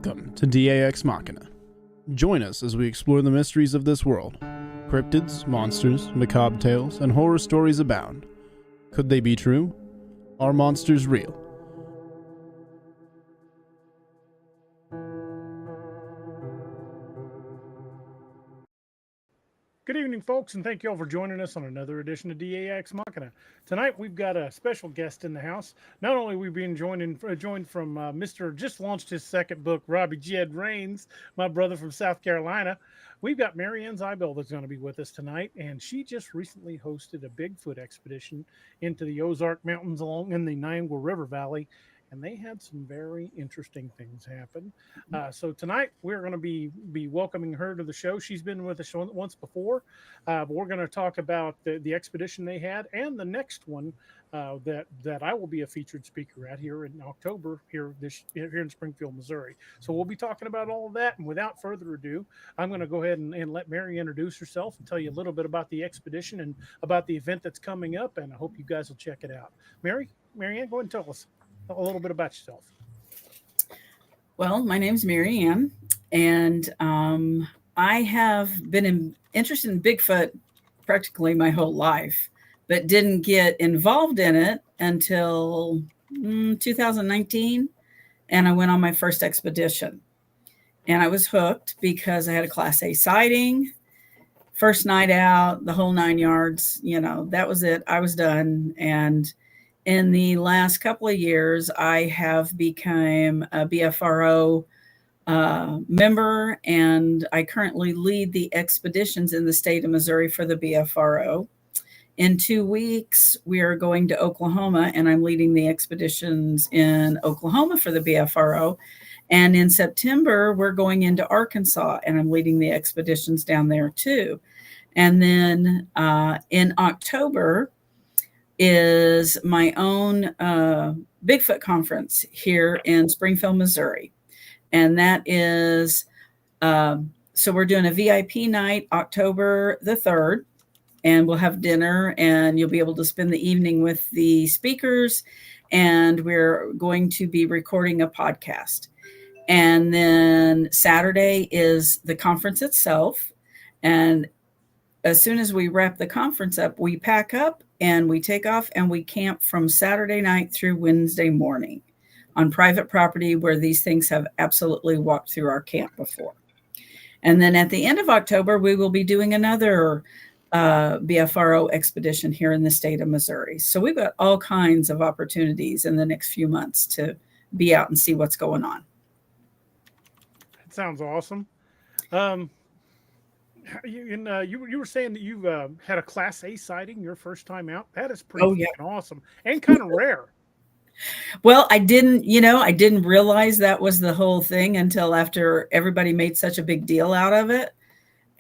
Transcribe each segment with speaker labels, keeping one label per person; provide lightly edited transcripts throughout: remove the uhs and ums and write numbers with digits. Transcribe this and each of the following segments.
Speaker 1: Welcome to DAExMachiNation. Join us as we explore the mysteries of this world. Cryptids, monsters, macabre tales, and horror stories abound. Could they be true? Are monsters real?
Speaker 2: Good evening, folks, and thank you all for joining us on another edition of DAExMachiNation. Tonight, we've got a special guest in the house. Not only are we being joined from Mr. just launched his second book, Robby Jed Rains, my brother from South Carolina. We've got Mary Ann Ziebell that's going to be with us tonight, and she just recently hosted a Bigfoot expedition into the Ozark Mountains along in the Niagara River Valley. And they had some very interesting things happen. So tonight we're going to be welcoming her to the show. She's been with us once before. But we're going to talk about the expedition they had and the next one that I will be a featured speaker at here in October here in Springfield, Missouri. So we'll be talking about all of that. And without further ado, I'm going to go ahead and let Mary introduce herself and tell you a little bit about the expedition and about the event that's coming up. And I hope you guys will check it out. Mary Ann, go ahead and tell us a little bit about yourself.
Speaker 3: Well, my name's Mary Ann, and I have been interested in Bigfoot practically my whole life, but didn't get involved in it until 2019, and I went on my first expedition. And I was hooked because I had a Class A sighting, first night out, the whole 9 yards, that was it. I was done. And in the last couple of years, I have become a BFRO member, and I currently lead the expeditions in the state of Missouri for the BFRO. In 2 weeks, we are going to Oklahoma, and I'm leading the expeditions in Oklahoma for the BFRO. And in September, we're going into Arkansas, and I'm leading the expeditions down there too. And then in October is my own Bigfoot conference here in Springfield, Missouri. And that is, so we're doing a VIP night, October the 3rd, and we'll have dinner and you'll be able to spend the evening with the speakers. And we're going to be recording a podcast. And then Saturday is the conference itself. And as soon as we wrap the conference up, we pack up and we take off and we camp from Saturday night through Wednesday morning on private property where these things have absolutely walked through our camp before. And then at the end of October, we will be doing another BFRO expedition here in the state of Missouri. So we've got all kinds of opportunities in the next few months to be out and see what's going on.
Speaker 2: That sounds awesome. You were saying that you've had a Class A sighting your first time out. That is pretty awesome and kind of rare.
Speaker 3: Well, I didn't realize that was the whole thing until after everybody made such a big deal out of it.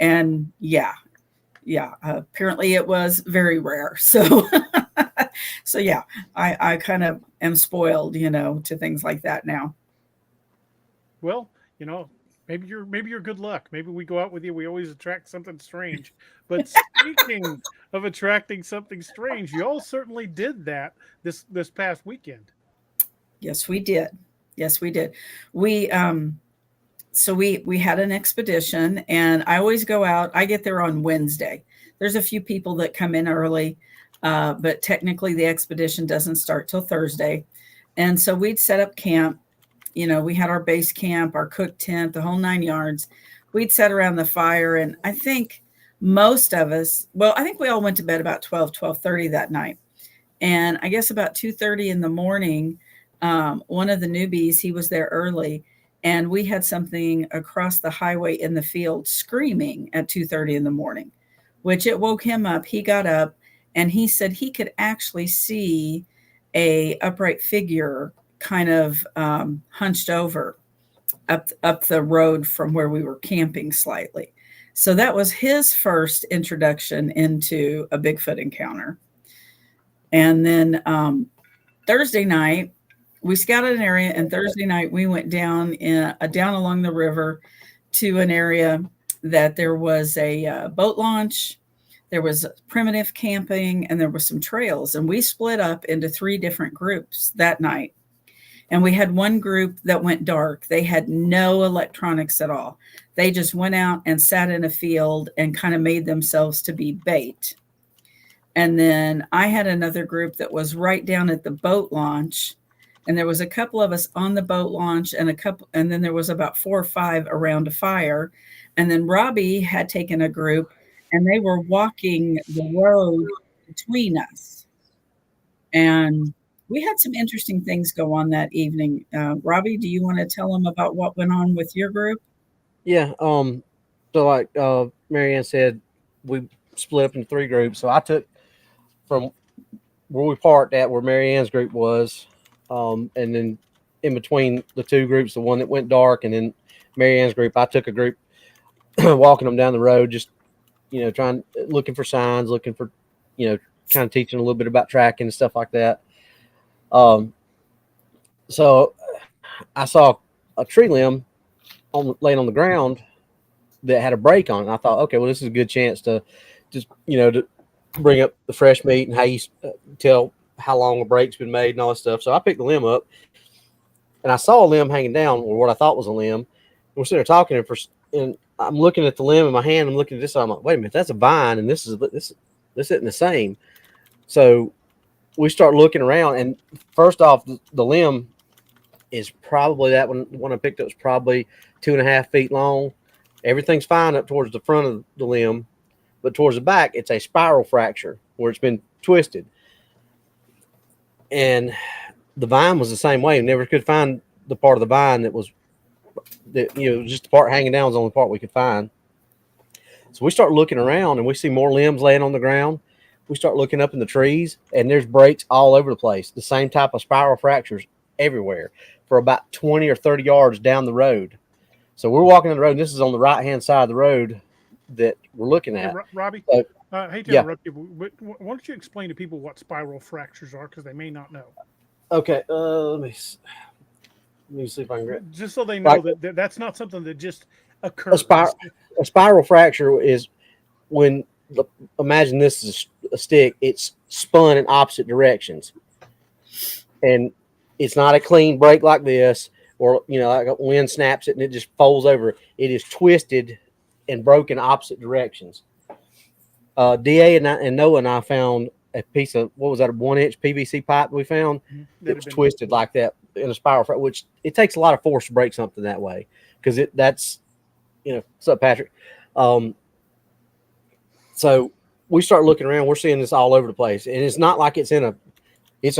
Speaker 3: And apparently it was very rare. So, I kind of am spoiled, to things like that now.
Speaker 2: Well, maybe you're good luck. Maybe we go out with you. We always attract something strange. But speaking of attracting something strange, you all certainly did that this past weekend.
Speaker 3: Yes, we did. We had an expedition, and I always go out. I get there on Wednesday. There's a few people that come in early, but technically the expedition doesn't start till Thursday. And so we'd set up camp. We had our base camp, our cook tent, the whole 9 yards. We'd sat around the fire, and I think most of us, I think we all went to bed about 12:30 that night. And I guess about 2:30 in the morning, one of the newbies, he was there early, and we had something across the highway in the field screaming at 2:30 in the morning, which it woke him up. He got up, and he said he could actually see a upright figure kind of hunched over up the road from where we were camping slightly. So that was his first introduction into a Bigfoot encounter. And then Thursday night, we scouted an area, and Thursday night we went down along the river to an area that there was a boat launch, there was primitive camping, and there were some trails. And we split up into 3 different groups that night. And we had one group that went dark. They had no electronics at all. They just went out and sat in a field and kind of made themselves to be bait. And then I had another group that was right down at the boat launch. And there was a couple of us on the boat launch and then there was about 4 or 5 around a fire. And then Robby had taken a group and they were walking the road between us. And we had some interesting things go on that evening. Robby, do you want to tell them about what went on with your group?
Speaker 4: Yeah. So like Mary Ann said, we split up into 3 groups. So I took from where we parked at where Mary Ann's group was, and then in between the 2 groups, the one that went dark and then Mary Ann's group, I took a group walking them down the road, just, looking for signs, looking for, kind of teaching a little bit about tracking and stuff like that. So I saw a tree limb laying on the ground that had a break on it. And I thought, okay, well, this is a good chance to just, to bring up the fresh meat and how you tell how long a break's been made and all that stuff. So I picked the limb up and I saw a limb hanging down, or what I thought was a limb. And we're sitting there talking, and I'm looking at the limb in my hand. I'm looking at this. I'm like, wait a minute, that's a vine, and this isn't the same. So we start looking around, and first off, the limb is probably that one I picked up was probably 2.5 feet long. Everything's fine up towards the front of the limb, but towards the back, it's a spiral fracture where it's been twisted. And the vine was the same way. We never could find the part of the vine that was, just the part hanging down was the only part we could find. So we start looking around and we see more limbs laying on the ground. We start looking up in the trees and there's breaks all over the place. The same type of spiral fractures everywhere for about 20 or 30 yards down the road. So we're walking down the road, and this is on the right-hand side of the road that we're looking at.
Speaker 2: Hey, Robby,
Speaker 4: so,
Speaker 2: I hate to interrupt you, but why don't you explain to people what spiral fractures are, because they may not know.
Speaker 4: Okay, let me see if I can get.
Speaker 2: Just so they know that that's not something that just occurs.
Speaker 4: A spiral fracture is when, imagine this is a stick, it's spun in opposite directions. And it's not a clean break like this, or, like a wind snaps it and it just folds over. It is twisted and broken opposite directions. DA and Noah and I found a piece of, what was that, a 1-inch PVC pipe we found that was twisted like that in a spiral fracture, which it takes a lot of force to break something that way, because that's, what's up, Patrick? So we start looking around, we're seeing this all over the place, and it's not like it's a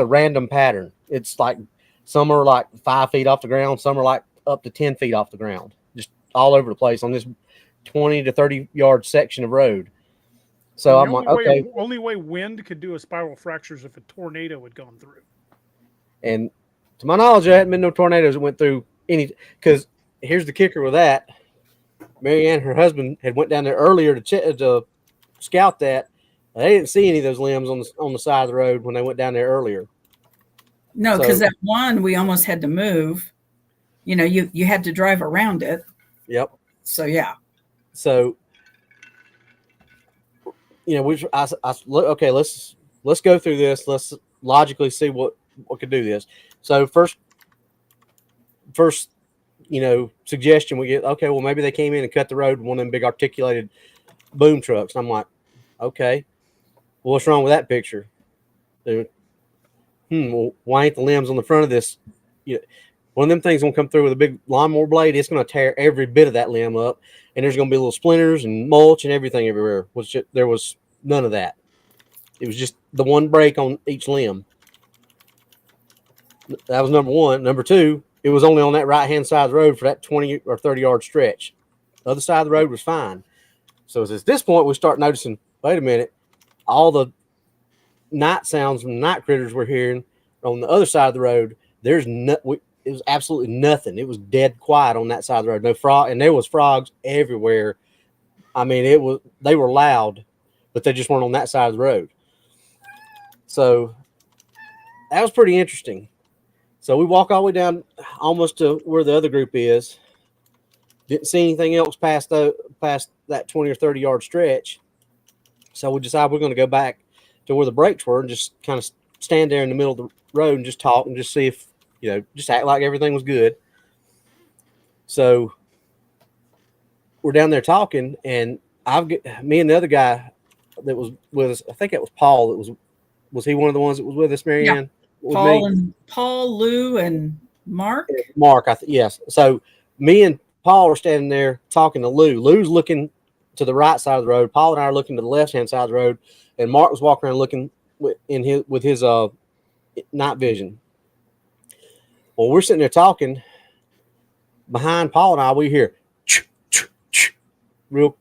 Speaker 4: random pattern. It's like some are like 5 feet off the ground, some are like up to 10 feet off the ground, just all over the place on this 20 to 30 yard section of road. So I'm like, okay.
Speaker 2: Only way wind could do a spiral fracture is if a tornado had gone through.
Speaker 4: And to my knowledge, there hadn't been no tornadoes that went through any, because here's the kicker with that. Mary Ann and her husband had went down there earlier to scout that. They didn't see any of those limbs on the side of the road when they went down there earlier.
Speaker 3: No, because that one we almost had to move. You had to drive around it.
Speaker 4: Yep.
Speaker 3: So yeah.
Speaker 4: So okay, let's go through this. Let's logically see what could do this. So first, suggestion we get, okay, well, maybe they came in and cut the road with one of them big articulated boom trucks. And I'm like, okay, well, what's wrong with that picture? Well, why ain't the limbs on the front of this? One of them things gonna come through with a big lawnmower blade. It's gonna tear every bit of that limb up, and there's gonna be little splinters and mulch and everything everywhere. There was none of that. It was just the one break on each limb. That was number one. Number two, it was only on that right-hand side of the road for that 20 or 30 yard stretch. The other side of the road was fine. So at this point, we start noticing, wait a minute, all the night sounds from the night critters we're hearing on the other side of the road, it was absolutely nothing. It was dead quiet on that side of the road. No frog, and there was frogs everywhere. I mean, they were loud, but they just weren't on that side of the road. So that was pretty interesting. So we walk all the way down almost to where the other group is. Didn't see anything else past that 20 or 30 yard stretch. So we decided we're going to go back to where the breaks were and just kind of stand there in the middle of the road and just talk and just see if just act like everything was good. So we're down there talking, and me and the other guy that was with us, I think it was Paul. Was he one of the ones that was with us, Mary Ann?
Speaker 3: Paul, Lou, and Mark.
Speaker 4: Mark, yes. So me and Paul are standing there talking to Lou. Lou's looking to the right side of the road. Paul and I are looking to the left-hand side of the road, and Mark was walking around looking with his night vision. Well, we're sitting there talking. Behind Paul and I, we hear real,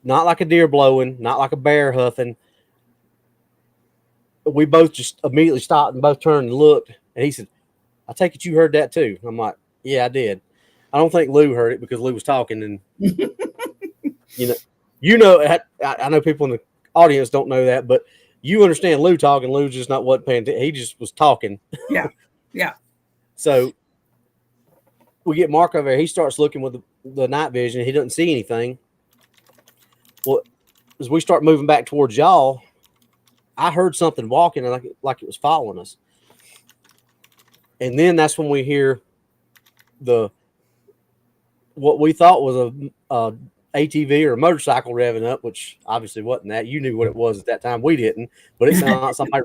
Speaker 4: not like a deer blowing, not like a bear huffing. We both just immediately stopped and both turned and looked. And he said, "I take it you heard that too." I'm like, "Yeah, I did." I don't think Lou heard it because Lou was talking, and I know people in the audience don't know that, but you understand Lou talking. Lou's just not what paying attention. He just was talking.
Speaker 3: Yeah.
Speaker 4: So we get Mark over there. He starts looking with the night vision. He doesn't see anything. Well, as we start moving back towards y'all, I heard something walking like it was following us. And then that's when we hear what we thought was a ATV or a motorcycle revving up, which obviously wasn't that. You knew what it was at that time. We didn't, but it sounded like somebody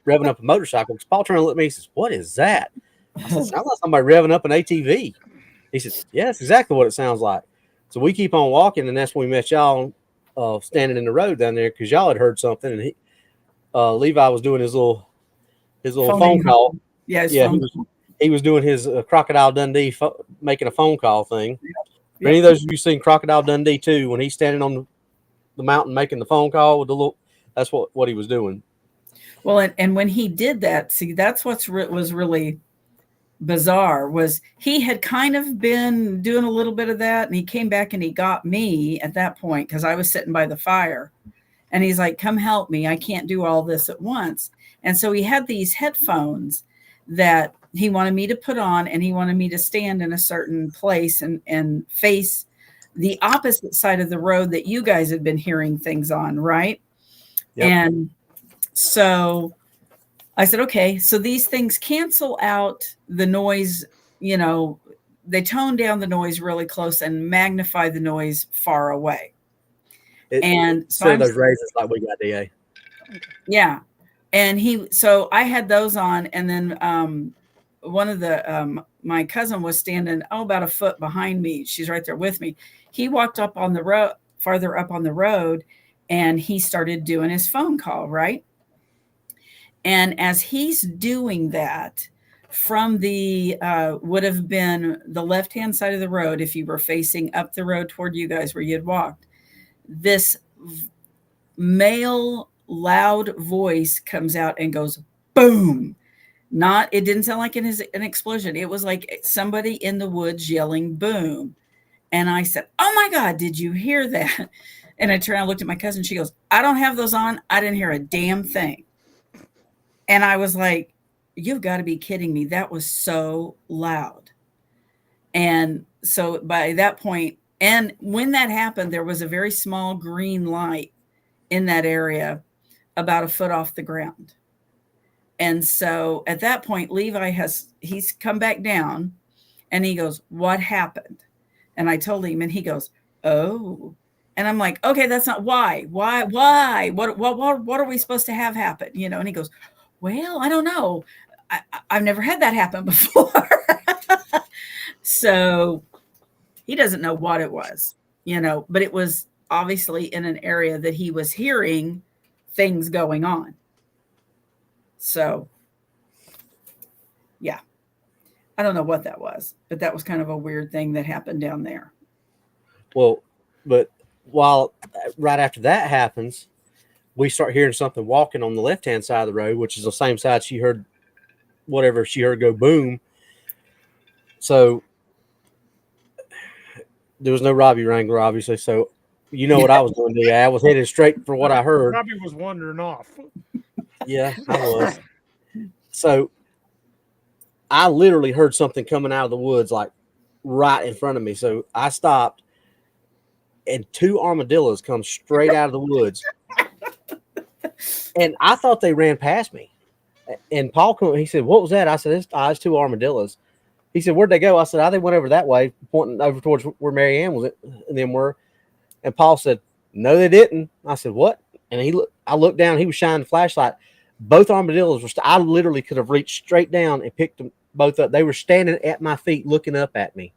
Speaker 4: revving up a motorcycle. Because Paul turned to look at me, he says, "What is that?" I said, "Sounds like somebody revving up an ATV." He says, "Yeah, that's exactly what it sounds like." So we keep on walking, and that's when we met y'all standing in the road down there because y'all had heard something, and Levi was doing his little phone call.
Speaker 3: Yeah,
Speaker 4: he was doing his Crocodile Dundee making a phone call thing.
Speaker 3: Yep.
Speaker 4: Any of those of you seen Crocodile Dundee too? When he's standing on the mountain making the phone call with the little, that's what he was doing.
Speaker 3: Well, and when he did that, see, that's was really bizarre. Was he had kind of been doing a little bit of that, and he came back and he got me at that point because I was sitting by the fire, and he's like, "Come help me! I can't do all this at once." And so he had these headphones that he wanted me to put on, and he wanted me to stand in a certain place and face the opposite side of the road that you guys had been hearing things on, right? Yep. And so I said, okay, so these things cancel out the noise, they tone down the noise really close and magnify the noise far away.
Speaker 4: So those razors like we got, DA.
Speaker 3: Yeah. And so I had those on, and then one of my cousin was standing about a foot behind me. She's right there with me. He walked up on the road, farther up on the road, and he started doing his phone call, right? And as he's doing that, from the would have been the left-hand side of the road, if you were facing up the road toward you guys where you had walked, this male loud voice comes out and goes boom. It didn't sound like an explosion. It was like somebody in the woods yelling boom. And I said, "Oh my God, did you hear that?" And I turned around and looked at my cousin. She goes, "I don't have those on. I didn't hear a damn thing." And I was like, "You've got to be kidding me. That was so loud." And so by that point, and when that happened, there was a very small green light in that area about a foot off the ground. And so at that point, Levi he's come back down, and he goes, "What happened?" And I told him, and he goes, "Oh." And I'm like, "Okay, that's not why. What are we supposed to have happen?" And he goes, "Well, I don't know. I've never had that happen before." So he doesn't know what it was, but it was obviously in an area that he was hearing things going on. So, yeah, I don't know what that was, but that was kind of a weird thing that happened down there.
Speaker 4: Well, but right after that happens, we start hearing something walking on the left-hand side of the road, which is the same side she heard whatever she heard go boom. So there was no Robby Wrangler, obviously. So what I was doing, DA. I was headed straight for what I heard.
Speaker 2: Robby was wandering off.
Speaker 4: Yeah, I was. So I literally heard something coming out of the woods, like right in front of me. So I stopped, and 2 armadillos come straight out of the woods. And I thought they ran past me. And Paul come, he said, "What was that?" I said, "It's two armadillos." He said, "Where'd they go?" I said, "I think went over that way, pointing over towards where Mary Ann was, and then were." And Paul said, "No, they didn't." I said, "What?" And I looked down. He was shining the flashlight. Both armadillos were. I literally could have reached straight down and picked them both up. They were standing at my feet, looking up at me.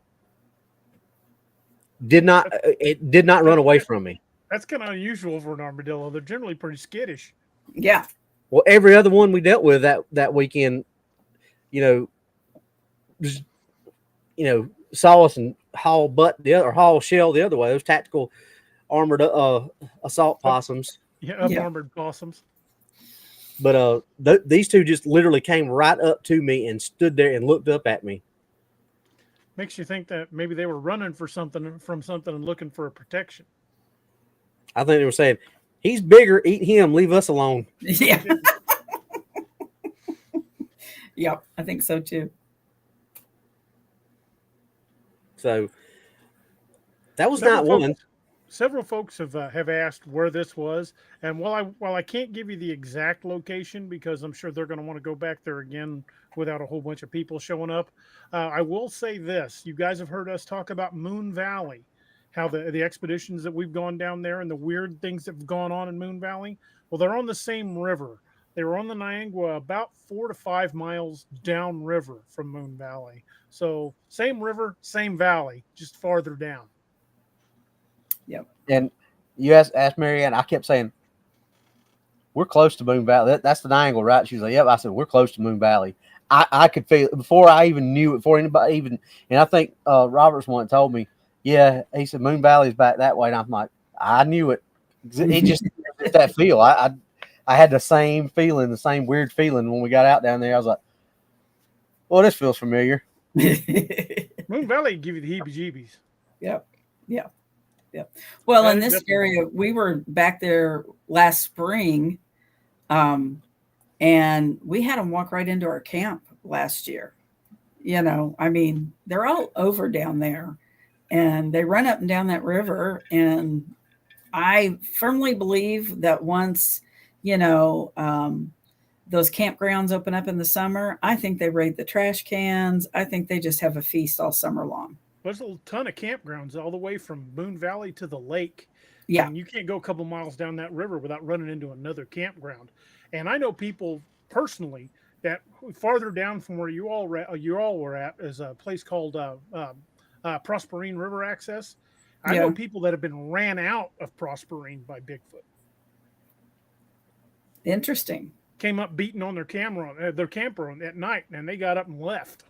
Speaker 4: It did not run away from me.
Speaker 2: That's kind of unusual for an armadillo. They're generally pretty skittish.
Speaker 3: Yeah.
Speaker 4: Well, every other one we dealt with that weekend, just, saw us and haul shell the other way. Those tactical armored assault possums.
Speaker 2: Yeah, armored possums.
Speaker 4: But these two just literally came right up to me and stood there and looked up at me.
Speaker 2: Makes you think that maybe they were running from something and looking for a protection.
Speaker 4: I think they were saying, "He's bigger, eat him, leave us alone."
Speaker 3: Yeah. Yep, I think so too.
Speaker 4: So that was not one.
Speaker 2: Several folks have asked where this was, and while I can't give you the exact location because I'm sure they're going to want to go back there again without a whole bunch of people showing up, I will say this: you guys have heard us talk about Moon Valley, how the expeditions that we've gone down there and the weird things that have gone on in Moon Valley. Well, they're on the same river. They were on the Niangua about 4 to 5 miles downriver from Moon Valley. So same river, same valley, just farther down.
Speaker 3: Yep.
Speaker 4: And you asked Mary Ann, I kept saying, "We're close to Moon Valley." That's the Niangua, right? She was like, "Yep." I said, "We're close to Moon Valley." I could feel it before I even knew it, before anybody even, and I think Robert's one told me, "Yeah," he said, "Moon Valley's back that way." And I'm like, I knew it. It just that feel. I had the same feeling, the same weird feeling when we got out down there. I was like, "Well, this feels familiar."
Speaker 2: Moon Valley give you the heebie-jeebies.
Speaker 3: Yep. Yeah. Yep. Well, in this area, we were back there last spring, and we had them walk right into our camp last year. I mean, they're all over down there, and they run up and down that river. And I firmly believe that once, those campgrounds open up in the summer, I think they raid the trash cans. I think they just have a feast all summer long.
Speaker 2: There's a ton of campgrounds all the way from Moon Valley to the lake.
Speaker 3: Yeah.
Speaker 2: And you can't go a couple miles down that river without running into another campground. And I know people personally that farther down from where you all were at is a place called Prosperine River Access. I know people that have been ran out of Prosperine by Bigfoot.
Speaker 3: Interesting.
Speaker 2: Came up beating on their camper at night, and they got up and left.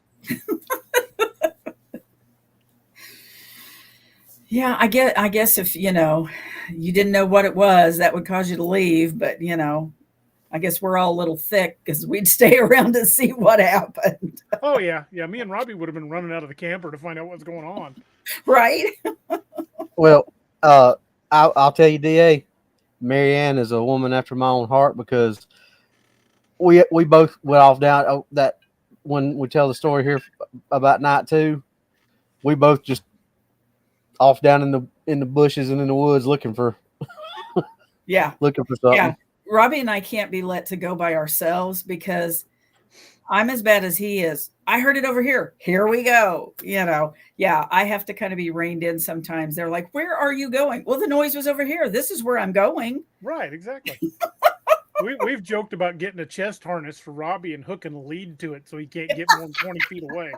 Speaker 3: Yeah, I guess if, you didn't know what it was, that would cause you to leave. But, I guess we're all a little thick because we'd stay around to see what happened.
Speaker 2: Oh, yeah. Yeah, me and Robby would have been running out of the camper to find out what's going on.
Speaker 3: Right?
Speaker 4: Well, I'll tell you, DA, Mary Ann is a woman after my own heart because we both went off down that when we tell the story here about night 2, we both just off down in the bushes and in the woods looking for something.
Speaker 3: Yeah. Robby and I can't be let to go by ourselves because I'm as bad as he is. I heard it over here. Here we go. Yeah, I have to kind of be reined in sometimes. They're like, "Where are you going?" Well, the noise was over here. This is where I'm going.
Speaker 2: Right, exactly. We've joked about getting a chest harness for Robby and hooking a lead to it so he can't get more than 20 feet away.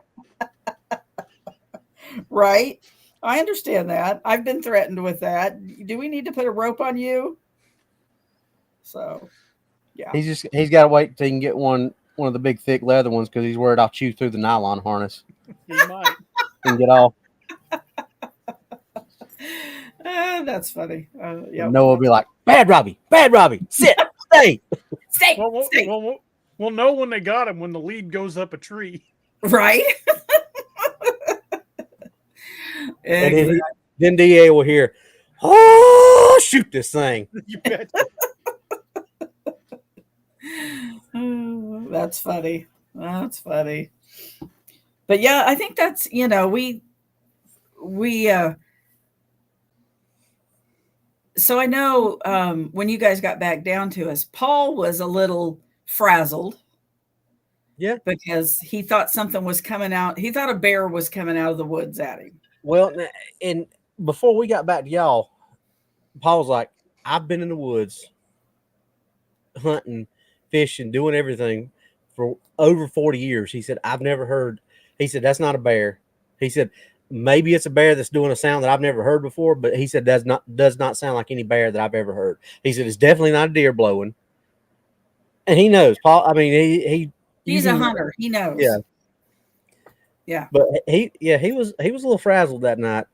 Speaker 3: Right. I understand that. I've been threatened with that. Do we need to put a rope on you? So, yeah.
Speaker 4: He's got to wait till he can get one of the big thick leather ones because he's worried I'll chew through the nylon harness.
Speaker 2: He might.
Speaker 4: And get off.
Speaker 3: That's funny. Yeah.
Speaker 4: Noah will be like, bad Robby, sit, stay.
Speaker 3: Stay.
Speaker 2: We'll know when they got him when the lead goes up a tree.
Speaker 3: Right.
Speaker 4: And then DA will hear, "Oh, shoot this thing."
Speaker 2: You bet.
Speaker 3: Oh, that's funny. That's funny. But yeah, I think that's, so I know when you guys got back down to us, Paul was a little frazzled
Speaker 4: Yeah.
Speaker 3: because he thought something was coming out. He thought a bear was coming out of the woods at him.
Speaker 4: Well, and before we got back to y'all, Paul's like, I've been in the woods hunting, fishing, doing everything for over 40 years. He said, I've never heard. He said, that's not a bear. He said, maybe it's a bear that's doing a sound that I've never heard before, but he said does not sound like any bear that I've ever heard. He said, it's definitely not a deer blowing. And he knows, Paul. I mean,
Speaker 3: He's a hunter. He knows.
Speaker 4: Yeah.
Speaker 3: Yeah.
Speaker 4: But he was a little frazzled that night.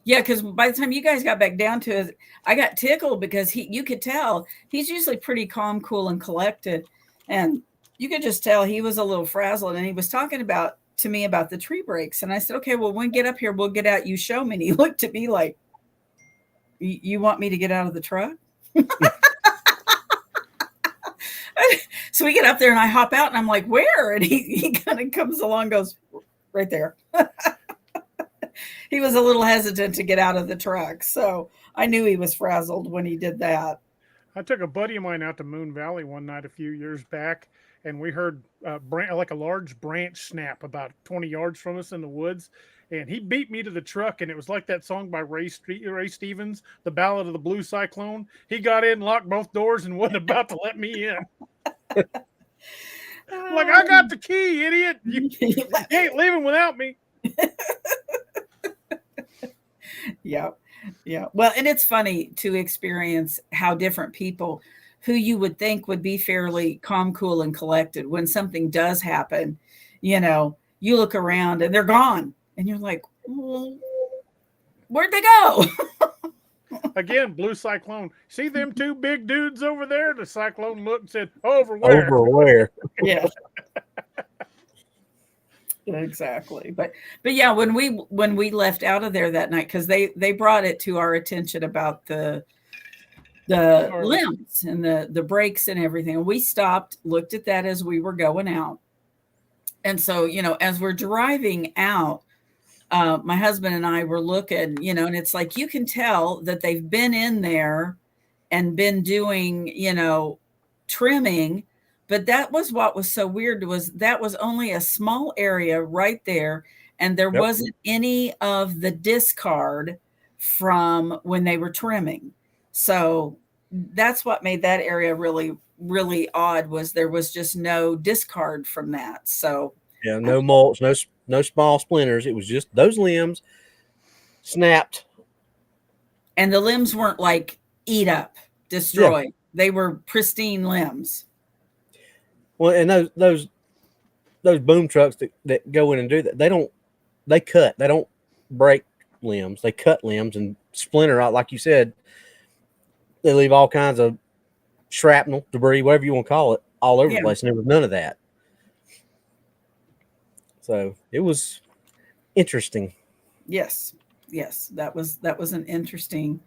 Speaker 3: Yeah, because by the time you guys got back down to it, I got tickled because you could tell he's usually pretty calm, cool, and collected. And you could just tell he was a little frazzled. And he was talking to me about the tree breaks. And I said, okay, well, when we get up here, we'll get out, you show me. And he looked at me like, you want me to get out of the truck? So we get up there and I hop out and I'm like, where? And he kind of comes along, goes right there. He was a little hesitant to get out of the truck. So I knew he was frazzled when he did that.
Speaker 2: I took a buddy of mine out to Moon Valley one night a few years back, and we heard like a large branch snap about 20 yards from us in the woods. And he beat me to the truck, and it was like that song by Ray Stevens, The Ballad of the Blue Cyclone. He got in, locked both doors, and wasn't about to let me in. Like, I got the key, idiot. You ain't leaving without me.
Speaker 3: Yeah. Yeah. Well, and it's funny to experience how different people who you would think would be fairly calm, cool, and collected, when something does happen, you look around and they're gone. And you're like, well, where'd they go?
Speaker 2: Again, Blue Cyclone. See them two big dudes over there? The cyclone looked and said, over where?
Speaker 4: Over where?
Speaker 3: Yeah. Exactly. But yeah, when we left out of there that night, because they brought it to our attention about the limbs and the brakes and everything. And we stopped, looked at that as we were going out. And so, as we're driving out, my husband and I were looking, and it's like, you can tell that they've been in there and been doing, trimming. But that was what was so weird, was that was only a small area right there. And there wasn't any of the discard from when they were trimming. So that's what made that area really, really odd, was there was just no discard from that. So
Speaker 4: yeah, no mulch, no small splinters. It was just those limbs snapped.
Speaker 3: And the limbs weren't like eat up, destroyed. Yeah. They were pristine limbs.
Speaker 4: Well, and those boom trucks that go in and do that, they cut. They don't break limbs. They cut limbs and splinter out, like you said. They leave all kinds of shrapnel, debris, whatever you want to call it, all over the place. And there was none of that. So it was interesting.
Speaker 3: Yes, that was an interesting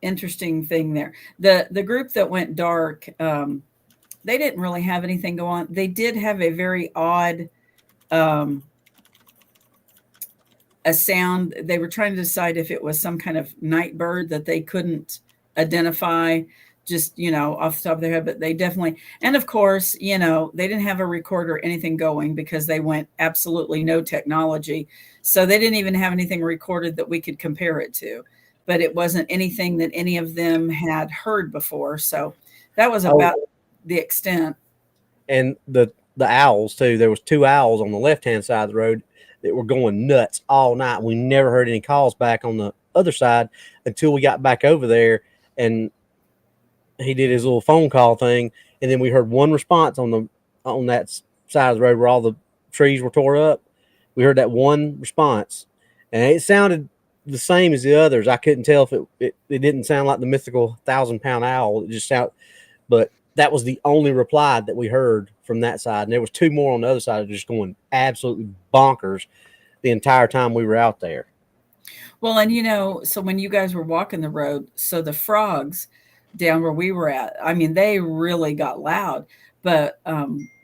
Speaker 3: thing there. The group that went dark, they didn't really have anything go on. They did have a very odd a sound. They were trying to decide if it was some kind of night bird that they couldn't identify just, off the top of their head, but they definitely, and of course, they didn't have a recorder or anything going because they went absolutely no technology. So they didn't even have anything recorded that we could compare it to, but it wasn't anything that any of them had heard before. So that was about the extent.
Speaker 4: And the owls too. There was 2 owls on the left-hand side of the road that were going nuts all night. We never heard any calls back on the other side until we got back over there, and he did his little phone call thing, and then we heard one response on that side of the road where all the trees were tore up. We heard that one response, and it sounded the same as the others. I couldn't tell if it didn't sound like the mythical 1,000-pound owl. It just sounded, but that was the only reply that we heard from that side. And there was 2 more on the other side just going absolutely bonkers the entire time we were out there.
Speaker 3: Well, and so when you guys were walking the road, so the frogs down where we were at, I mean, they really got loud. But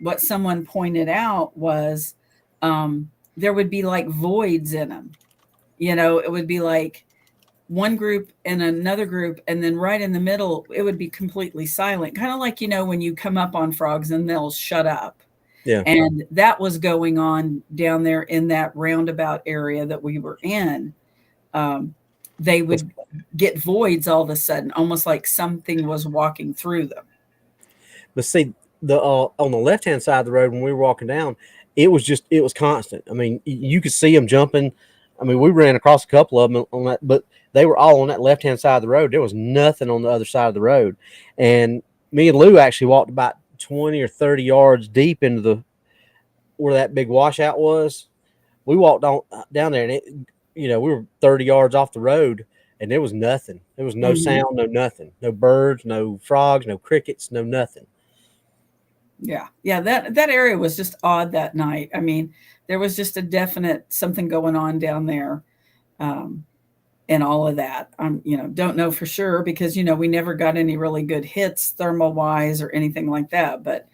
Speaker 3: what someone pointed out was there would be like voids in them. It would be like one group and another group, and then right in the middle, it would be completely silent. Kind of like, when you come up on frogs and they'll shut up.
Speaker 4: Yeah.
Speaker 3: And that was going on down there in that roundabout area that we were in. They would get voids all of a sudden, almost like something was walking through them.
Speaker 4: But see, the on the left hand side of the road when we were walking down, it was constant. I mean, you could see them jumping. I mean, we ran across a couple of them on that, but they were all on that left hand side of the road. There was nothing on the other side of the road. And me and Lou actually walked about 20 or 30 yards deep into where that big washout was. We walked down there, and we were 30 yards off the road, and there was nothing. There was no sound, no nothing, no birds, no frogs, no crickets, no nothing.
Speaker 3: Yeah. That area was just odd that night. I mean, there was just a definite something going on down there, and all of that. Don't know for sure because we never got any really good hits thermal wise or anything like that. But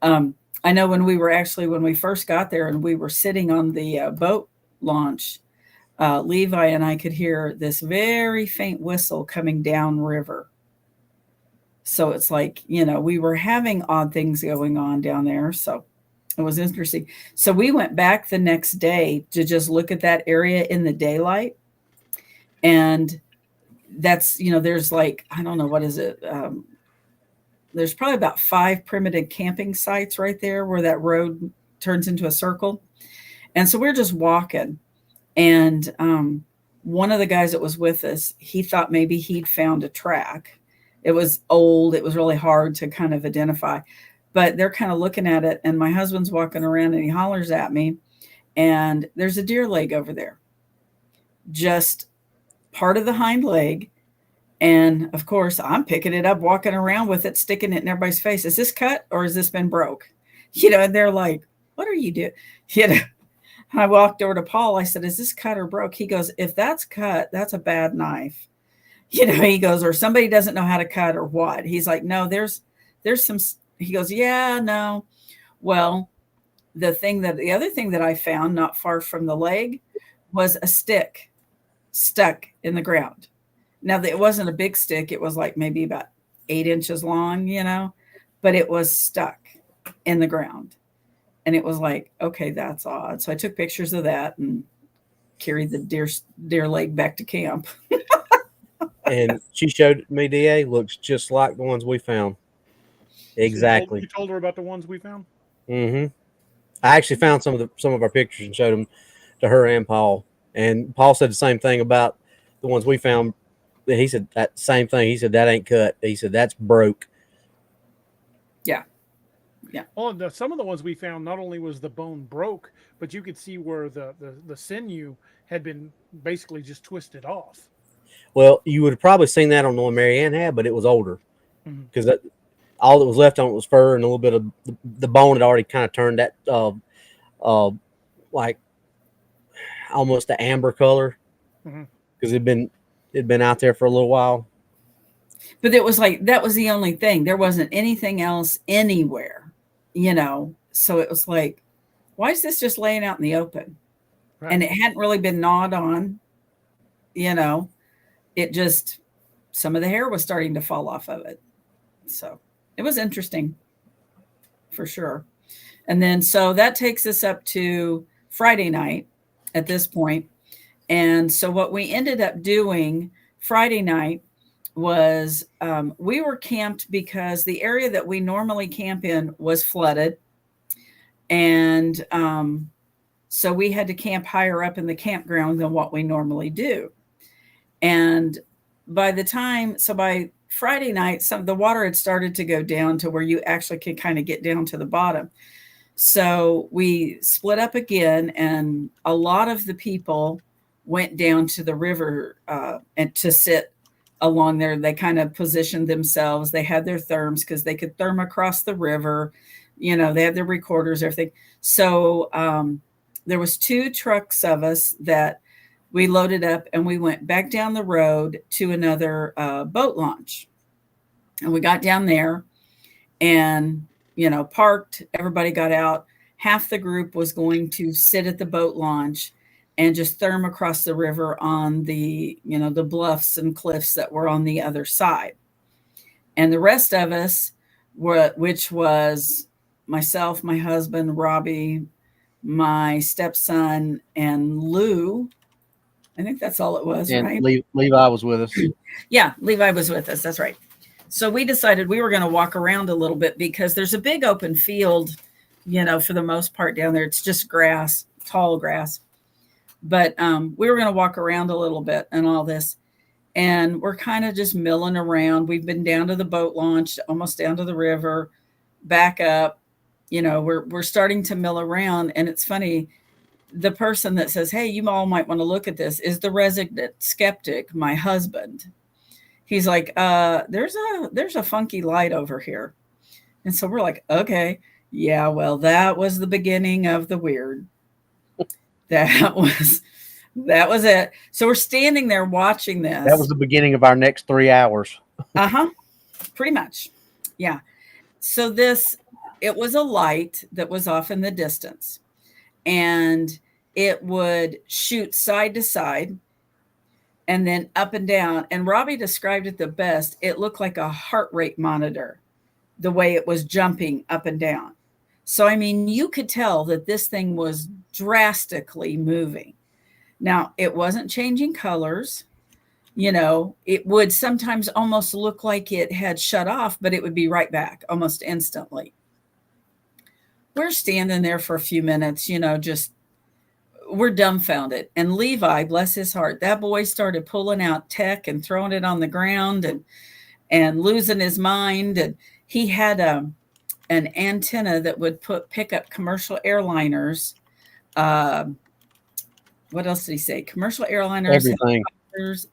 Speaker 3: I know when we first got there and we were sitting on the boat launch, Levi and I could hear this very faint whistle coming down river. So it's like, we were having odd things going on down there. So it was interesting. So we went back the next day to just look at that area in the daylight. And that's, there's like, I don't know, what is it? There's probably about 5 primitive camping sites right there where that road turns into a circle. And so we're just walking. And one of the guys that was with us, he thought maybe he'd found a track. It was old. It was really hard to kind of identify. But they're kind of looking at it. And my husband's walking around and he hollers at me. And there's a deer leg over there. Just part of the hind leg. And of course, I'm picking it up, walking around with it, sticking it in everybody's face. Is this cut or has this been broke? And they're like, what are you doing? I walked over to Paul. I said, is this cut or broke? He goes, if that's cut, that's a bad knife. He goes, or somebody doesn't know how to cut or what. He's like, no, there's some, he goes, yeah, no. Well, the other thing that I found not far from the leg was a stick stuck in the ground. Now, it wasn't a big stick. It was like maybe about 8 inches long, but it was stuck in the ground. And it was like, okay, that's odd. So I took pictures of that and carried the deer leg back to camp.
Speaker 4: And she showed me, DA, looks just like the ones we found. Exactly.
Speaker 2: So you told her about the ones we found?
Speaker 4: Mm-hmm. I actually found some of our pictures and showed them to her and Paul. And Paul said the same thing about the ones we found. He said that same thing. He said that ain't cut. He said that's broke.
Speaker 2: Yeah. Well, some of the ones we found, not only was the bone broke, but you could see where the sinew had been basically just twisted off.
Speaker 4: Well, you would have probably seen that on the one Mary Ann had, but it was older because all that was left on it was fur and a little bit of the bone had already kind of turned that like almost the amber color because it'd been out there for a little while.
Speaker 3: But it was like that was the only thing. There wasn't anything else anywhere, So it was like, why is this just laying out in the open? Right. And it hadn't really been gnawed on, It just some of the hair was starting to fall off of it. So it was interesting for sure. And then so that takes us up to Friday night at this point. And so what we ended up doing Friday night was we were camped because the area that we normally camp in was flooded. And so we had to camp higher up in the campground than what we normally do. And by Friday night, the water had started to go down to where you actually could kind of get down to the bottom. So we split up again, and a lot of the people went down to the river and to sit along there. They kind of positioned themselves. They had their therms because they could therm across the river. They had their recorders, everything. So there was 2 trucks of us that we loaded up and we went back down the road to another boat launch. And we got down there and, parked. Everybody got out. Half the group was going to sit at the boat launch and just therm across the river on the, the bluffs and cliffs that were on the other side. And the rest of us which was myself, my husband, Robby, my stepson, and Lou. I think that's all it was,
Speaker 4: And
Speaker 3: right?
Speaker 4: Levi was with us.
Speaker 3: Yeah, Levi was with us. That's right. So we decided we were going to walk around a little bit because there's a big open field, for the most part down there. It's just grass, tall grass. But we were going to walk around a little bit and all this. And we're kind of just milling around. We've been down to the boat launch, almost down to the river, back up. We're starting to mill around. And it's funny, the person that says, hey, you all might want to look at this is the resident skeptic, my husband. He's like, there's a funky light over here. And so we're like, okay, yeah, well, that was the beginning of the weird. That was it. So we're standing there watching this.
Speaker 4: That was the beginning of our next 3 hours.
Speaker 3: Pretty much. Yeah. So it was a light that was off in the distance, and it would shoot side to side and then up and down. And Robby described it the best. It looked like a heart rate monitor, the way it was jumping up and down. So, I mean, you could tell that this thing was drastically moving. Now, it wasn't changing colors. It would sometimes almost look like it had shut off, but it would be right back almost instantly. We're standing there for a few minutes, we're dumbfounded. And Levi, bless his heart, that boy started pulling out tech and throwing it on the ground and losing his mind. And he had an antenna that would pick up commercial airliners. What else did he say? Commercial airliners,
Speaker 4: everything,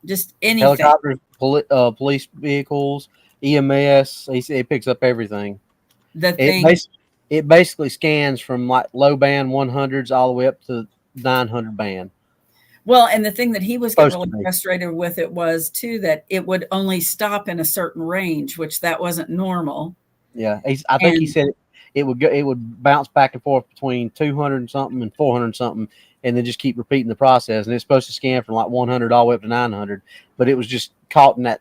Speaker 3: just anything.
Speaker 4: Helicopters, police vehicles, EMS. He said it picks up everything. It basically scans from like low band 100s all the way up to 900 band.
Speaker 3: Well, and the thing that he was getting really frustrated with it was too that it would only stop in a certain range, which that wasn't normal.
Speaker 4: Yeah, I think he said it would bounce back and forth between 200 and something and 400 and something, and then just keep repeating the process. And it's supposed to scan from like 100 all the way up to 900, but it was just caught in that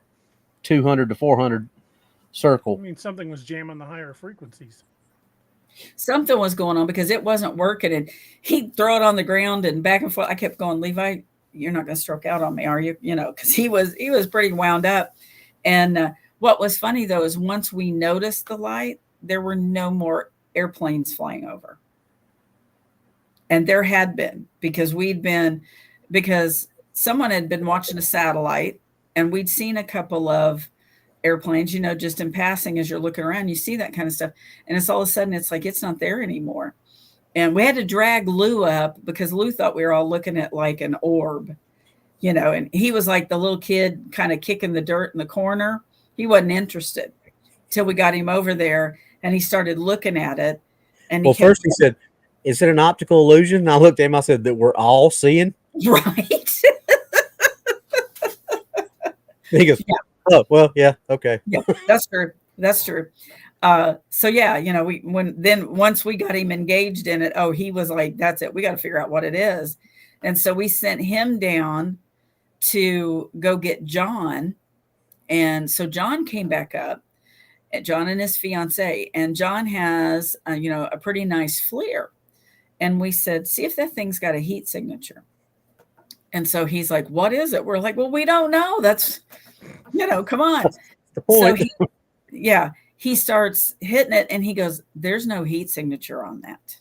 Speaker 4: 200 to 400 circle.
Speaker 2: I mean, something was jamming the higher frequencies.
Speaker 3: Something was going on because it wasn't working, and he'd throw it on the ground and back and forth. I kept going, Levi, you're not going to stroke out on me, are you? Because he was pretty wound up. And what was funny though is once we noticed the light, there were no more airplanes flying over, and there had been because someone had been watching a satellite, and we'd seen a couple of airplanes, just in passing as you're looking around, you see that kind of stuff. And it's all of a sudden, it's like, it's not there anymore. And we had to drag Lou up because Lou thought we were all looking at like an orb, and he was like the little kid kind of kicking the dirt in the corner. He wasn't interested till we got him over there and he started looking at it. And
Speaker 4: first he said, is it an optical illusion? And I looked at him, I said, that we're all seeing?
Speaker 3: Right.
Speaker 4: He goes, yeah. Oh, well, yeah. Okay.
Speaker 3: Yeah, that's true. That's true. So yeah, once we got him engaged in it, he was like, that's it. We got to figure out what it is. And so we sent him down to go get John. And so John came back up, John and his fiance, and John has, a pretty nice FLIR. And we said, see if that thing's got a heat signature. And so he's like, what is it? We're like, well, we don't know. That's, come on.
Speaker 4: That's the point.
Speaker 3: So he starts hitting it and he goes, there's no heat signature on that.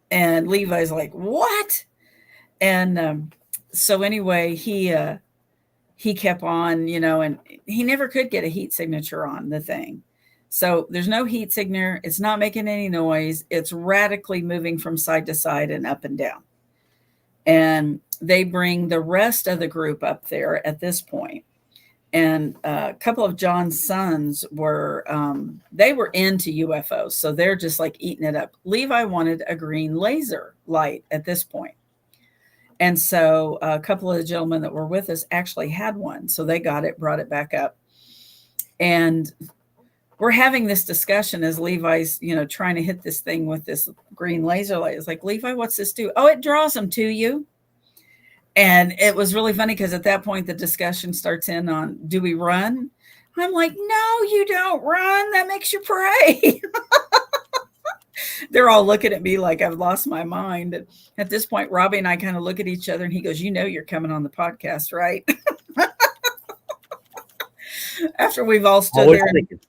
Speaker 3: And Levi's like, what? And so anyway, he kept on, and he never could get a heat signature on the thing. So there's no heat signature. It's not making any noise. It's radically moving from side to side and up and down. And they bring the rest of the group up there at this point. And a couple of John's sons were, they were into UFOs. So they're just like eating it up. Levi wanted a green laser light at this point. And so a couple of the gentlemen that were with us actually had one. So they got it, brought it back up. And we're having this discussion as Levi's, trying to hit this thing with this green laser light. It's like, Levi, what's this do? Oh, it draws them to you. And it was really funny because at that point, the discussion starts in on, do we run? I'm like, no, you don't run. That makes you pray. They're all looking at me like I've lost my mind. And at this point, Robby and I kind of look at each other and he goes, you know, you're coming on the podcast, right? After we've all stood
Speaker 4: Always
Speaker 3: there.
Speaker 4: thinking.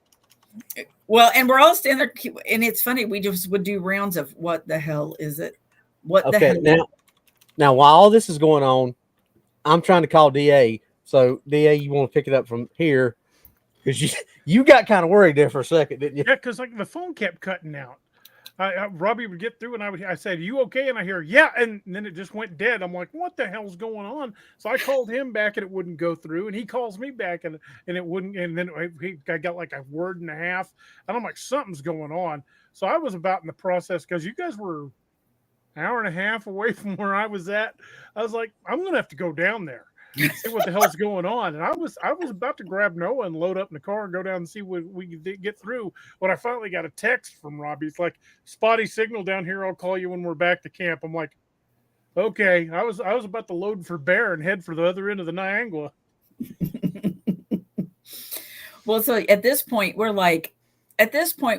Speaker 3: Well, and we're all standing there. And it's funny. We just would do rounds of what the hell is it? What the
Speaker 4: Okay,
Speaker 3: hell?
Speaker 4: now while all this is going on, I'm trying to call DA. So DA, you want to pick it up from here because you got kind of worried there for a second, didn't you?
Speaker 2: Yeah, because like the phone kept cutting out. Robby would get through, and I said, "You okay?" And I hear, "Yeah," and then it just went dead. I'm like, "What the hell's going on?" So I called him back, and it wouldn't go through. And he calls me back, and it wouldn't. And then I got like a word and a half, and I'm like, "Something's going on." So I was about in the process because you guys were an hour and a half away from where I was at. I was like, "I'm gonna have to go down there." See what the hell's going on. And I was about to grab Noah and load up in the car and go down and see what we could get through when I finally got a text from Robby. It's like, spotty signal down here, I'll call you when we're back to camp. I'm like, okay. I was about to load for bear and head for the other end of the Niangua.
Speaker 3: Well, so at this point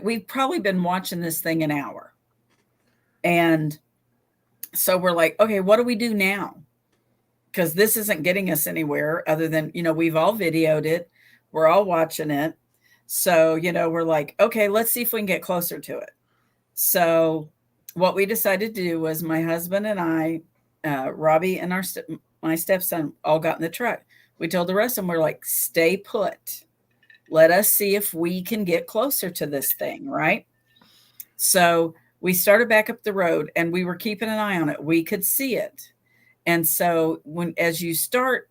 Speaker 3: we've probably been watching this thing an hour, and so we're like, okay, what do we do now? Because this isn't getting us anywhere other than, you know, we've all videoed it. We're all watching it. So, you know, we're like, okay, let's see if we can get closer to it. So what we decided to do was my husband and I, Robby and my stepson all got in the truck. We told the rest of them, we're like, stay put. Let us see if we can get closer to this thing, right? So we started back up the road and we were keeping an eye on it. We could see it. And so as you start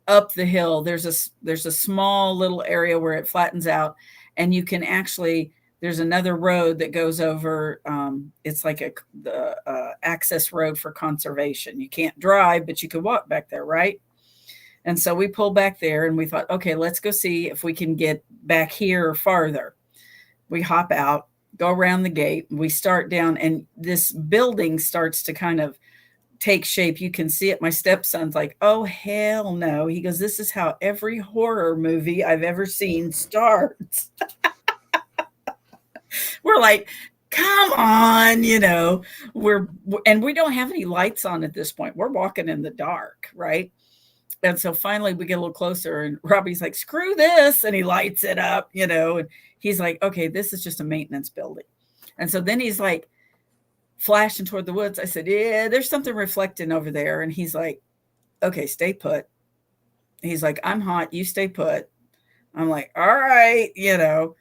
Speaker 3: up the hill, there's a small little area where it flattens out, and you can there's another road that goes over. It's like the access road for conservation. You can't drive, but you can walk back there, right? And so we pulled back there and we thought, okay, let's go see if we can get back here or farther. We hop out, go around the gate, we start down, and this building starts to kind of take shape. You can see it. My stepson's like, oh, hell no. He goes, this is how every horror movie I've ever seen starts. We're like, come on, you know, and we don't have any lights on at this point. We're walking in the dark, right? And so finally we get a little closer and Robby's like, screw this. And he lights it up, you know, and he's like, okay, this is just a maintenance building. And so then he's like, flashing toward the woods. I said, yeah, there's something reflecting over there. And he's like, okay, stay put. He's like, I'm hot. You stay put. I'm like, all right, you know.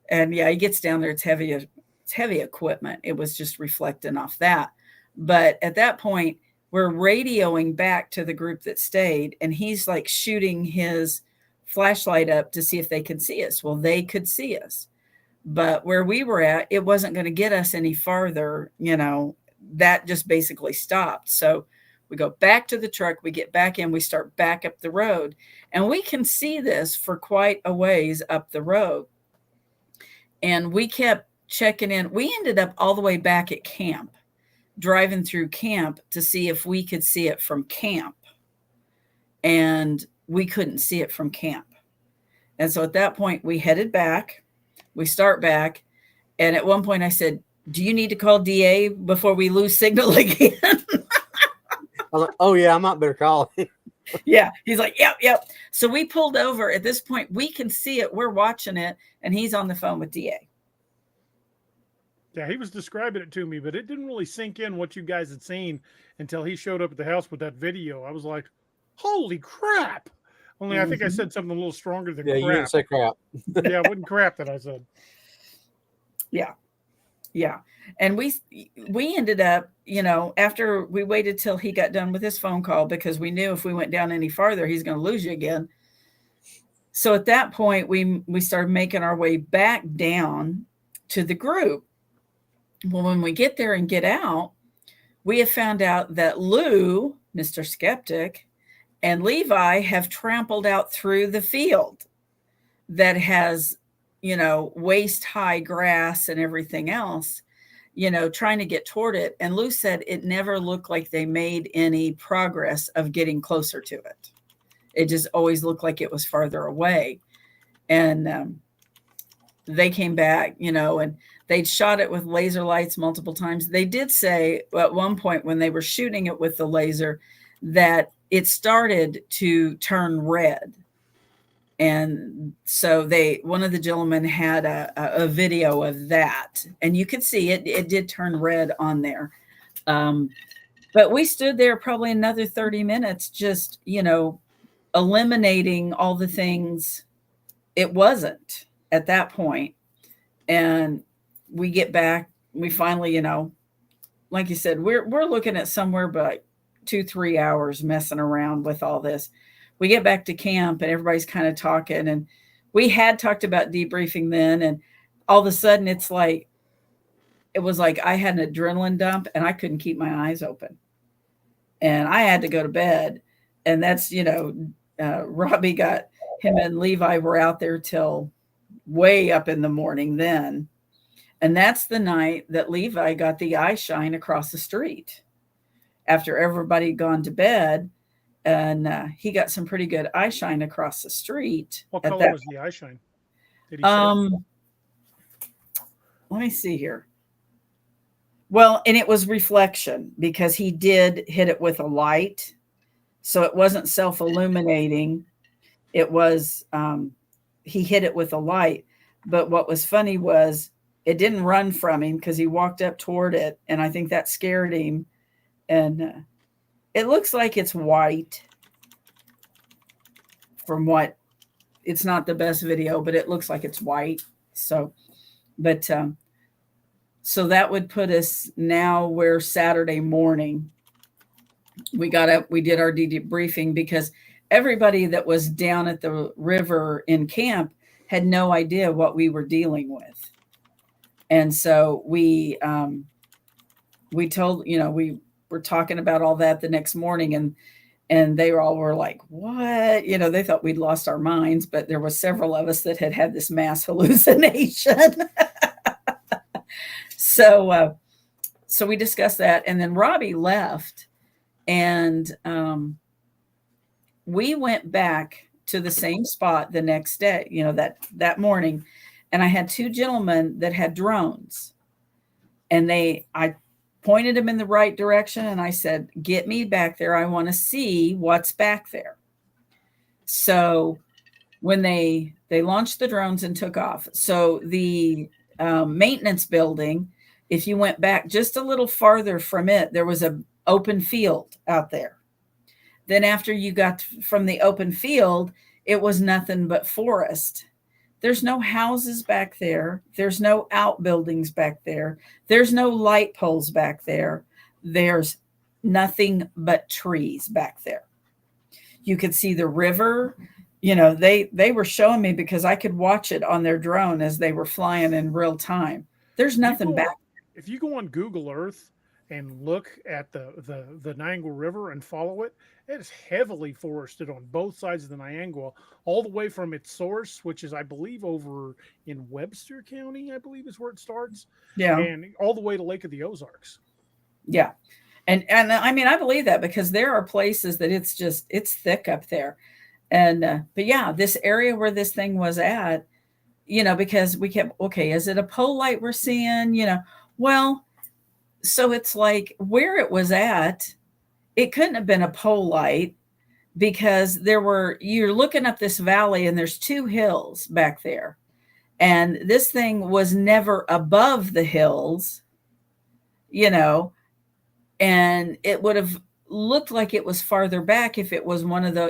Speaker 3: And yeah, he gets down there. It's heavy equipment. It was just reflecting off that. But at that point, we're radioing back to the group that stayed. And he's like shooting his flashlight up to see if they could see us. Well, they could see us. But where we were at, it wasn't going to get us any farther. You know, that just basically stopped. So we go back to the truck, we get back in, we start back up the road, and we can see this for quite a ways up the road. And we kept checking in. We ended up all the way back at camp, driving through camp to see if we could see it from camp. And we couldn't see it from camp. And so at that point, we headed back. We start back. And at one point I said, do you need to call DA before we lose signal again?
Speaker 4: I'm like, oh yeah, I might better call him.
Speaker 3: Yeah. He's like, yep. So we pulled over. At this point, we can see it. We're watching it. And he's on the phone with DA.
Speaker 2: Yeah, he was describing it to me, but it didn't really sink in what you guys had seen until he showed up at the house with that video. I was like, holy crap. Only I think I said something a little stronger than crap.
Speaker 4: You didn't say crap.
Speaker 2: Yeah, it wasn't crap that I said.
Speaker 3: Yeah. And we ended up, you know, after we waited till he got done with his phone call, because we knew if we went down any farther, he's going to lose you again. So at that point, we started making our way back down to the group. Well, when we get there and get out, we have found out that Lou, Mr. Skeptic, and Levi have trampled out through the field that has, you know, waist high grass and everything else, you know, trying to get toward it. And Lou said it never looked like they made any progress of getting closer to it. It just always looked like it was farther away. And they came back, you know, and They'd shot it with laser lights multiple times. They did say at one point when they were shooting it with the laser that it started to turn red. And so one of the gentlemen had a video of that, and you could see it did turn red on there. But we stood there probably another 30 minutes, just, eliminating all the things it wasn't at that point. And we get back, we finally, like you said, we're looking at somewhere but 2-3 hours messing around with all this. We get back to camp and everybody's kind of talking, and we had talked about debriefing then, and all of a sudden it was like I had an adrenaline dump and I couldn't keep my eyes open, and I had to go to bed. And that's, Robby got, him and Levi were out there till way up in the morning then. And that's the night that Levi got the eye shine across the street after everybody had gone to bed. And he got some pretty good eye shine across the street.
Speaker 2: What color was the eye shine? Did he say?
Speaker 3: Let me see here. Well, and it was reflection because he did hit it with a light. So it wasn't self-illuminating. It was, he hit it with a light. But what was funny was it didn't run from him because he walked up toward it. And I think that scared him. And it looks like it's white from what, it's not the best video, but it looks like it's white. So, but, so that would put us now where Saturday morning we got up, we did our debriefing because everybody that was down at the river in camp had no idea what we were dealing with. And so we told, we were talking about all that the next morning, and they all were like, what? They thought we'd lost our minds, but there was several of us that had this mass hallucination. So we discussed that, and then Robby left, and we went back to the same spot the next day, that morning. And I had two gentlemen that had drones, and I pointed them in the right direction. And I said, get me back there. I want to see what's back there. So when they launched the drones and took off. So the maintenance building, if you went back just a little farther from it, there was an open field out there. Then after you got from the open field, it was nothing but forest. There's no houses back there. There's no outbuildings back there. There's no light poles back there. There's nothing but trees back there. You could see the river. They were showing me because I could watch it on their drone as they were flying in real time. There's nothing back there.
Speaker 2: If you go on Google Earth and look at the Niangua River and follow it, it is heavily forested on both sides of the Niangua, all the way from its source, which is, I believe, over in Webster County, I believe is where it starts.
Speaker 3: Yeah.
Speaker 2: And all the way to Lake of the Ozarks.
Speaker 3: Yeah. And I mean, I believe that because there are places that it's thick up there. And, but yeah, this area where this thing was at, because we kept, okay, is it a pole light we're seeing? Well, so it's like where it was at, it couldn't have been a pole light because you're looking up this valley and there's two hills back there. And this thing was never above the hills, and it would have looked like it was farther back if it was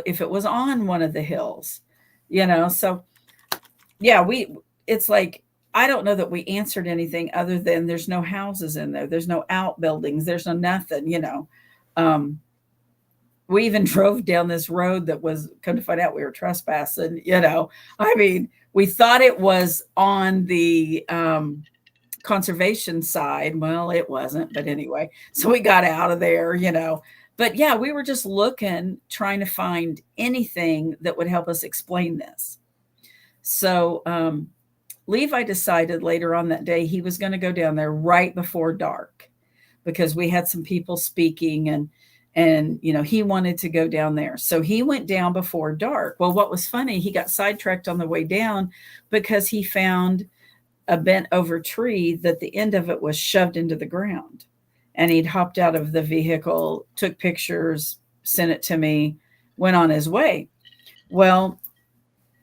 Speaker 3: if it was on one of the hills, so yeah, it's like, I don't know that we answered anything other than there's no houses in there. There's no outbuildings. There's no nothing, we even drove down this road that was, come to find out we were trespassing, I mean, we thought it was on the conservation side. Well, it wasn't, but anyway, so we got out of there, but yeah, we were just looking, trying to find anything that would help us explain this. So, Levi decided later on that day he was going to go down there right before dark because we had some people speaking and he wanted to go down there. So he went down before dark. Well, what was funny, he got sidetracked on the way down because he found a bent over tree that the end of it was shoved into the ground. And he'd hopped out of the vehicle, took pictures, sent it to me, went on his way. Well,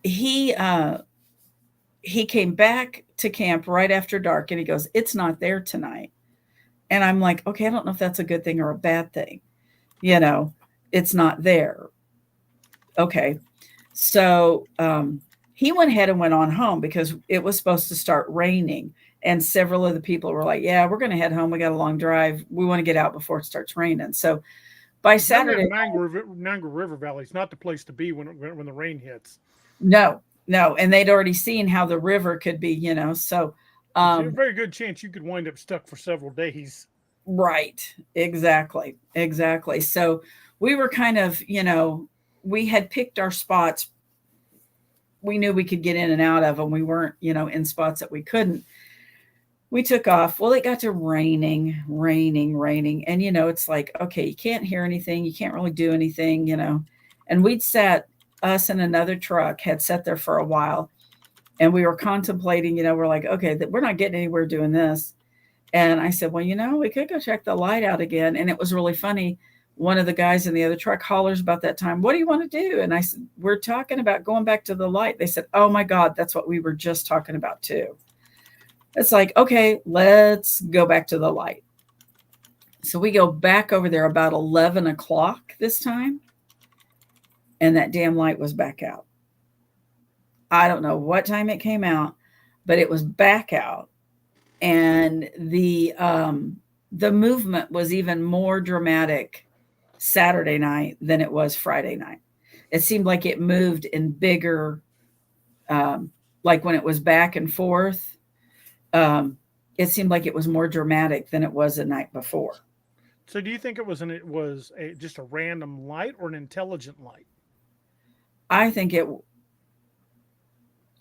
Speaker 3: he came back to camp right after dark, and he goes, "It's not there tonight." And I'm like, okay, I don't know if that's a good thing or a bad thing. It's not there. Okay. So he went ahead and went on home because it was supposed to start raining. And several of the people were like, yeah, we're going to head home. We got a long drive. We want to get out before it starts raining. So by Saturday,
Speaker 2: Niagara River Valley is not the place to be when the rain hits.
Speaker 3: No. And they'd already seen how the river could be, so
Speaker 2: there's a very good chance you could wind up stuck for several days.
Speaker 3: Right. Exactly. So we were kind of, we had picked our spots. We knew we could get in and out of them. We weren't, in spots that we couldn't. We took off. Well, it got to raining. And, it's like, okay, you can't hear anything. You can't really do anything, and us and another truck had sat there for a while, and we were contemplating, we're like, okay, we're not getting anywhere doing this. And I said, well, we could go check the light out again. And it was really funny. One of the guys in the other truck hollers about that time, "What do you want to do?" And I said, "We're talking about going back to the light." They said, "Oh my God, that's what we were just talking about too." It's like, okay, let's go back to the light. So we go back over there about 11 o'clock this time. And that damn light was back out. I don't know what time it came out, but it was back out. And the movement was even more dramatic Saturday night than it was Friday night. It seemed like it moved in bigger, like when it was back and forth, it seemed like it was more dramatic than it was the night before.
Speaker 2: So do you think it was just a random light or an intelligent light?
Speaker 3: I think it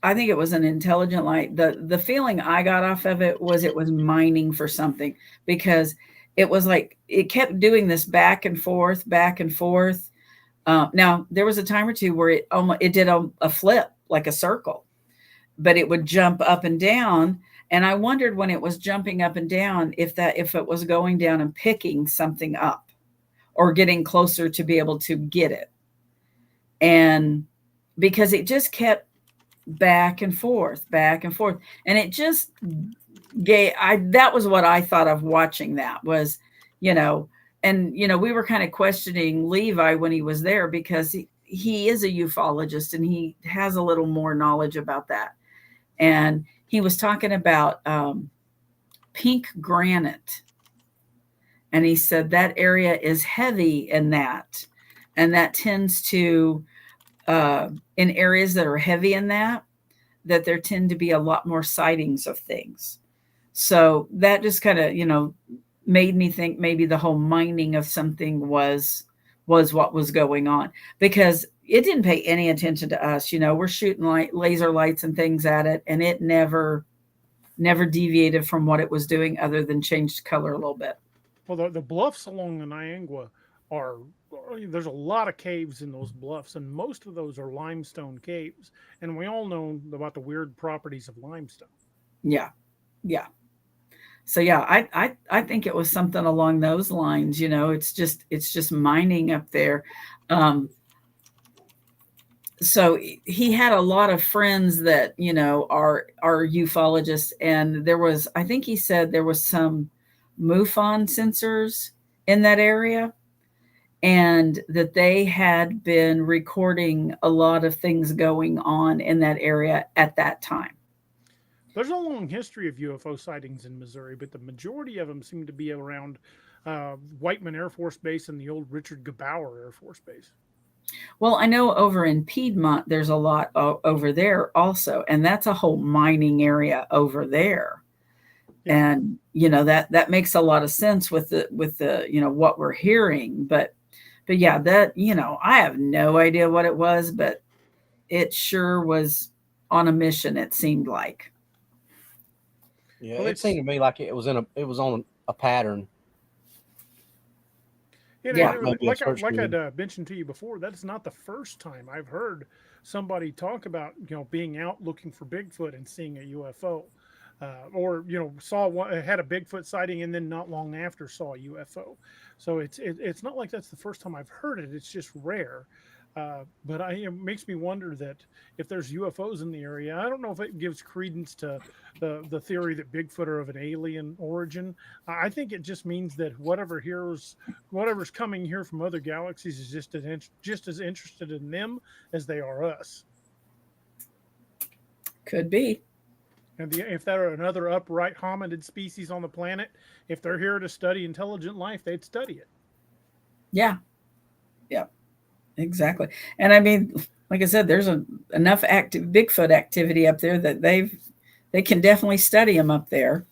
Speaker 3: was an intelligent light. The feeling I got off of it was mining for something, because it was like it kept doing this back and forth. Now there was a time or two where it did a flip, like a circle, but it would jump up and down. And I wondered when it was jumping up and down if it was going down and picking something up or getting closer to be able to get it. And because it just kept back and forth. And it just that was what I thought of watching that was, and, we were kind of questioning Levi when he was there, because he is a ufologist and he has a little more knowledge about that. And he was talking about pink granite. And he said that area is heavy in that. And that tends to, in areas that are heavy in that there tend to be a lot more sightings of things. So that just kind of, made me think maybe the whole mining of something was what was going on, because it didn't pay any attention to us. We're shooting laser lights and things at it, and it never deviated from what it was doing other than changed color a little bit.
Speaker 2: Well, the bluffs along the Niagara there's a lot of caves in those bluffs, and most of those are limestone caves. And we all know about the weird properties of limestone.
Speaker 3: Yeah. So yeah, I think it was something along those lines. It's just mining up there. So he had a lot of friends that are ufologists, and I think he said there was some MUFON sensors in that area, and that they had been recording a lot of things going on in that area at that time.
Speaker 2: There's a long history of UFO sightings in Missouri, but the majority of them seem to be around Whiteman Air Force Base and the old Richard Gebauer Air Force Base. Well,
Speaker 3: I know over in Piedmont, there's a lot over there also, and that's a whole mining area over there. Yeah. And, that makes a lot of sense with the what we're hearing, but yeah, that, I have no idea what it was, but it sure was on a mission. It seemed like.
Speaker 4: Yeah, well, it seemed to me like it was on a pattern.
Speaker 2: Yeah, like I'd mentioned to you before, that's not the first time I've heard somebody talk about being out looking for Bigfoot and seeing a UFO. or saw one, had a Bigfoot sighting, and then not long after saw a UFO. So it's not like that's the first time I've heard it. It's just rare. But it makes me wonder that if there's UFOs in the area, I don't know if it gives credence to the theory that Bigfoot are of an alien origin. I think it just means that whatever's coming here from other galaxies is just as interested in them as they are us.
Speaker 3: Could be.
Speaker 2: And if there are another upright hominid species on the planet, if they're here to study intelligent life, they'd study it.
Speaker 3: Yeah. Yeah. Exactly. And I mean, like I said, there's enough active Bigfoot activity up there that they can definitely study them up there.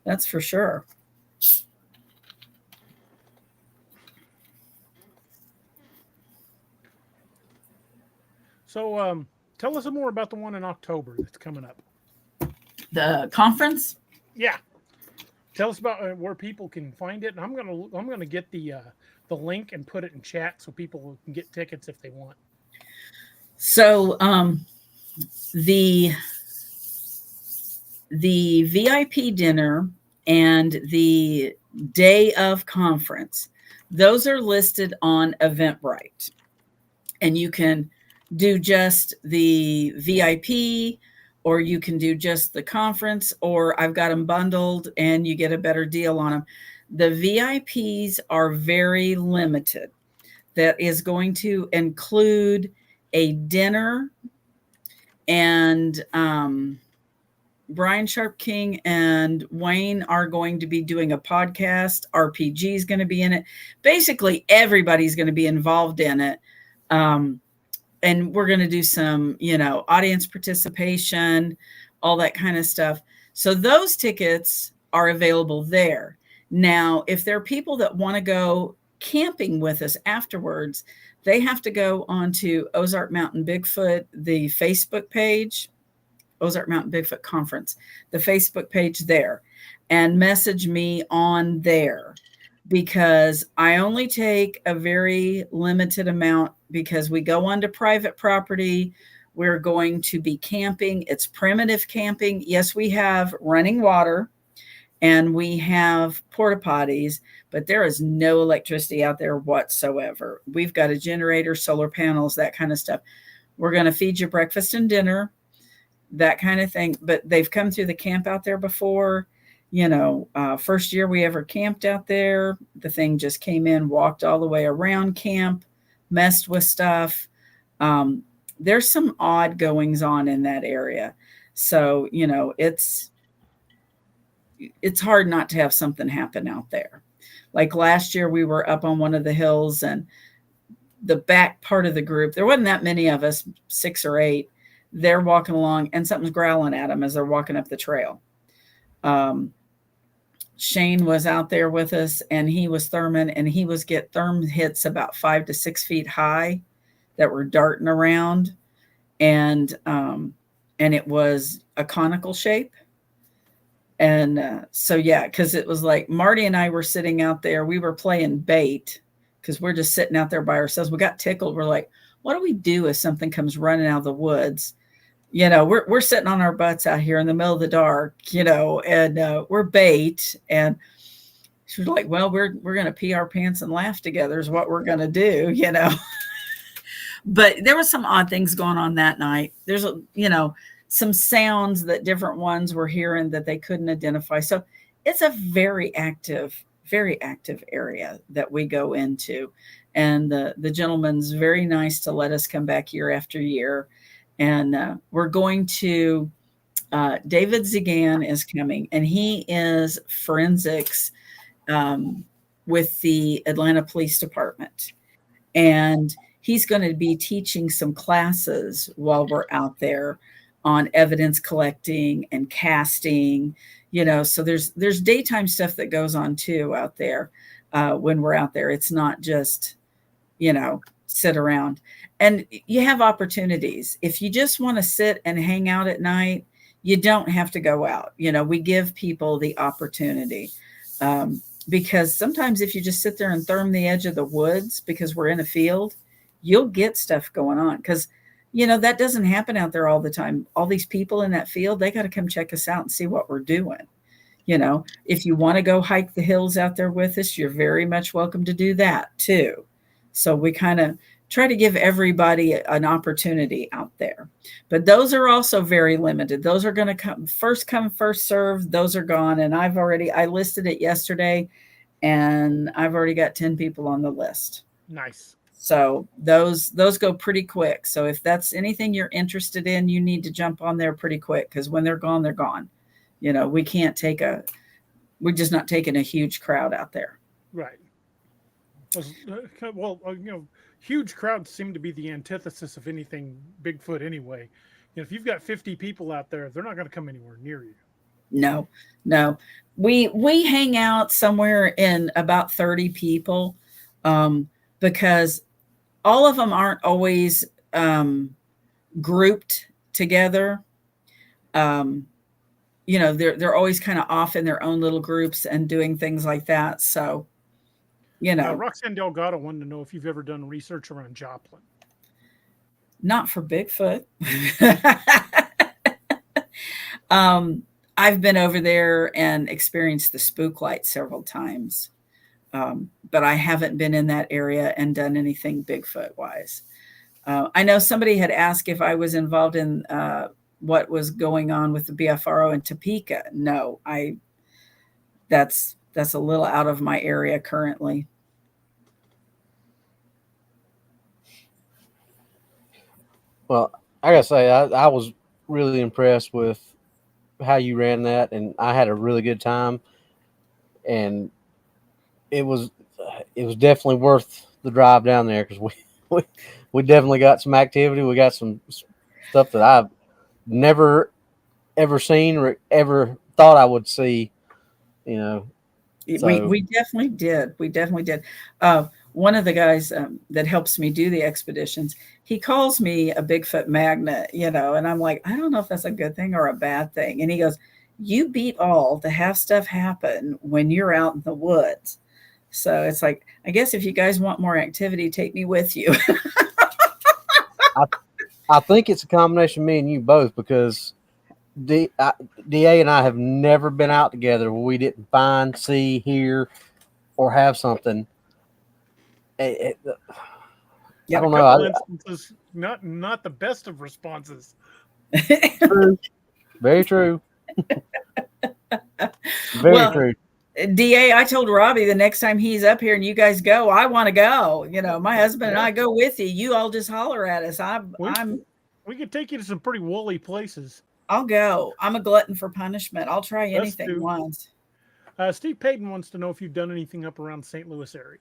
Speaker 3: That's for sure.
Speaker 2: So tell us more about the one in October that's coming up.
Speaker 3: The conference?
Speaker 2: Yeah. Tell us about where people can find it. And I'm gonna get the link and put it in chat so people can get tickets if they want.
Speaker 3: So the VIP dinner and the day of conference, those are listed on Eventbrite, and you can do just the VIP, or you can do just the conference, or I've got them bundled and you get a better deal on them. The VIPs are very limited. That is going to include a dinner, and Brian Sharp King and Wayne are going to be doing a podcast. RPG is going to be in it. Basically, everybody's going to be involved in it. And we're going to do some, audience participation, all that kind of stuff. So those tickets are available there. Now, if there are people that want to go camping with us afterwards, they have to go onto Ozark Mountain Bigfoot, the Facebook page, Ozark Mountain Bigfoot Conference, the Facebook page there, and message me on there, because I only take a very limited amount, because we go onto private property. We're going to be camping. It's primitive camping. Yes, we have running water and we have porta potties, but there is no electricity out there whatsoever. We've got a generator, solar panels, that kind of stuff. We're going to feed you breakfast and dinner, that kind of thing. But they've come through the camp out there before. First year we ever camped out there, the thing just came in, walked all the way around camp, messed with stuff. There's some odd goings on in that area. So, it's hard not to have something happen out there. Like last year, we were up on one of the hills, and the back part of the group, there wasn't that many of us, 6 or 8, they're walking along and something's growling at them as they're walking up the trail. Shane was out there with us, and he was therming, and he was get therm hits about 5 to 6 feet high that were darting around. And it was a conical shape. And so, yeah, because it was like Marty and I were sitting out there. We were playing bait because we're just sitting out there by ourselves. We got tickled. We're like, what do we do if something comes running out of the woods? We're sitting on our butts out here in the middle of the dark, and we're bait. And she was like, well, we're going to pee our pants and laugh together is what we're going to do, But there were some odd things going on that night. There's, some sounds that different ones were hearing that they couldn't identify. So it's a very active area that we go into. And the gentleman's very nice to let us come back year after year. And we're going to, David Zigan is coming, and he is forensics with the Atlanta Police Department. And he's going to be teaching some classes while we're out there on evidence collecting and casting, so there's daytime stuff that goes on too out there when we're out there. It's not just, sit around. And you have opportunities. If you just want to sit and hang out at night, you don't have to go out. We give people the opportunity because sometimes if you just sit there and therm the edge of the woods because we're in a field, you'll get stuff going on. Because that doesn't happen out there all the time. All these people in that field, they got to come check us out and see what we're doing. If you want to go hike the hills out there with us, you're very much welcome to do that too. So we kind of try to give everybody an opportunity out there. But those are also very limited. Those are going to come, first serve. Those are gone. And I listed it yesterday, and I've already got 10 people on the list.
Speaker 2: Nice.
Speaker 3: So those go pretty quick. So if that's anything you're interested in, you need to jump on there pretty quick, because when they're gone, they're gone. We're just not taking a huge crowd out there.
Speaker 2: Right. Well, huge crowds seem to be the antithesis of anything Bigfoot anyway. If you've got 50 people out there, they're not going to come anywhere near you.
Speaker 3: No. We hang out somewhere in about 30 people, because all of them aren't always grouped together. They're always kind of off in their own little groups and doing things like that. So,
Speaker 2: Roxanne Delgado wanted to know if you've ever done research around Joplin.
Speaker 3: Not for Bigfoot. I've been over there and experienced the spook light several times. But I haven't been in that area and done anything Bigfoot wise. I know somebody had asked if I was involved in what was going on with the BFRO in Topeka. No, that's a little out of my area currently.
Speaker 4: Well, I gotta say, I was really impressed with how you ran that, and I had a really good time, and it was definitely worth the drive down there, because we definitely got some activity. We got some stuff that I've never ever seen or ever thought I would see. So.
Speaker 3: We definitely did. One of the guys that helps me do the expeditions, he calls me a Bigfoot magnet, and I'm like, I don't know if that's a good thing or a bad thing. And he goes, you beat all to have stuff happen when you're out in the woods. So it's like, I guess if you guys want more activity, take me with you.
Speaker 4: I think it's a combination of me and you both, because DA and I have never been out together where we didn't find, see, hear, or have something. I don't know.
Speaker 2: Instances, not the best of responses.
Speaker 4: True. Very true. Very true.
Speaker 3: DA, I told Robby the next time he's up here and you guys go, I want to go. My husband and I go with you. You all just holler at us.
Speaker 2: We could take you to some pretty woolly places.
Speaker 3: I'll go. I'm a glutton for punishment. I'll try anything once.
Speaker 2: Steve Payton wants to know if you've done anything up around the St. Louis area.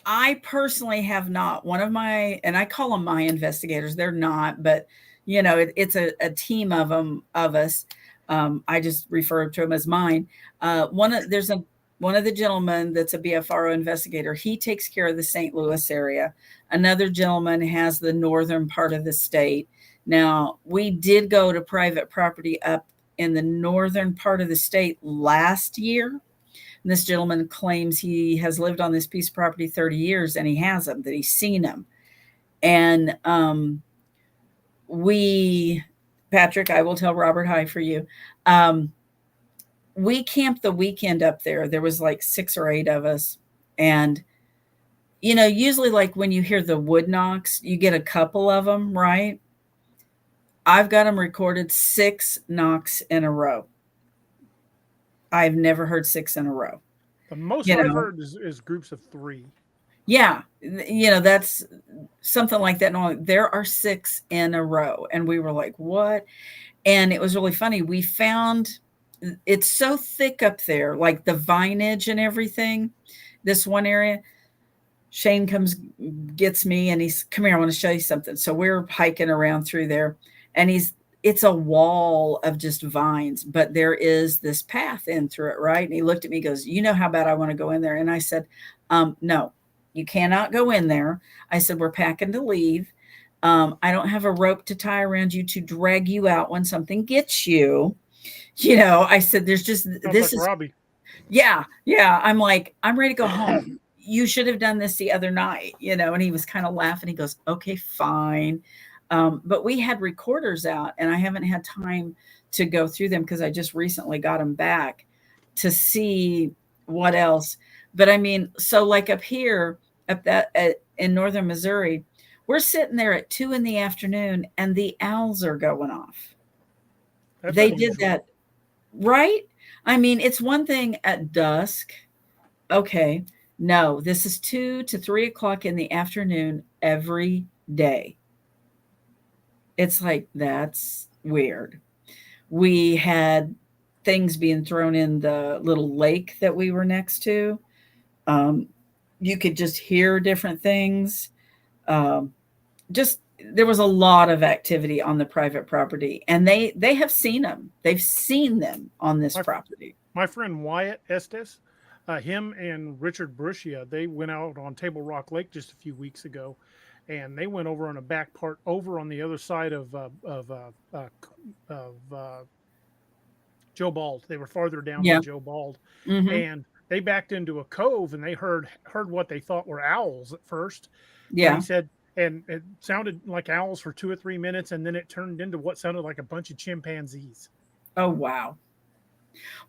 Speaker 3: I personally have not. One of my, and I call them my investigators. They're not, but it's a team of us. I just refer to him as mine. One of the gentlemen that's a BFRO investigator. He takes care of the St. Louis area. Another gentleman has the northern part of the state. Now, we did go to private property up in the northern part of the state last year. And this gentleman claims he has lived on this piece of property 30 years, and he hasn't, that he's seen them. And Patrick, I will tell Robert hi for you. We camped the weekend up there. There was like 6 or 8 of us. And, usually like when you hear the wood knocks, you get a couple of them, right? I've got them recorded 6 knocks in a row. I've never heard 6 in a row.
Speaker 2: The most I've heard is groups of 3.
Speaker 3: Yeah. That's something like that. No, there are 6 in a row. And we were like, what? And it was really funny. We found it's so thick up there, like the vineage and everything. This one area, Shane gets me and he's, come here, I want to show you something. So we're hiking around through there, and it's a wall of just vines, but there is this path in through it, right? And he looked at me, goes, you know how bad I want to go in there? And I said, no, you cannot go in there. I said, we're packing to leave. I don't have a rope to tie around you to drag you out when something gets you. I said, there's just, this is
Speaker 2: Robby.
Speaker 3: Yeah. I'm like, I'm ready to go home. You should have done this the other night, and he was kind of laughing. He goes, okay, fine. But we had recorders out, and I haven't had time to go through them because I just recently got them back to see what else. But I mean, so like up here, in northern Missouri, we're sitting there at 2 p.m. and the owls are going off.
Speaker 2: That's
Speaker 3: They
Speaker 2: unusual.
Speaker 3: did that, right? I mean, it's one thing at dusk. Okay. No, this is 2 to 3 o'clock in the afternoon every day. It's like, that's weird. We had things being thrown in the little lake that we were next to. You could just hear different things. There was a lot of activity on the private property, and they have seen them. They've seen them on this property.
Speaker 2: My friend Wyatt Estes, him and Richard Brucia, they went out on Table Rock Lake just a few weeks ago, and they went over on a back part over on the other side of Joe Bald. They were farther down than Joe Bald, and they backed into a cove, and they heard what they thought were owls at first.
Speaker 3: Yeah,
Speaker 2: and he said, and it sounded like owls for 2 or 3 minutes, and then it turned into what sounded like a bunch of chimpanzees.
Speaker 3: Oh, wow.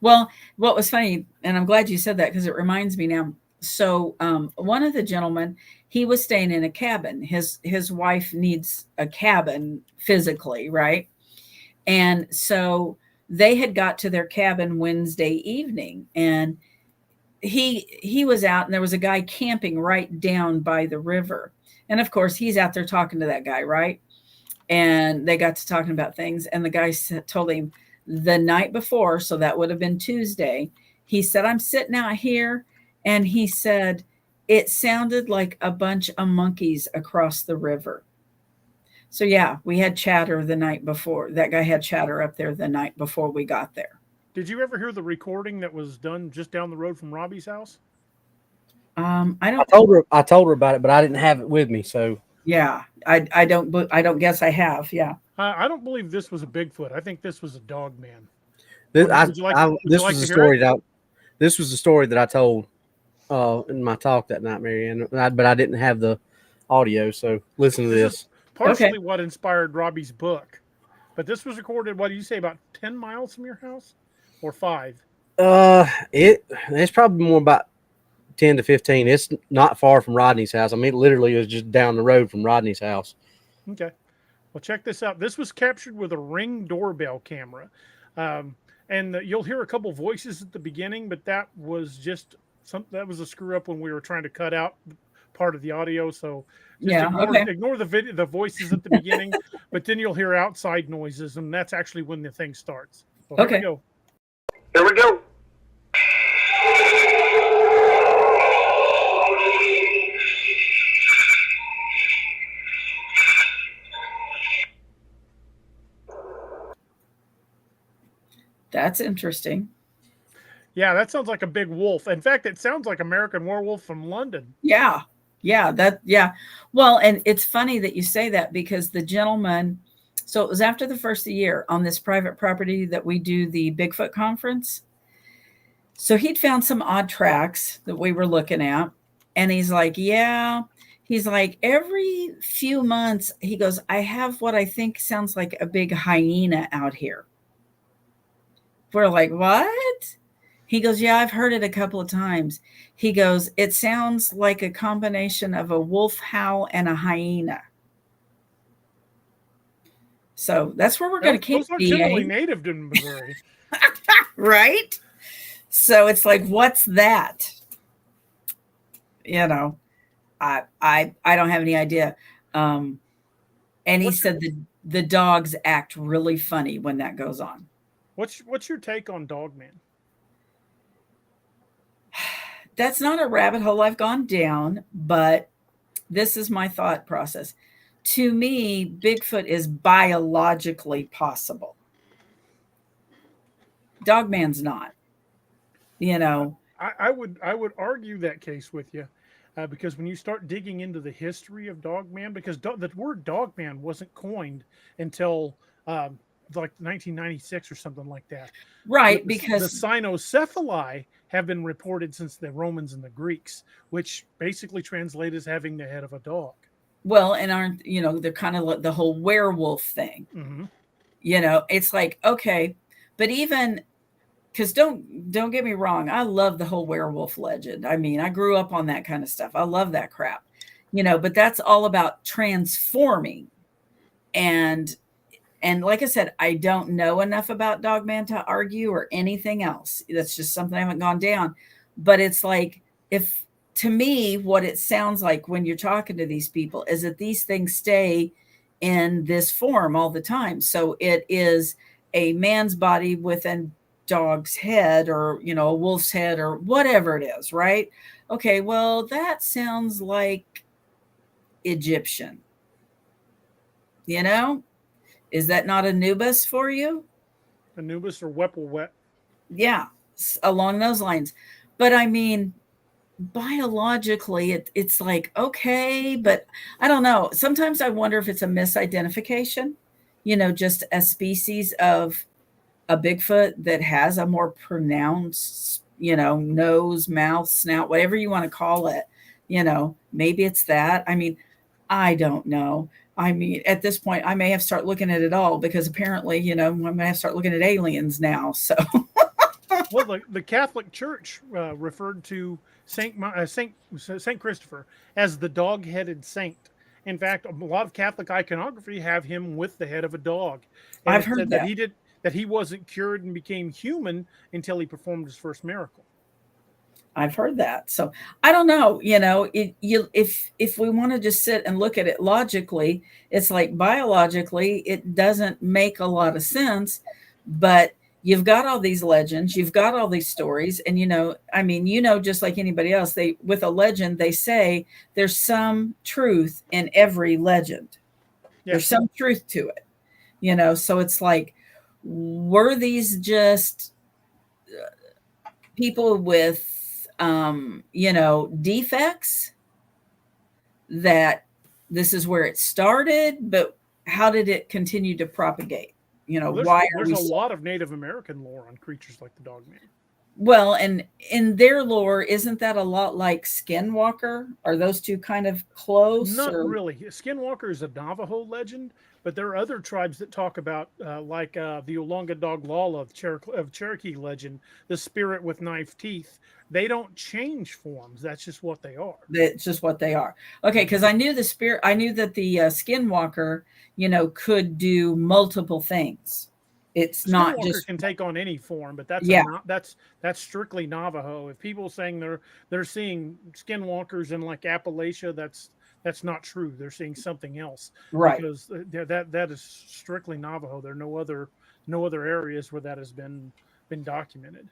Speaker 3: Well, what was funny, and I'm glad you said that because it reminds me now. So one of the gentlemen, he was staying in a cabin. His wife needs a cabin physically, right? And so they had got to their cabin Wednesday evening, and he was out, and there was a guy camping right down by the river. And of course, he's out there talking to that guy, right? And they got to talking about things. And the guy told him the night before, so that would have been Tuesday, he said, I'm sitting out here. And he said, it sounded like a bunch of monkeys across the river. So yeah, we had chatter the night before. That guy had chatter up there the night before we got there.
Speaker 2: Did you ever hear the recording that was done just down the road from Robby's house?
Speaker 3: I
Speaker 4: told her about it, but I didn't have it with me. So
Speaker 3: yeah, I don't guess I have. Yeah.
Speaker 2: I don't believe this was a Bigfoot. I think this was a dog man.
Speaker 4: This was the story that I told in my talk that night, Mary Ann. But I didn't have the audio, so listen to this.
Speaker 2: Partially what inspired Robby's book, but this was recorded. What do you say, about 10 miles from your house, or 5?
Speaker 4: It's probably more about 10 to 15. It's not far from Rodney's house. I mean, it literally is just down the road from Rodney's house.
Speaker 2: Okay. Well, check this out. This was captured with a Ring doorbell camera. And you'll hear a couple voices at the beginning, but that was just that was a screw up when we were trying to cut out part of the audio. So ignore the voices at the beginning, but then you'll hear outside noises, and that's actually when the thing starts. So
Speaker 3: okay.
Speaker 2: Here we go.
Speaker 3: That's interesting.
Speaker 2: Yeah, that sounds like a big wolf. In fact, it sounds like American Werewolf from London.
Speaker 3: Yeah. Well, and it's funny that you say that because the gentleman, so it was after the first of the year on this private property that we do the Bigfoot conference. So he'd found some odd tracks that we were looking at. And he's like, every few months, he goes, I have what I think sounds like a big hyena out here. We're like, what? He goes, yeah, I've heard it a couple of times. He goes, it sounds like a combination of a wolf howl and a hyena. So that's where we're going to keep.
Speaker 2: Those are generally native to Missouri.
Speaker 3: Right? So it's like, what's that? You know, I don't have any idea. And he said the dogs act really funny when that goes on.
Speaker 2: What's your take on Dogman?
Speaker 3: That's not a rabbit hole I've gone down, but this is my thought process. To me, Bigfoot is biologically possible. Dogman's not. You know,
Speaker 2: I would argue that case with you, because when you start digging into the history of Dogman, because the word Dogman wasn't coined until like 1996 or something like that.
Speaker 3: Right,
Speaker 2: because the cynocephali have been reported since the Romans and the Greeks, which basically translate as having the head of a dog.
Speaker 3: Well, and aren't, they're kind of like the whole werewolf thing.
Speaker 2: Mm-hmm.
Speaker 3: It's like, okay, but even because don't get me wrong, I love the whole werewolf legend. I mean, I grew up on that kind of stuff. I love that crap. But that's all about transforming. And like I said, I don't know enough about Dogman to argue or anything else. That's just something I haven't gone down. But it's like, if to me, what it sounds like when you're talking to these people is that these things stay in this form all the time. So it is a man's body with a dog's head, or, a wolf's head, or whatever it is, right? Okay, well, that sounds like Egyptian. Is that not Anubis for you?
Speaker 2: Anubis or Whipplewet?
Speaker 3: Yeah, along those lines. But I mean, biologically, it's like, okay, but I don't know. Sometimes I wonder if it's a misidentification, just a species of a Bigfoot that has a more pronounced, nose, mouth, snout, whatever you want to call it. Maybe it's that. I mean, I don't know. I mean, at this point, I may have to start looking at it all, because apparently, I'm going to have to start looking at aliens now. So,
Speaker 2: well, the Catholic Church referred to Saint Christopher as the dog-headed saint. In fact, a lot of Catholic iconography have him with the head of a dog. And
Speaker 3: I've heard
Speaker 2: that he wasn't cured and became human until he performed his first miracle.
Speaker 3: I've heard that. So I don't know, if we want to just sit and look at it logically, it's like biologically, it doesn't make a lot of sense, but you've got all these legends, you've got all these stories. And, just like anybody else, with a legend, they say there's some truth in every legend. Yes. There's some truth to it, so it's like, were these just people with defects, that this is where it started, but how did it continue to propagate? Why
Speaker 2: there's a lot of Native American lore on creatures like the Dogman.
Speaker 3: Well, and in their lore, isn't that a lot like Skinwalker? Are those two kind of close?
Speaker 2: Not really. Skinwalker is a Navajo legend, but there are other tribes that talk about, like the Olongadog of Cherokee legend, the spirit with knife teeth. They don't change forms. That's just what they are.
Speaker 3: That's just what they are. Okay, because I knew that the Skinwalker, could do multiple things. It's not just
Speaker 2: can take on any form, but that's that's strictly Navajo. If people are saying they're seeing skinwalkers in like Appalachia, that's not true. They're seeing something else,
Speaker 3: right?
Speaker 2: Because that is strictly Navajo. There are no other areas where that has been documented.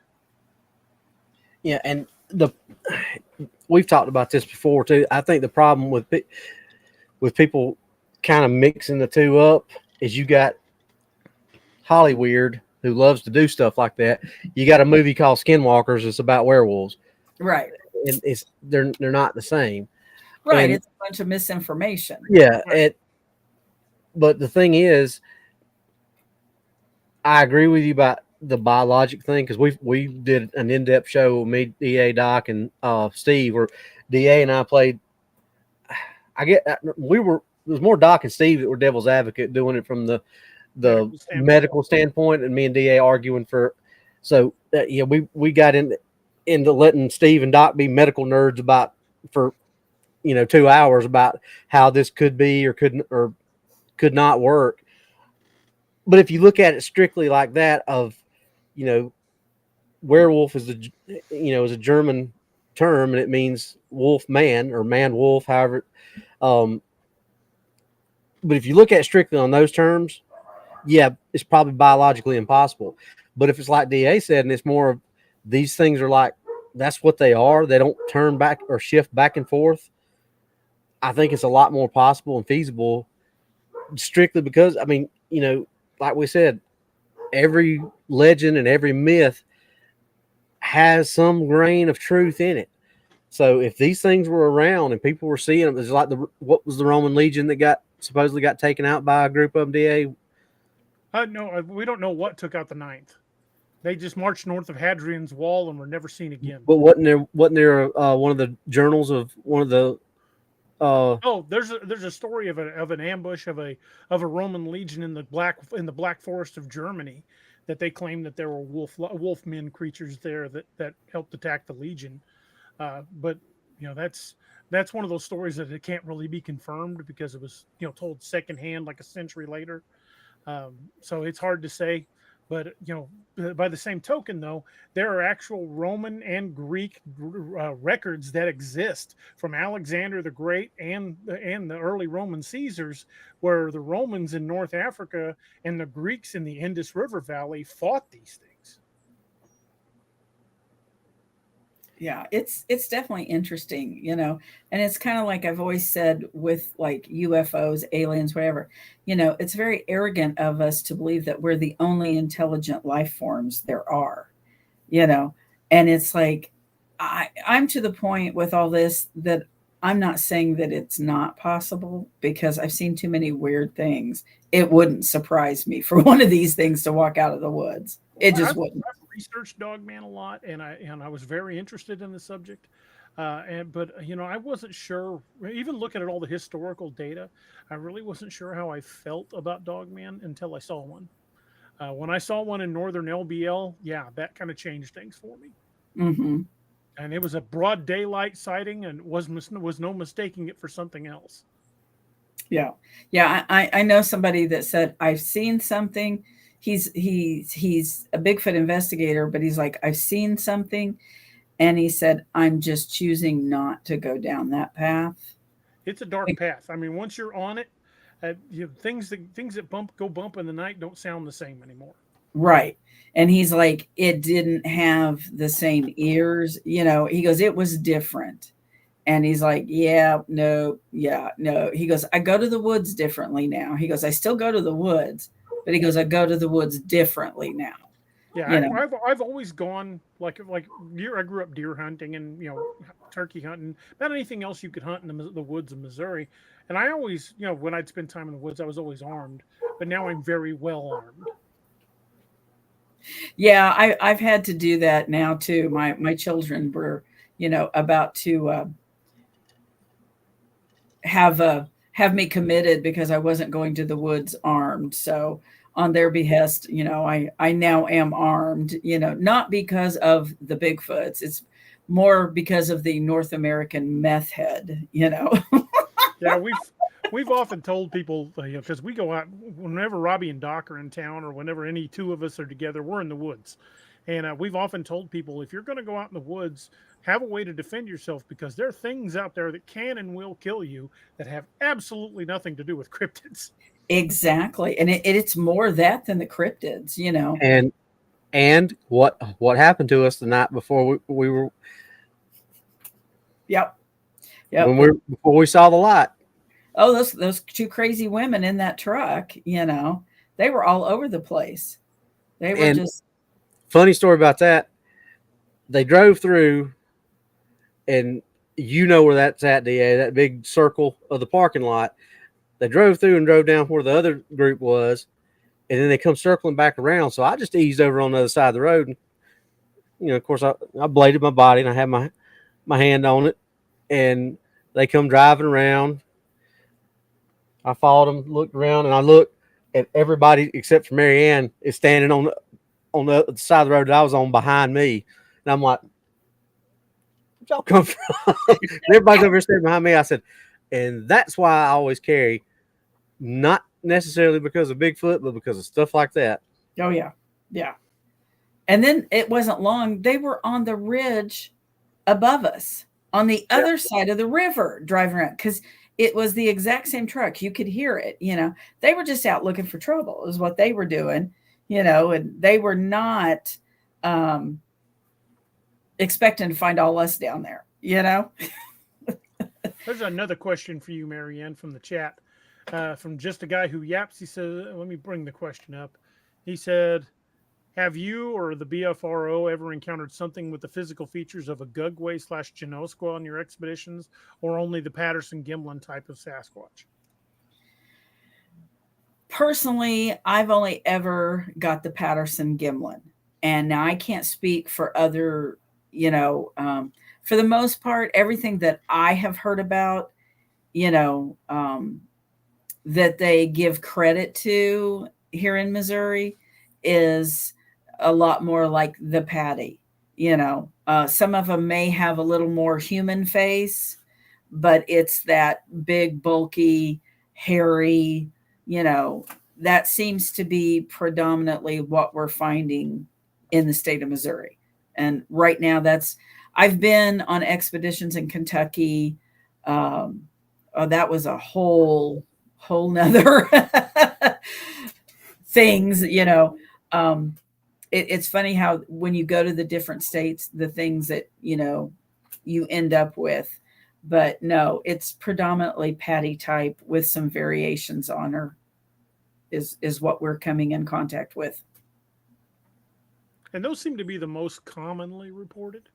Speaker 4: Yeah, and we've talked about this before too. I think the problem with people kind of mixing the two up is you got Hollyweird, who loves to do stuff like that. You got a movie called Skinwalkers. It's about werewolves,
Speaker 3: right?
Speaker 4: And they're not the same,
Speaker 3: right?
Speaker 4: And,
Speaker 3: it's a bunch of misinformation.
Speaker 4: Yeah, but the thing is, I agree with you about the biologic thing, because we did an in-depth show with me, DA, Doc, and Steve, where DA and I played. There was more Doc and Steve that were devil's advocate, doing it from the medical standpoint, and me and DA arguing for. So we got into letting Steve and Doc be medical nerds for 2 hours about how this could be or could not work. But if you look at it strictly like that, werewolf is a German term, and it means wolf man or man wolf, however. But if you look at it strictly on those terms, yeah, it's probably biologically impossible. But if it's like DA said, and it's more of these things are like, that's what they are, they don't turn back or shift back and forth, I think it's a lot more possible and feasible, strictly because, like we said, every legend and every myth has some grain of truth in it. So if these things were around and people were seeing them, it's like what was the Roman legion that supposedly got taken out by a group of them, DA?
Speaker 2: No, we don't know what took out the ninth. They just marched north of Hadrian's Wall and were never seen again.
Speaker 4: But wasn't there one of the journals of one of the
Speaker 2: Oh, there's a story of an ambush of a Roman legion in the Black Forest of Germany, that they claim that there were wolf-men creatures there that helped attack the legion. But that's one of those stories that it can't really be confirmed because it was told secondhand like a century later. So it's hard to say. But by the same token, though, there are actual Roman and Greek records that exist from Alexander the Great and the early Roman Caesars, where the Romans in North Africa and the Greeks in the Indus River Valley fought these things.
Speaker 3: Yeah, it's definitely interesting, and it's kind of like I've always said with like UFOs, aliens, whatever, it's very arrogant of us to believe that we're the only intelligent life forms there are, and it's like, I'm to the point with all this that I'm not saying that it's not possible, because I've seen too many weird things. It wouldn't surprise me for one of these things to walk out of the woods. It just wouldn't.
Speaker 2: I've researched Dogman a lot, and I was very interested in the subject. But I wasn't sure. Even looking at all the historical data, I really wasn't sure how I felt about Dogman until I saw one. When I saw one in northern LBL, yeah, that kind of changed things for me.
Speaker 3: Mm-hmm.
Speaker 2: And it was a broad daylight sighting, and was no mistaking it for something else.
Speaker 3: Yeah, yeah. I know somebody that said, I've seen something. He's a Bigfoot investigator, but he's like, I've seen something, and he said, I'm just choosing not to go down that path.
Speaker 2: It's a dark path. I mean, once you're on it, things that go bump in the night don't sound the same anymore.
Speaker 3: Right. And he's like, it didn't have the same ears. He goes, it was different. And he's like, yeah, no. He goes, I go to the woods differently now. He goes, I still go to the woods, but he goes, I go to the woods differently now.
Speaker 2: Yeah, I've always gone like deer. I grew up deer hunting and turkey hunting, not anything else you could hunt in the woods of Missouri. And I always, when I'd spend time in the woods, I was always armed. But now I'm very well armed.
Speaker 3: Yeah, I've had to do that now too. My children were, about to have me committed because I wasn't going to the woods armed. So on their behest, I now am armed, not because of the Bigfoots. It's more because of the North American meth head, Yeah,
Speaker 2: we've often told people, because we go out whenever Robby and Doc are in town, or whenever any two of us are together, we're in the woods. And we've often told people, if you're going to go out in the woods, have a way to defend yourself, because there are things out there that can and will kill you that have absolutely nothing to do with cryptids.
Speaker 3: Exactly. And it's more that than the cryptids,
Speaker 4: And what happened to us the night before we were.
Speaker 3: Yep.
Speaker 4: Before we saw the light.
Speaker 3: Oh, those two crazy women in that truck, they were all over the place. They were just.
Speaker 4: Funny story about that. They drove through, and where that's at, DA, that big circle of the parking lot. They drove through and drove down where the other group was, and then they come circling back around. So I just eased over on the other side of the road. And, of course, I bladed my body, and I had my hand on it, and they come driving around. I followed them, looked around, and I looked, and everybody except for Mary Ann is standing on the other side of the road that I was on behind me. And I'm like, where'd y'all come from? Everybody's over here standing behind me. I said, and that's why I always carry, not necessarily because of Bigfoot, but because of stuff like that.
Speaker 3: Oh, yeah. Yeah. And then it wasn't long. They were on the ridge above us on the other side of the river driving around, because it was the exact same truck. You could hear it, They were just out looking for trouble is what they were doing, and they were not expecting to find all us down there,
Speaker 2: There's another question for you, Mary Ann, from the chat, from just a guy who yaps. He says, let me bring the question up. He said, have you or the BFRO ever encountered something with the physical features of a Gugway/Janoskwa on your expeditions, or only the Patterson-Gimlin type of Sasquatch?
Speaker 3: Personally, I've only ever got the Patterson-Gimlin. And now I can't speak for other, for the most part, everything that I have heard about you know, that they give credit to here in Missouri is a lot more like the patty. You know, some of them may have a little more human face, but it's that big, bulky, hairy, you know, that seems to be predominantly what we're finding in the state of Missouri. And right now, I've been on expeditions in Kentucky. Oh, that was a whole nother things, you know. It's funny how when you go to the different states, the things that, you know, you end up with. But no, it's predominantly patty type with some variations on her is what we're coming in contact with.
Speaker 2: And those seem to be the most commonly reported.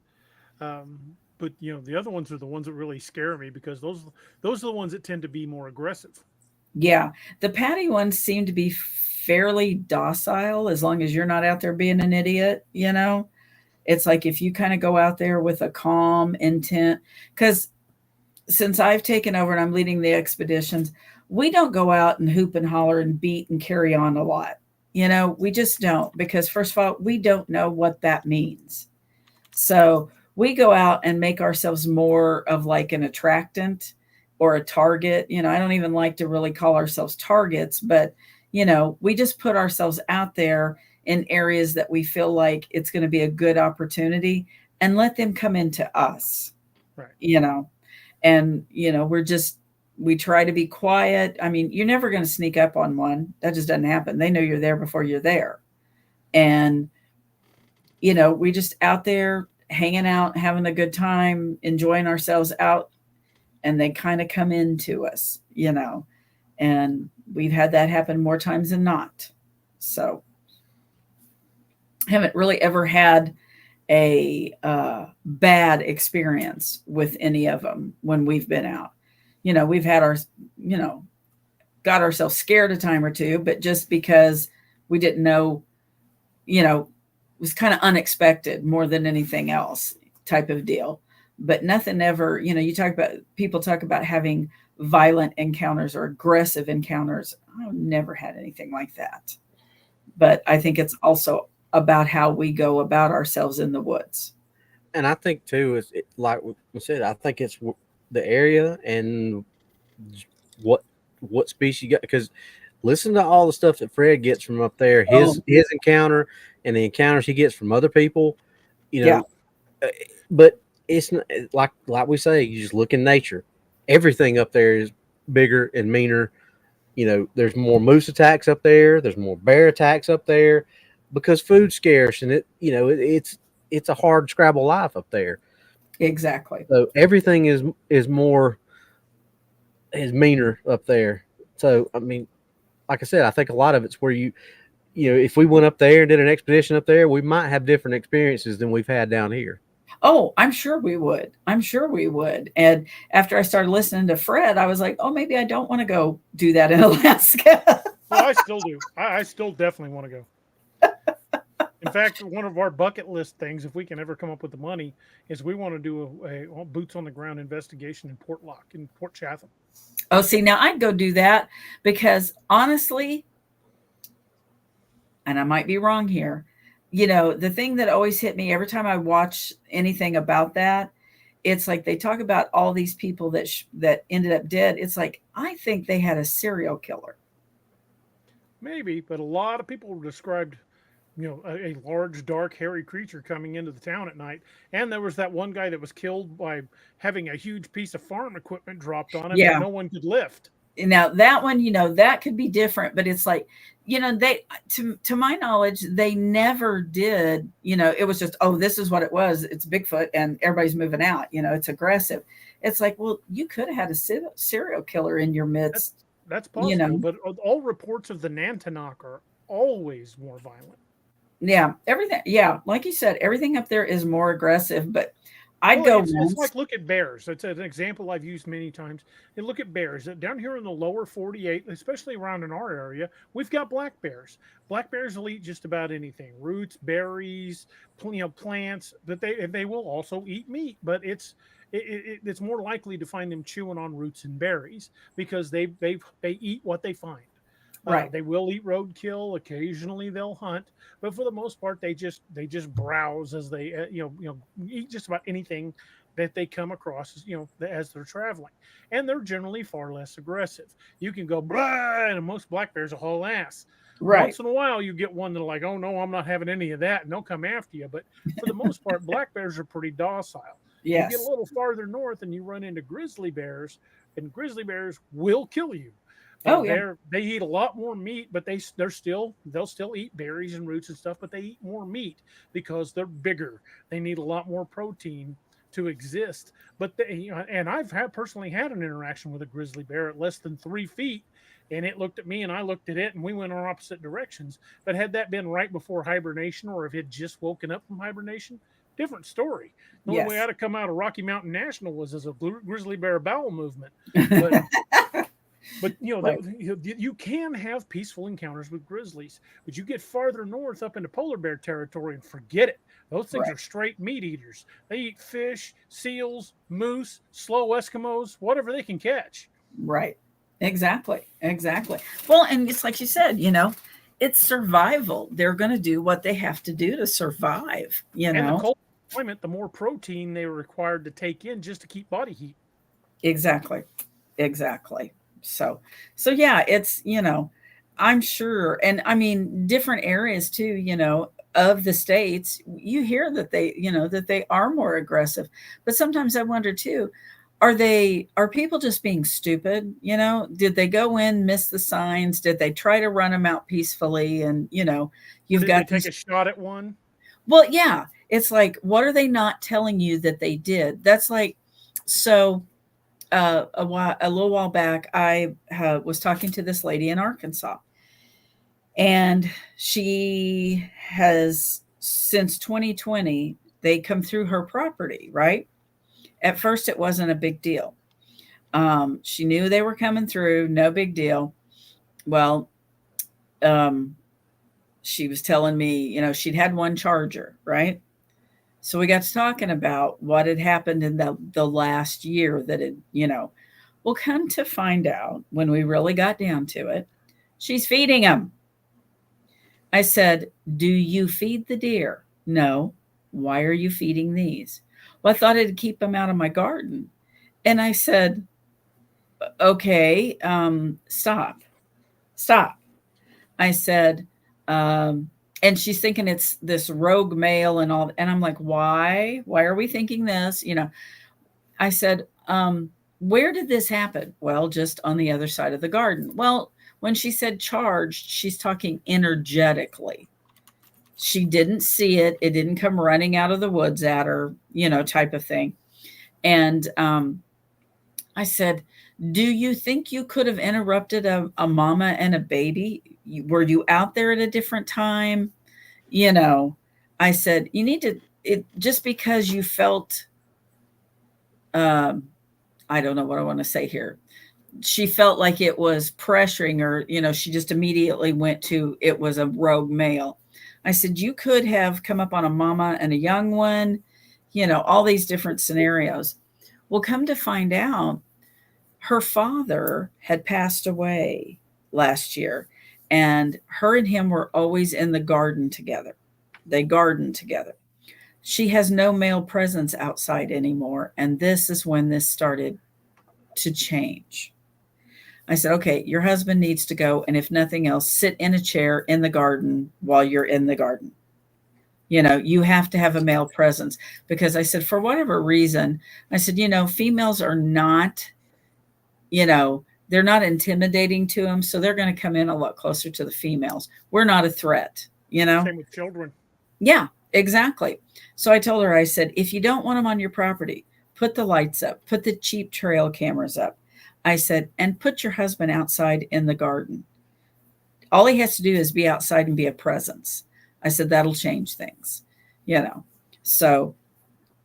Speaker 2: But you know, the other ones are the ones that really scare me because those are the ones that tend to be more aggressive.
Speaker 3: Yeah, the patty ones seem to be fairly docile as long as you're not out there being an idiot, you know. It's like if you kind of go out there with a calm intent, because since I've taken over and I'm leading the expeditions, we don't go out and hoop and holler and beat and carry on a lot. You know, we just don't, because first of all, we don't know what that means. So we go out and make ourselves more of like an attractant or a target. You know, I don't even like to really call ourselves targets, but, you know, we just put ourselves out there in areas that we feel like it's going to be a good opportunity and let them come into us,
Speaker 2: Right.
Speaker 3: you know, and, you know, we try to be quiet. I mean, you're never going to sneak up on one. That just doesn't happen. They know you're there before you're there. And, you know, we just out there hanging out, having a good time, enjoying ourselves out, and they kind of come into us, you know, and we've had that happen more times than not. So haven't really ever had a bad experience with any of them when we've been out. You know, we've had you know, got ourselves scared a time or two, but just because we didn't know, you know, it was kind of unexpected more than anything else type of deal. But nothing ever, you know, people talk about having violent encounters or aggressive encounters. I've never had anything like that. But I think it's also about how we go about ourselves in the woods.
Speaker 4: And I think too, like we said, I think it's the area and what species you got. Because listen to all the stuff that Fred gets from up there, his encounter and the encounters he gets from other people. You know, but it's not, like we say, you just look in nature. Everything up there is bigger and meaner. You know, there's more moose attacks up there. There's more bear attacks up there because food's scarce, and it's a hard scrabble life up there.
Speaker 3: Exactly.
Speaker 4: So everything is meaner up there. So I mean, like I said, I think a lot of it's where you know, if we went up there and did an expedition up there, we might have different experiences than we've had down here.
Speaker 3: Oh, I'm sure we would. I'm sure we would. And after I started listening to Fred, I was like, oh, maybe I don't want to go do that in Alaska.
Speaker 2: Well, I still do. I still definitely want to go. In fact, one of our bucket list things, if we can ever come up with the money, is we want to do a boots on the ground investigation in Port Chatham.
Speaker 3: Oh, see, now I'd go do that because honestly, and I might be wrong here, you know, the thing that always hit me every time I watch anything about that, it's like they talk about all these people that ended up dead. It's like, I think they had a serial killer.
Speaker 2: Maybe, but a lot of people described, you know, a large, dark, hairy creature coming into the town at night. And there was that one guy that was killed by having a huge piece of farm equipment dropped on him that no one could lift.
Speaker 3: Now that one, you know, that could be different, but it's like, you know, to my knowledge, they never did, you know, it was just, oh, this is what it was. It's Bigfoot and everybody's moving out, you know, it's aggressive. It's like, well, you could have had a serial killer in your midst.
Speaker 2: That's possible,
Speaker 3: you know?
Speaker 2: But all reports of the Nantinaq are always more violent.
Speaker 3: Yeah, everything. Yeah, like you said, everything up there is more aggressive, but I'd go.
Speaker 2: It's like, look at bears. It's an example I've used many times. And look at bears down here in the lower 48, especially around in our area. We've got black bears. Black bears will eat just about anything: roots, berries, you know, plants. But they will also eat meat. But it's it's more likely to find them chewing on roots and berries because they eat what they find.
Speaker 3: Right.
Speaker 2: They will eat roadkill. Occasionally they'll hunt, but for the most part, they just browse as they eat just about anything that they come across, as they're traveling, and they're generally far less aggressive. You can go blah, and most black bears will haul ass.
Speaker 3: Right.
Speaker 2: Once in a while, you get one that'll like, oh no, I'm not having any of that, and they'll come after you. But for the most part, black bears are pretty docile.
Speaker 3: Yes.
Speaker 2: You get a little farther north, and you run into grizzly bears, and grizzly bears will kill you.
Speaker 3: Oh, yeah.
Speaker 2: They eat a lot more meat, but they'll still eat berries and roots and stuff, but they eat more meat because they're bigger. They need a lot more protein to exist. But and I've personally had an interaction with a grizzly bear at less than 3 feet, and it looked at me and I looked at it, and we went in opposite directions. But had that been right before hibernation, or if it just woken up from hibernation, different story. The only way I'd have come out of Rocky Mountain National was as a grizzly bear bowel movement. But
Speaker 3: Right.
Speaker 2: you can have peaceful encounters with grizzlies, but you get farther north up into polar bear territory and forget it. Those things are straight meat eaters. They eat fish, seals, moose, slow Eskimos, whatever they can catch.
Speaker 3: Right. Exactly. Well, and it's like you said, it's survival. They're going to do what they have to do to survive,
Speaker 2: And the colder climate, the more protein they're required to take in just to keep body heat.
Speaker 3: Exactly. So yeah, it's, I'm sure. And I mean, different areas too, of the states, you hear that they are more aggressive, but sometimes I wonder too, are people just being stupid? Did they go in, miss the signs? Did they try to run them out peacefully? And,
Speaker 2: Did they take a shot at one?
Speaker 3: Well, yeah, it's like, what are they not telling you that they did? That's like, so a little while back, I was talking to this lady in Arkansas, and she has, since 2020, they come through her property, right? At first, it wasn't a big deal. She knew they were coming through, no big deal. Well, she was telling me, she'd had one charger, right? So we got to talking about what had happened in the last year that it, well, come to find out, when we really got down to it, she's feeding them. I said, do you feed the deer? No. Why are you feeding these? Well, I thought it'd keep them out of my garden. And I said, okay, stop. I said, and she's thinking it's this rogue male and all. And I'm like, why are we thinking this? I said, where did this happen? Well, just on the other side of the garden. Well, when she said charged, she's talking energetically. She didn't see it. It didn't come running out of the woods at her, type of thing. And I said, do you think you could have interrupted a mama and a baby? Were you out there at a different time? I said, you need to, just because you felt, I don't know what I want to say here. She felt like it was pressuring her, she just immediately went to, it was a rogue male. I said, you could have come up on a mama and a young one, all these different scenarios. Well, come to find out, her father had passed away last year, and her and him were always in the garden together. They gardened together. She has no male presence outside anymore. And this is when this started to change. I said, okay, your husband needs to go. And if nothing else, sit in a chair in the garden while you're in the garden. You have to have a male presence, because I said, for whatever reason, I said, females are not, they're not intimidating to them. So they're going to come in a lot closer to the females. We're not a threat,
Speaker 2: Same with children.
Speaker 3: Yeah, exactly. So I told her, I said, if you don't want them on your property, put the lights up, put the cheap trail cameras up. I said, and put your husband outside in the garden. All he has to do is be outside and be a presence. I said, that'll change things, So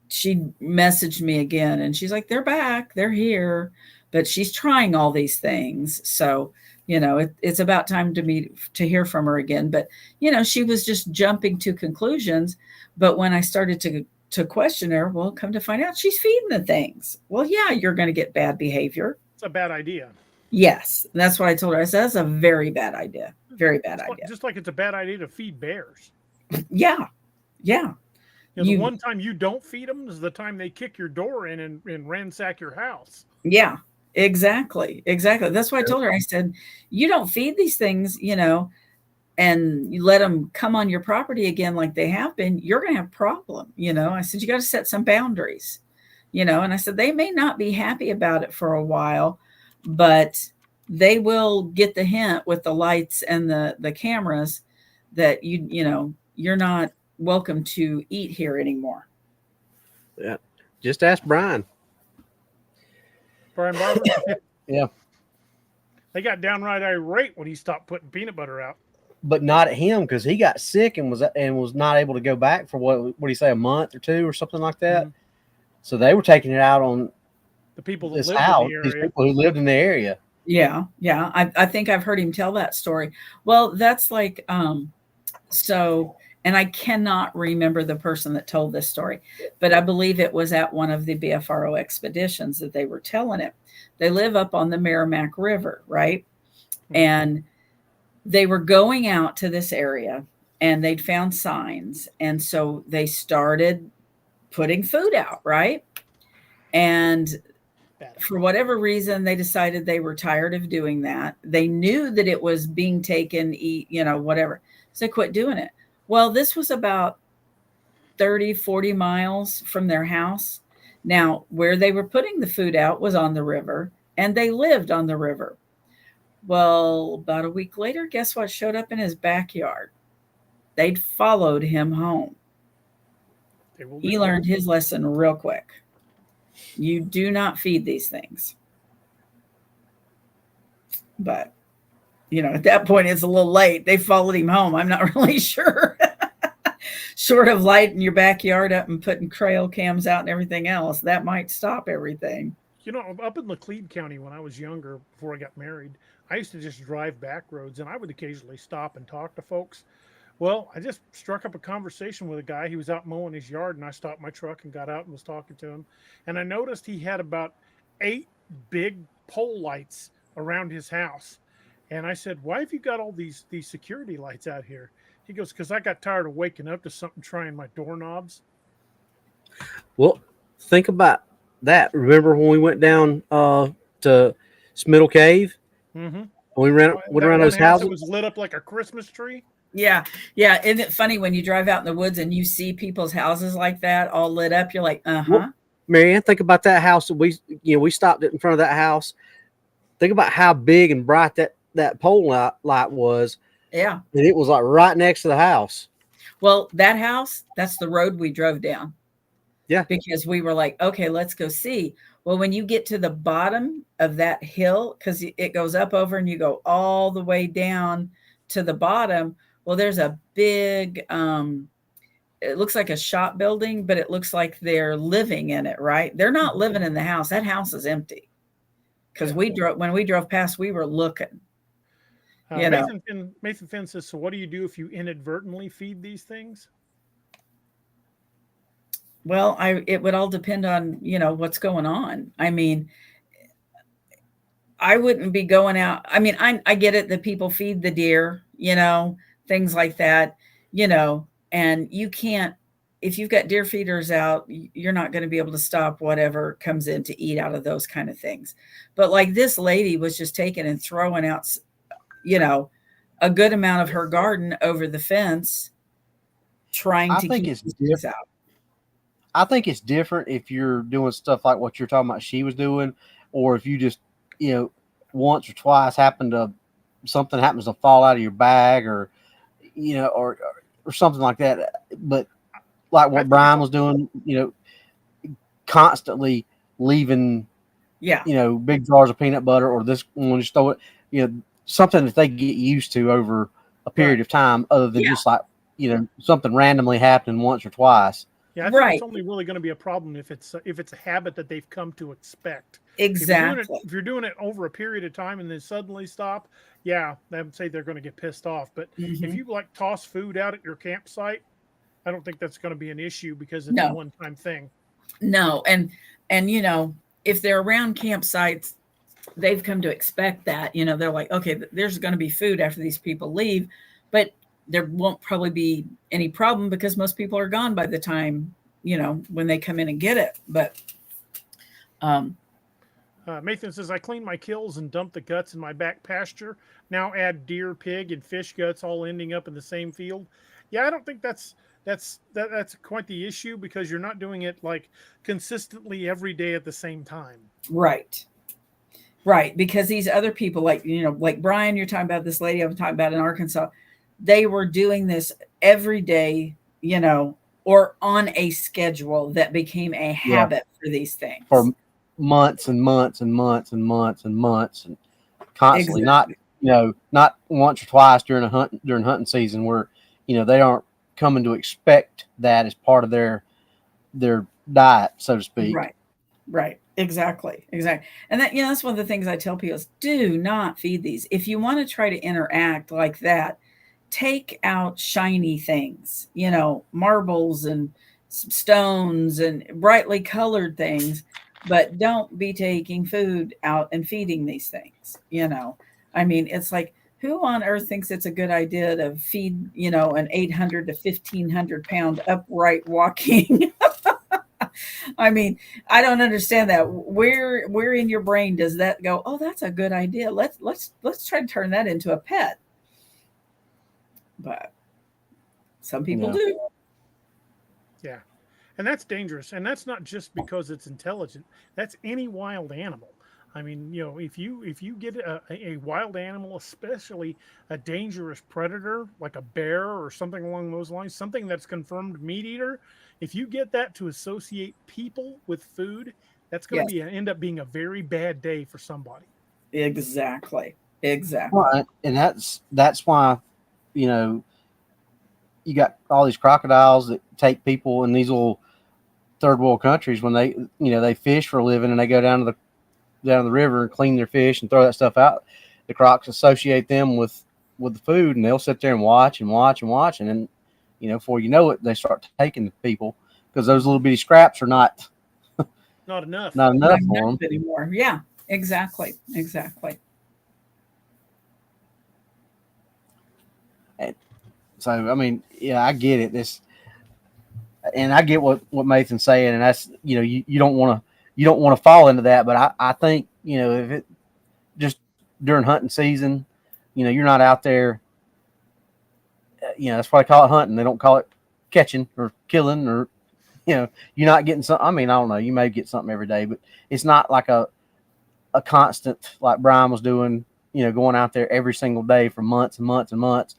Speaker 3: she messaged me again, and she's like, they're back, they're here, but she's trying all these things. So, it's about time to hear from her again. But, she was just jumping to conclusions. But when I started to to question her. Well, come to find out she's feeding the things. Well, yeah, you're going to get bad behavior.
Speaker 2: It's a bad idea.
Speaker 3: Yes. That's what I told her. I said, that's a very bad idea. Very bad idea.
Speaker 2: Just like it's a bad idea to feed bears.
Speaker 3: Yeah. Yeah.
Speaker 2: The one time you don't feed them is the time they kick your door in and ransack your house.
Speaker 3: Yeah, exactly. Exactly. That's why I told her, I said, you don't feed these things, and you let them come on your property again like they have been, you're going to have a problem. I said, you got to set some boundaries, and I said, they may not be happy about it for a while, but they will get the hint with the lights and the cameras that you're not welcome to eat here anymore.
Speaker 4: Yeah. Just ask Brian.
Speaker 2: Brian Barber?
Speaker 4: Yeah.
Speaker 2: They got downright irate when he stopped putting peanut butter out.
Speaker 4: But not at him, because he got sick and was not able to go back for what do you say, a month or two or something like that. Mm-hmm. So they were taking it out on
Speaker 2: the people that
Speaker 4: this
Speaker 2: lived
Speaker 4: house,
Speaker 2: in the area.
Speaker 4: these people who lived in the area.
Speaker 3: Yeah. Yeah. I think I've heard him tell that story. Well, that's like, and I cannot remember the person that told this story, but I believe it was at one of the BFRO expeditions that they were telling it. They live up on the Merrimack River, right? And they were going out to this area and they'd found signs. And so they started putting food out, right? And for whatever reason, they decided they were tired of doing that. They knew that it was being taken, whatever. So they quit doing it. Well, this was about 30, 40 miles from their house. Now, where they were putting the food out was on the river, and they lived on the river. Well, about a week later, guess what showed up in his backyard? They'd followed him home. He learned his lesson real quick. You do not feed these things. But at that point, it's a little late. They followed him home. I'm not really sure. Short of lighting your backyard up and putting trail cams out and everything else, that might stop everything.
Speaker 2: Up in Laclede County when I was younger, before I got married, I used to just drive back roads, and I would occasionally stop and talk to folks. Well, I just struck up a conversation with a guy. He was out mowing his yard, and I stopped my truck and got out and was talking to him. And I noticed he had about 8 big pole lights around his house. And I said, why have you got all these security lights out here? He goes, because I got tired of waking up to something trying my doorknobs.
Speaker 4: Well, think about that. Remember when we went down to Smiddle Cave?
Speaker 2: Mm-hmm.
Speaker 4: We went around those houses.
Speaker 2: It was lit up like a Christmas tree.
Speaker 3: Yeah. Yeah. Isn't it funny when you drive out in the woods and you see people's houses like that all lit up? You're like, uh-huh. Well,
Speaker 4: Mary Ann, think about that house that we stopped in front of that house. Think about how big and bright that pole light was.
Speaker 3: Yeah.
Speaker 4: And it was like right next to the house.
Speaker 3: Well, that house, that's the road we drove down.
Speaker 4: Yeah.
Speaker 3: Because we were like, okay, let's go see. Well, when you get to the bottom of that hill, because it goes up over and you go all the way down to the bottom. Well, there's a big, it looks like a shop building, but it looks like they're living in it, right? They're not living in the house. That house is empty. Because when we drove past, we were looking.
Speaker 2: Mason Finn says, so what do you do if you inadvertently feed these things?
Speaker 3: Well, it would all depend on, what's going on. I mean, I wouldn't be going out. I mean, I get it that people feed the deer, things like that, and you can't, if you've got deer feeders out, you're not going to be able to stop whatever comes in to eat out of those kind of things. But like this lady was just taking and throwing out, a good amount of her garden over the fence, trying to keep things out.
Speaker 4: I think it's different if you're doing stuff like what you're talking about she was doing, or if you just, once or twice something happens to fall out of your bag or something like that. But like what Brian was doing, constantly leaving, big jars of peanut butter, or this one just throw it, something that they get used to over a period of time, other than just like, something randomly happening once or twice.
Speaker 2: Yeah, I think it's only really going to be a problem if it's a habit that they've come to expect.
Speaker 3: Exactly.
Speaker 2: If you're doing it over a period of time and then suddenly stop, I would say they're going to get pissed off. But if you toss food out at your campsite, I don't think that's going to be an issue because it's
Speaker 3: No.
Speaker 2: a one-time thing.
Speaker 3: No, and if they're around campsites, they've come to expect that. They're like, okay, there's going to be food after these people leave, but there won't probably be any problem because most people are gone by the time when they come in and get it. But
Speaker 2: Mathan says, I clean my kills and dump the guts in my back pasture. Now add deer, pig, and fish guts all ending up in the same field. Yeah, I don't think that's quite the issue because you're not doing it like consistently every day at the same time.
Speaker 3: Right. Because these other people, like Brian, you're talking about, this lady I'm talking about in Arkansas, they were doing this every day, or on a schedule that became a habit for these things.
Speaker 4: For months and months and months and months and months and constantly,
Speaker 3: Exactly.
Speaker 4: not once or twice during hunting season where, they aren't coming to expect that as part of their diet, so to speak.
Speaker 3: Right. Exactly. And that's one of the things I tell people is do not feed these. If you want to try to interact like that, take out shiny things, marbles and stones and brightly colored things, but don't be taking food out and feeding these things. I mean, it's like, who on earth thinks it's a good idea to feed, an 800 to 1,500 pound upright walking? I mean, I don't understand that. Where in your brain does that go? Oh, that's a good idea. Let's try to turn that into a pet. But some people do.
Speaker 2: Yeah. And that's dangerous. And that's not just because it's intelligent. That's any wild animal. I mean, if you get a wild animal, especially a dangerous predator like a bear or something along those lines, something that's confirmed meat eater, if you get that to associate people with food, that's going to end up being a very bad day for somebody.
Speaker 3: Exactly.
Speaker 4: Well, and that's why, you got all these crocodiles that take people in these little third world countries when they fish for a living and they go down to the river and clean their fish and throw that stuff out. The crocs associate them with the food, and they'll sit there and watch and watch and watch, and then before you know it, they start taking the people because those little bitty scraps are not
Speaker 2: enough
Speaker 4: for them
Speaker 3: anymore. Yeah, exactly.
Speaker 4: And so, I mean, yeah, I get it. And I get what Mathan's saying, and that's you don't want to fall into that. But I think if it just during hunting season, you're not out there. That's why they call it hunting. They don't call it catching or killing, or you're not getting something. I mean, I don't know. You may get something every day, but it's not like a constant like Brian was doing. Going out there every single day for months and months and months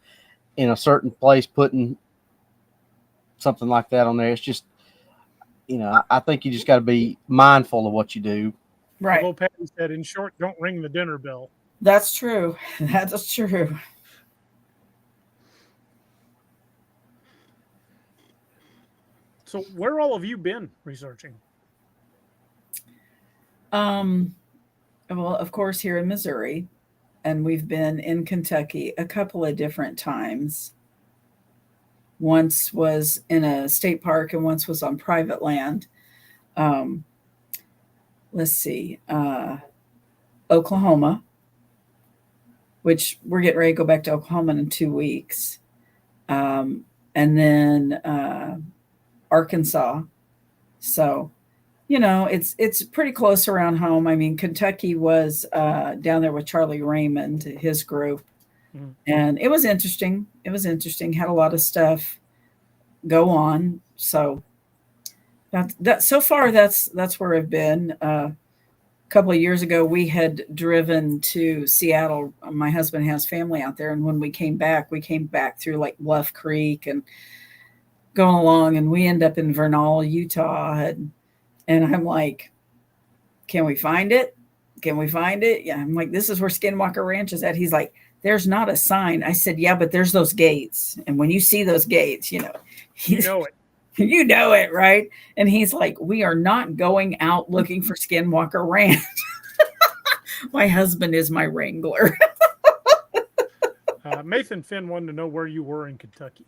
Speaker 4: in a certain place, putting something like that on there. It's just, I think you just got to be mindful of what you do.
Speaker 3: Right.
Speaker 2: Although Patty said, in short, don't ring the dinner bell.
Speaker 3: That's true. That's true.
Speaker 2: So where all have you been researching?
Speaker 3: Well, of course, here in Missouri, and we've been in Kentucky a couple of different times. Once was in a state park and once was on private land. Let's see, Oklahoma, which we're getting ready to go back to Oklahoma in 2 weeks. And then Arkansas. So, it's pretty close around home. I mean, Kentucky was down there with Charlie Raymond, his group. And it was interesting. Had a lot of stuff go on. So that so far that's where I've been. A couple of years ago, we had driven to Seattle. My husband has family out there, and when we came back through like Bluff Creek and going along, and we end up in Vernal, Utah, and I'm like, can we find it? Yeah, I'm like, this is where Skinwalker Ranch is at. He's like, there's not a sign. I said, yeah, but there's those gates. And when you see those gates,
Speaker 2: you know it.
Speaker 3: You know it, right? And he's like, we are not going out looking for Skinwalker Ranch. My husband is my wrangler.
Speaker 2: Mathan Finn wanted to know where you were in Kentucky.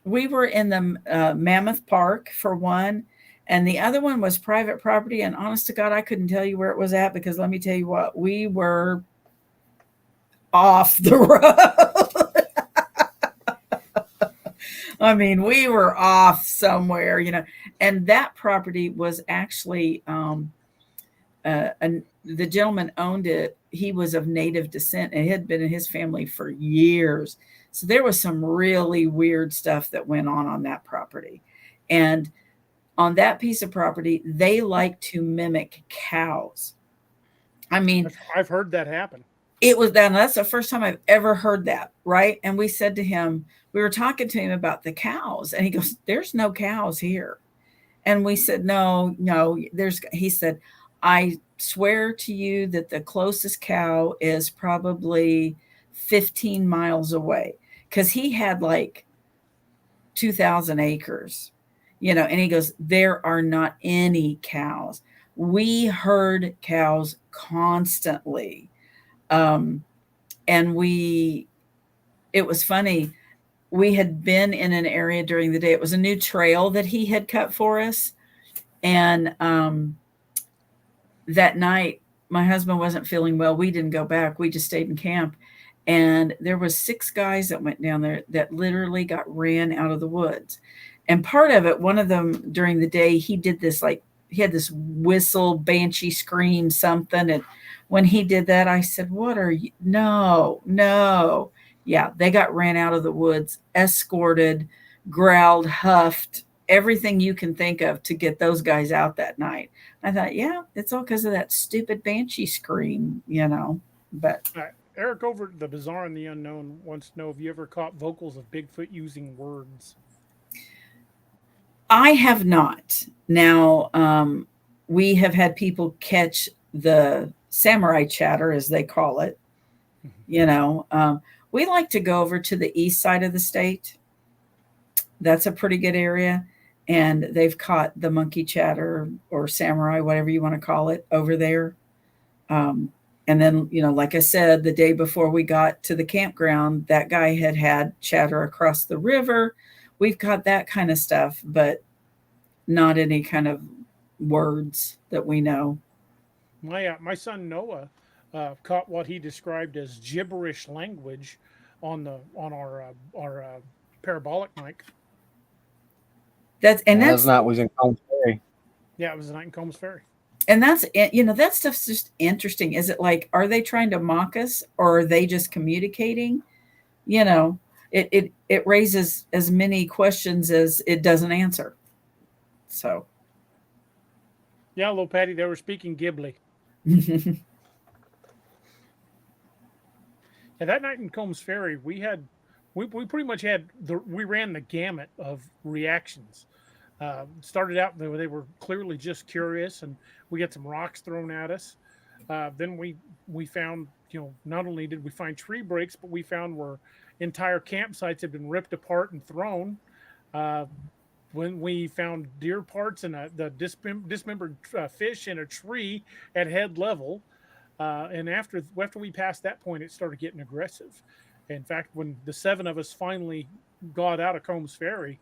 Speaker 3: We were in the Mammoth Park for one, and the other one was private property. And honest to God, I couldn't tell you where it was at, because let me tell you what, we were off the road. I mean, we were off somewhere, and that property was actually, the gentleman owned it. He was of native descent and had been in his family for years. So there was some really weird stuff that went on that property. And on that piece of property, they like to mimic cows. I mean,
Speaker 2: I've heard that happen.
Speaker 3: It was that. That's the first time I've ever heard that. Right. And we said to him, we were talking to him about the cows, and he goes, "There's no cows here." And we said, no, he said, "I swear to you that the closest cow is probably 15 miles away." Cause he had like 2,000 acres, and he goes, "There are not any cows." We heard cows constantly. And it was funny. We had been in an area during the day. It was a new trail that he had cut for us. And that night, my husband wasn't feeling well. We didn't go back. We just stayed in camp. And there was 6 guys that went down there that literally got ran out of the woods. And part of it, one of them during the day, he did this, like, he had this whistle, banshee scream, something. And when he did that, I said, "What are you?" No. Yeah, they got ran out of the woods, escorted, growled, huffed, everything you can think of to get those guys out that night. I thought, yeah, it's all because of that stupid banshee scream, but.
Speaker 2: Eric over at the Bizarre and the Unknown wants to know, have you ever caught vocals of Bigfoot using words?
Speaker 3: I have not. Now, we have had people catch the samurai chatter, as they call it. We like to go over to the east side of the state. That's a pretty good area. And they've caught the monkey chatter or samurai, whatever you want to call it, over there. And then, like I said, the day before we got to the campground, that guy had chatter across the river. We've got that kind of stuff, but not any kind of words that we know.
Speaker 2: My son Noah caught what he described as gibberish language on our parabolic mic.
Speaker 3: That's
Speaker 4: not was in Combs Ferry.
Speaker 2: Yeah, it was a night in Combs Ferry.
Speaker 3: And that's, that stuff's just interesting. Is it like, are they trying to mock us, or are they just communicating? It raises as many questions as it doesn't answer. So.
Speaker 2: Yeah, little Patty, they were speaking Ghibli. And that night in Combs Ferry, we pretty much we ran the gamut of reactions. Started out, they were clearly just curious, and we got some rocks thrown at us. Then we found, not only did we find tree breaks, but we found where entire campsites had been ripped apart and thrown. When we found deer parts and the dismembered fish in a tree at head level. And after we passed that point, it started getting aggressive. In fact, when the 7 of us finally got out of Combs Ferry,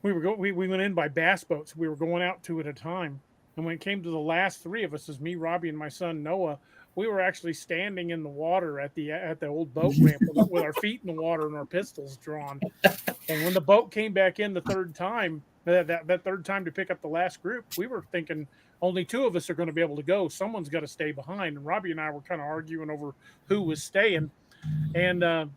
Speaker 2: we went in by bass boats. We were going out 2 at a time. And when it came to the last 3 of us, as me, Robby, and my son Noah, we were actually standing in the water at the old boat ramp with our feet in the water and our pistols drawn. And when the boat came back in the 3rd time, that 3rd time to pick up the last group, we were thinking only 2 of us are going to be able to go. Someone's got to stay behind. And Robby and I were kind of arguing over who was staying. And then,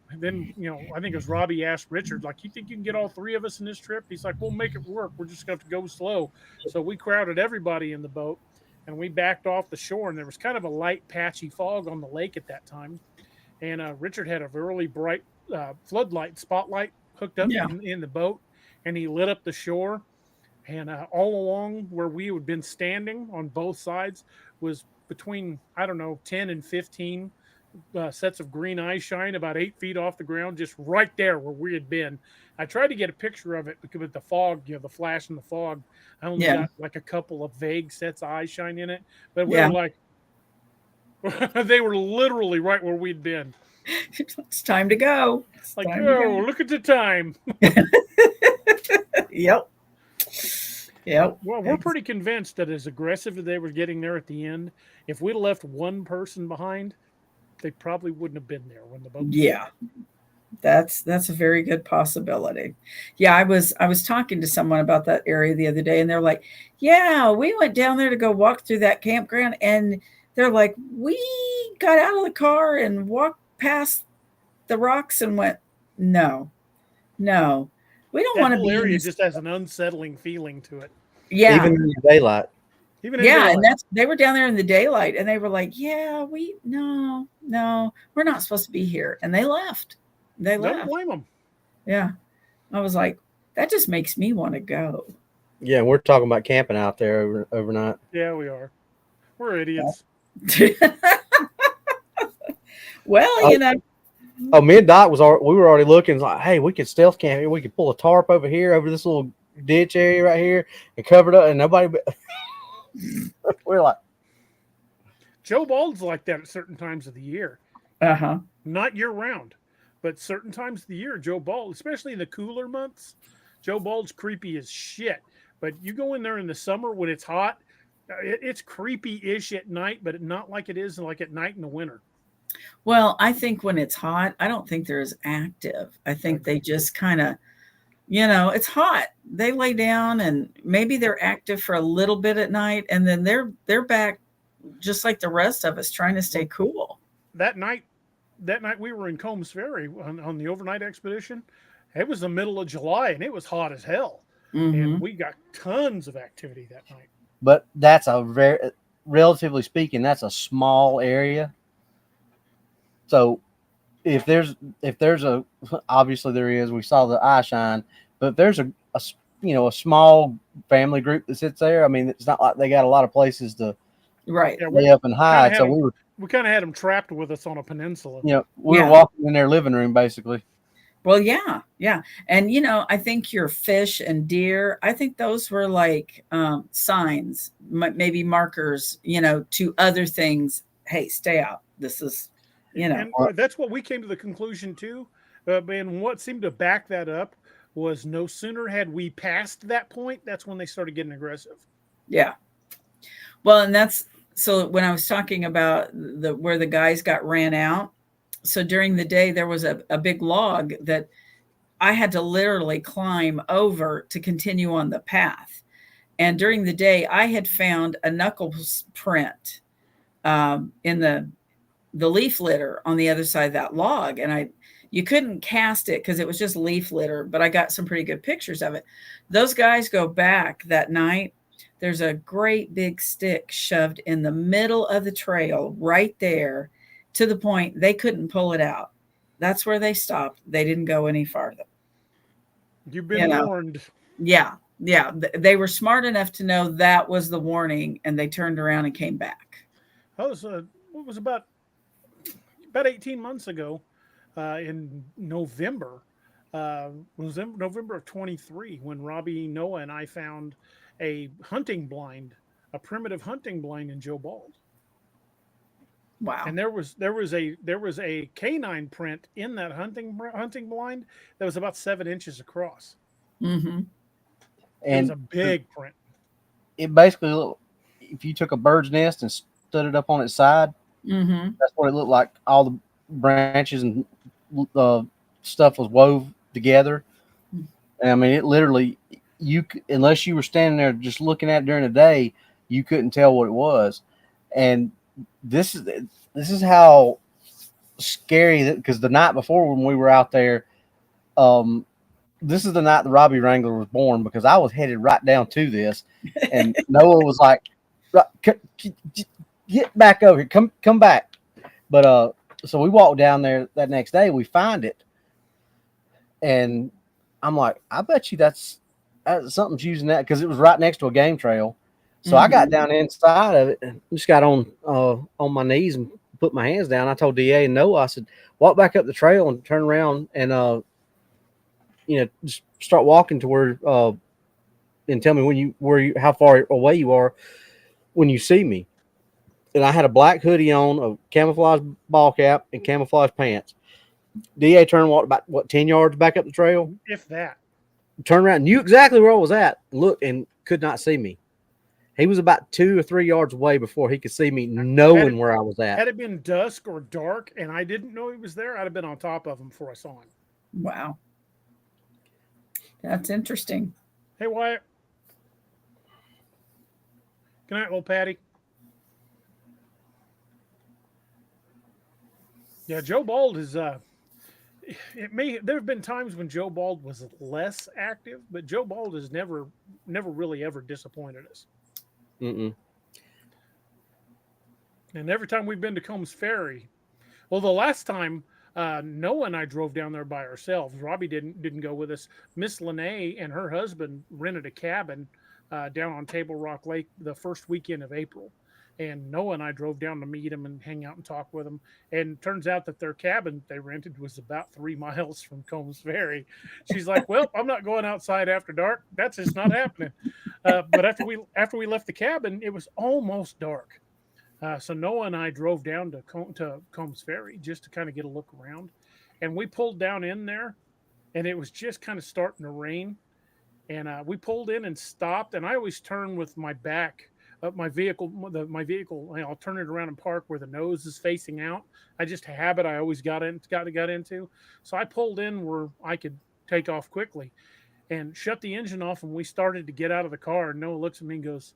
Speaker 2: I think it was Robby asked Richard, like, "You think you can get all 3 of us in this trip?" He's like, "We'll make it work. We're just going to have to go slow." So we crowded everybody in the boat, and we backed off the shore. And there was kind of a light, patchy fog on the lake at that time. And Richard had a really bright floodlight spotlight hooked up in the boat, and he lit up the shore. And all along where we had been standing on both sides was between, 10 and 15 sets of green eyes shine about 8 feet off the ground, just right there where we had been. I tried to get a picture of it because with the fog, the flash in the fog, I only got like a couple of vague sets of eyes shine in it. But we were like, they were literally right where we'd been.
Speaker 3: It's time to go. It's
Speaker 2: Like,
Speaker 3: time to go.
Speaker 2: oh, look at the time.
Speaker 3: Yep. Yep.
Speaker 2: Well, we're pretty convinced that as aggressive as they were getting there at the end, if we'd left one person behind, they probably wouldn't have been there when the boat.
Speaker 3: Yeah. That's a very good possibility. Yeah, I was talking to someone about that area the other day, and they're like, "Yeah, we went down there to go walk through that campground, and they're like, we got out of the car and walked past the rocks and went, no, we don't
Speaker 2: That
Speaker 3: want to
Speaker 2: whole
Speaker 3: be in
Speaker 2: area
Speaker 3: this."
Speaker 2: just has an unsettling feeling to it.
Speaker 3: Yeah,
Speaker 4: Even in the daylight.
Speaker 2: Even in
Speaker 3: yeah,
Speaker 2: daylight.
Speaker 3: and they were down there in the daylight, and they were like, "Yeah, no, we're not supposed to be here," and they left. They
Speaker 2: Don't
Speaker 3: left.
Speaker 2: blame them.
Speaker 3: Yeah. I was like, that just makes me want to go.
Speaker 4: Yeah, we're talking about camping out there overnight.
Speaker 2: Yeah, we are. We're idiots.
Speaker 3: Well, you know.
Speaker 4: Oh, me and Doc we were already looking like, hey, we could stealth camp here. We could pull a tarp over here, over this little ditch area right here, and cover it up, and nobody. We're like,
Speaker 2: Joe Bald's like that at certain times of the year.
Speaker 3: Uh-huh.
Speaker 2: Not year round, but certain times of the year, Joe Bald, especially in the cooler months, Joe Bald's creepy as shit. But you go in there in the summer when it's hot, it's creepy-ish at night, but not like it is like at night in the winter.
Speaker 3: Well, I think when it's hot, I don't think they're as active. I think they just kind of, it's hot. They lay down and maybe they're active for a little bit at night, and then they're back just like the rest of us, trying to stay cool.
Speaker 2: That night we were in Combs Ferry on the overnight expedition. It was the middle of July and it was hot as hell.
Speaker 3: Mm-hmm.
Speaker 2: And we got tons of activity that night.
Speaker 4: but that's relatively speaking, that's a small area. So if there's a, obviously there is, we saw the eye shine, but if there's a small family group that sits there, I mean, it's not like they got a lot of places to
Speaker 3: Right.
Speaker 2: Yeah,
Speaker 4: lay up and hide. So
Speaker 2: we kind of had them trapped with us on a peninsula.
Speaker 4: We were walking in their living room basically.
Speaker 3: Well, yeah. And, I think your fish and deer, I think those were like signs, maybe markers, to other things. Hey, stay out. This is,
Speaker 2: And that's what we came to the conclusion too. And what seemed to back that up was no sooner had we passed that point, that's when they started getting aggressive.
Speaker 3: Yeah. Well, and that's, so when I was talking about where the guys got ran out, so during the day, there was a big log that I had to literally climb over to continue on the path. And during the day, I had found a knuckles print in the leaf litter on the other side of that log. And you couldn't cast it because it was just leaf litter, but I got some pretty good pictures of it. Those guys go back that night. There's a great big stick shoved in the middle of the trail right there, to the point they couldn't pull it out. That's where they stopped. They didn't go any farther.
Speaker 2: You've been warned.
Speaker 3: Yeah. They were smart enough to know that was the warning, and they turned around and came back.
Speaker 2: That was what was about 18 months ago, in November. Was in November of 23 when Robby, Noah, and I found a hunting blind, a primitive hunting blind in Joe Bald.
Speaker 3: Wow.
Speaker 2: And there was a canine print in that hunting blind that was about 7 inches across.
Speaker 3: Mm-hmm.
Speaker 2: And it was a big print.
Speaker 4: It basically looked, if you took a bird's nest and stood it up on its side, that's what it looked like. All the branches and stuff was wove together. And I mean, it literally, unless you were standing there just looking at it during the day, you couldn't tell what it was. And this is how scary that, because the night before when we were out there, this is the night the Robby Wrangler was born, because I was headed right down to this, and Noah was like, "Get back over here, come back." But so we walked down there that next day. We find it, and I'm like, I bet you that's something's using that, because it was right next to a game trail. So I got down inside of it and just got on my knees and put my hands down. I told DA and Noah, I said, walk back up the trail and turn around and just start walking to where and tell me how far away you are when you see me. and I had a black hoodie on, a camouflage ball cap, and camouflage pants. DA turned and walked about 10 yards back up the trail.
Speaker 2: If that.
Speaker 4: Turned around, knew exactly where I was at, looked, and could not see me. He was about 2 or 3 yards away before he could see me, knowing where I was at.
Speaker 2: Had it been dusk or dark and I didn't know he was there, I'd have been on top of him before I saw him.
Speaker 3: Wow. That's interesting.
Speaker 2: Hey, Wyatt. Good night, little Patty. Yeah, Joe Bald is there have been times when Joe Bald was less active, but Joe Bald has never really ever disappointed us.
Speaker 4: Mm-mm.
Speaker 2: And every time we've been to Combs Ferry, well, the last time Noah and I drove down there by ourselves. Robby didn't go with us. Miss Lene and her husband rented a cabin down on Table Rock Lake the first weekend of April. And Noah and I drove down to meet them and hang out and talk with them. And it turns out that their cabin they rented was about 3 miles from Combs Ferry. She's like, "Well, I'm not going outside after dark. That's just not happening." But after we left the cabin, it was almost dark. So Noah and I drove down to Combs Ferry just to kind of get a look around. And we pulled down in there, and it was just kind of starting to rain. And we pulled in and stopped. And I always turn with my back up my vehicle. I'll turn it around and park where the nose is facing out. I just a habit I always got into. So I pulled in where I could take off quickly, and shut the engine off. And we started to get out of the car. And Noah looks at me and goes,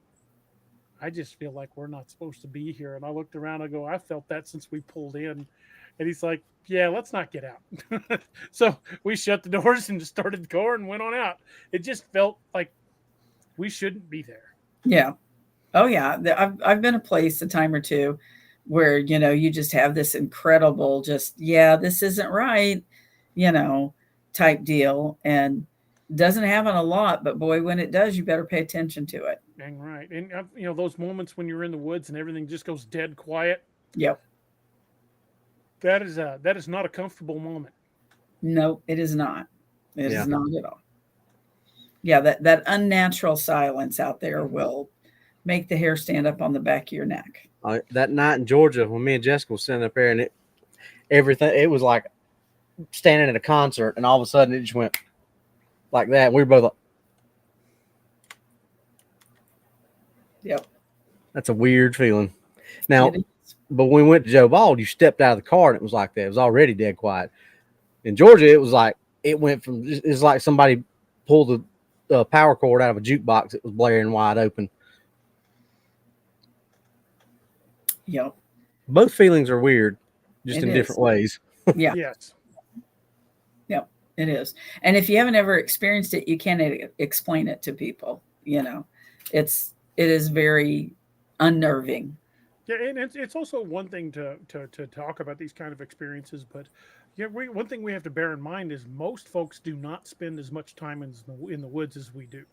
Speaker 2: "I just feel like we're not supposed to be here." And I looked around. I go, "I felt that since we pulled in." And he's like, "Yeah, let's not get out." So we shut the doors and just started the car and went on out. It just felt like we shouldn't be there.
Speaker 3: Yeah. Oh yeah. I've been a place a time or two where, you just have this incredible, this isn't right, type deal. And doesn't happen a lot, but boy, when it does, you better pay attention to it.
Speaker 2: Dang right. And those moments when you're in the woods and everything just goes dead quiet.
Speaker 3: Yep.
Speaker 2: That is not a comfortable moment.
Speaker 3: No, it is not. It is not at all. Yeah, that unnatural silence out there will make the hair stand up on the back of your neck.
Speaker 4: That night in Georgia, when me and Jessica was sitting up there, and it was like standing at a concert, and all of a sudden it just went like that. We were both like,
Speaker 3: yep.
Speaker 4: That's a weird feeling. Now, but when we went to Joe Bald, you stepped out of the car and it was like that. It was already dead quiet. In Georgia, it was like it's like somebody pulled the power cord out of a jukebox. It was blaring wide open.
Speaker 3: Yep.
Speaker 4: Both feelings are weird, just in different ways.
Speaker 3: Yeah.
Speaker 2: Yes.
Speaker 3: Yep, it is. And if you haven't ever experienced it, you can't explain it to people. It is very unnerving.
Speaker 2: Yeah, and it's also one thing to talk about these kind of experiences, but one thing we have to bear in mind is most folks do not spend as much time in the woods as we do.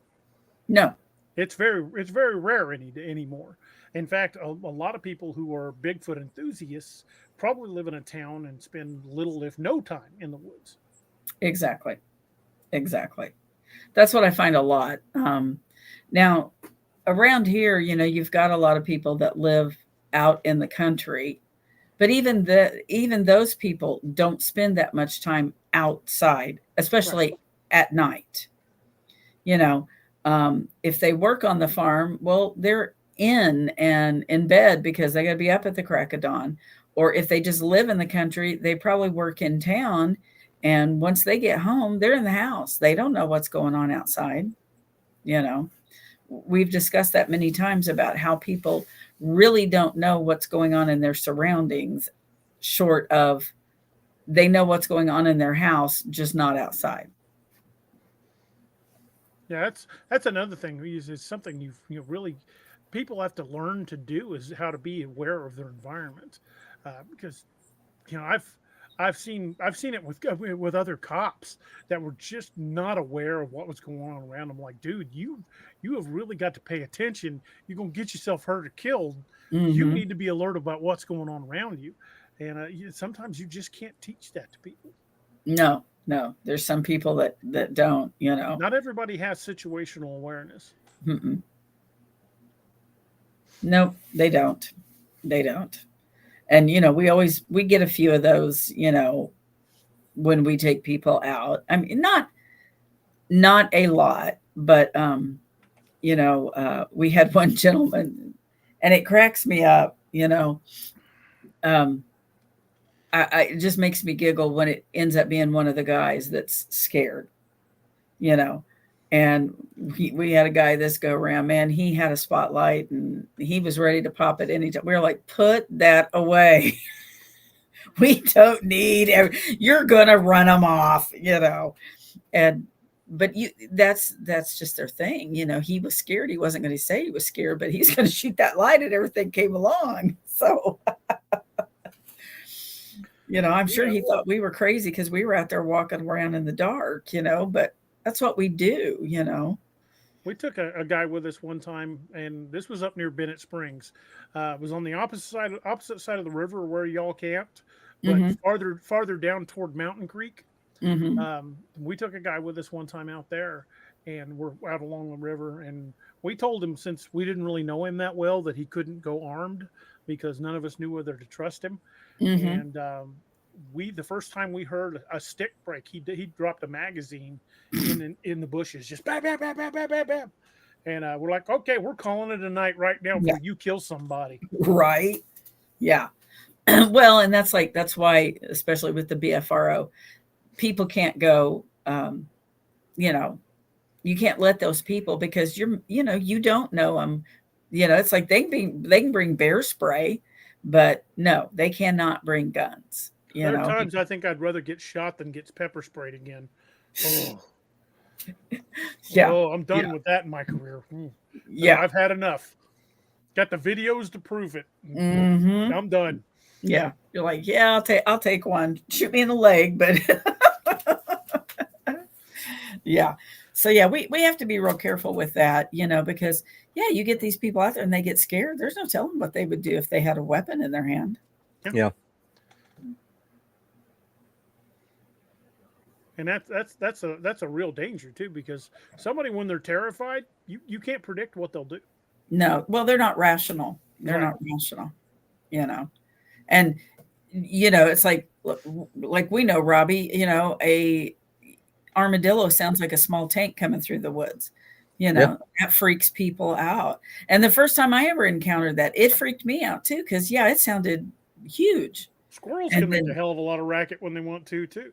Speaker 3: No,
Speaker 2: it's very rare anymore. In fact, a lot of people who are Bigfoot enthusiasts probably live in a town and spend little, if no, time in the woods.
Speaker 3: Exactly. That's what I find a lot. Now, around here, you've got a lot of people that live out in the country, but even those people don't spend that much time outside, especially at night. If they work on the farm, well, they're in bed because they got to be up at the crack of dawn. Or if they just live in the country, they probably work in town. And once they get home, they're in the house. They don't know what's going on outside. We've discussed that many times about how people really don't know what's going on in their surroundings, short of they know what's going on in their house, just not outside.
Speaker 2: Yeah, that's another thing. It's something you really people have to learn to do, is how to be aware of their environment, because I've seen it with other cops that were just not aware of what was going on around them. Like, dude, you have really got to pay attention. You're gonna get yourself hurt or killed. Mm-hmm. You need to be alert about what's going on around you, and sometimes you just can't teach that to people.
Speaker 3: No, there's some people that don't.
Speaker 2: Not everybody has situational awareness.
Speaker 3: Mm-mm. Nope, they don't. They don't. And, we get a few of those, when we take people out. I mean, not a lot, but, we had one gentleman, and it cracks me up, it just makes me giggle when it ends up being one of the guys that's scared, and we had a guy this go around, man, he had a spotlight and he was ready to pop it anytime. We were like, put that away. We don't need, you're going to run them off, but that's just their thing. He was scared. He wasn't going to say he was scared, but he's going to shoot that light and everything came along. So, I'm sure he thought we were crazy because we were out there walking around in the dark, but that's what we do,
Speaker 2: We took a guy with us one time, and this was up near Bennett Springs. It was on the opposite side of the river where y'all camped, but farther down toward Mountain Creek. We took a guy with us one time out there, and we're out along the river, and we told him, since we didn't really know him that well, that he couldn't go armed because none of us knew whether to trust him. And the first time we heard a stick break, he dropped a magazine in the bushes, just bam, bam, bam, bam, bam, bam, bam. And we're like, okay, we're calling it a night right now before you kill somebody.
Speaker 3: Right. Yeah. Well, and that's why, especially with the BFRO, people can't go, you can't let those people, because you don't know them. It's like they can bring bear spray, but no, they cannot bring guns.
Speaker 2: There are times I think I'd rather get shot than get pepper sprayed again. Oh.
Speaker 3: Yeah.
Speaker 2: Oh, I'm done with that in my career.
Speaker 3: Yeah.
Speaker 2: I've had enough. Got the videos to prove it. I'm done.
Speaker 3: Yeah. You're like, yeah, I'll take one. Shoot me in the leg, but yeah. So yeah, we have to be real careful with that, because you get these people out there and they get scared. There's no telling what they would do if they had a weapon in their hand.
Speaker 4: Yeah.
Speaker 2: And that's a real danger too, because somebody, when they're terrified, you can't predict what they'll do.
Speaker 3: No, well, they're not rational. They're not rational, and it's like we know, Robby, a armadillo sounds like a small tank coming through the woods. That freaks people out. And the first time I ever encountered that, it freaked me out too, because it sounded huge.
Speaker 2: Squirrels can make a hell of a lot of racket when they want to too.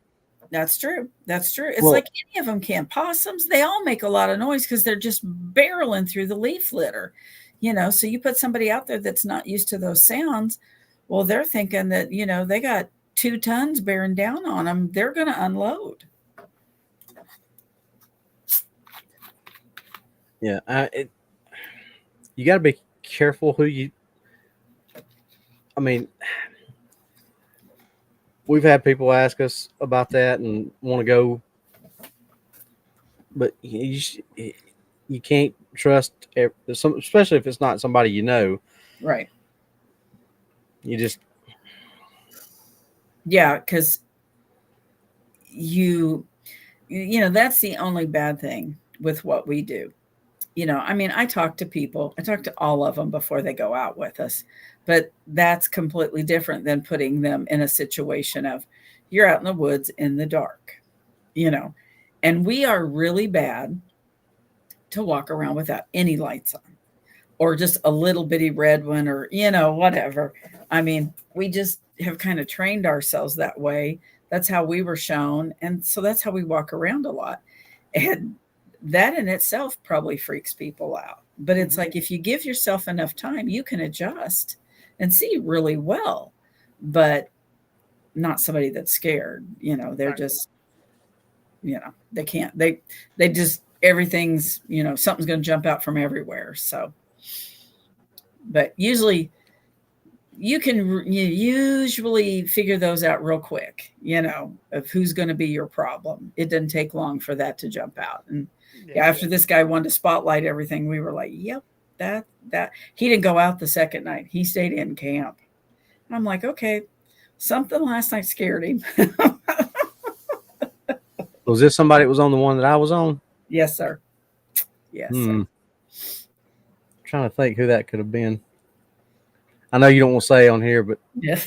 Speaker 3: That's true. It's like any of them can. Possums, they all make a lot of noise because they're just barreling through the leaf litter. So you put somebody out there that's not used to those sounds, well, they're thinking that, they got 2 tons bearing down on them. They're going to unload.
Speaker 4: Yeah. You got to be careful we've had people ask us about that and want to go, but you can't trust especially if it's not somebody you know.
Speaker 3: Right.
Speaker 4: You just.
Speaker 3: Yeah, because that's the only bad thing with what we do. I talk to people. I talk to all of them before they go out with us. But that's completely different than putting them in a situation of you're out in the woods in the dark, and we are really bad to walk around without any lights on or just a little bitty red one or, whatever. We just have kind of trained ourselves that way. That's how we were shown. And so that's how we walk around a lot. And that in itself probably freaks people out. But it's like, if you give yourself enough time, you can adjust and see really well, but not somebody that's scared. They're just, they can't, they just, everything's, something's going to jump out from everywhere. So, but usually you usually figure those out real quick, of who's going to be your problem. It doesn't take long for that to jump out. And after this guy wanted to spotlight everything, we were like, yep, that he didn't go out the second night. He stayed in camp. And I'm like, okay, something last night scared him.
Speaker 4: Was this somebody that was on the one that I was on?
Speaker 3: Yes, sir. Yes, sir.
Speaker 4: Trying to think who that could have been. I know you don't want to say on here, but
Speaker 3: Yeah.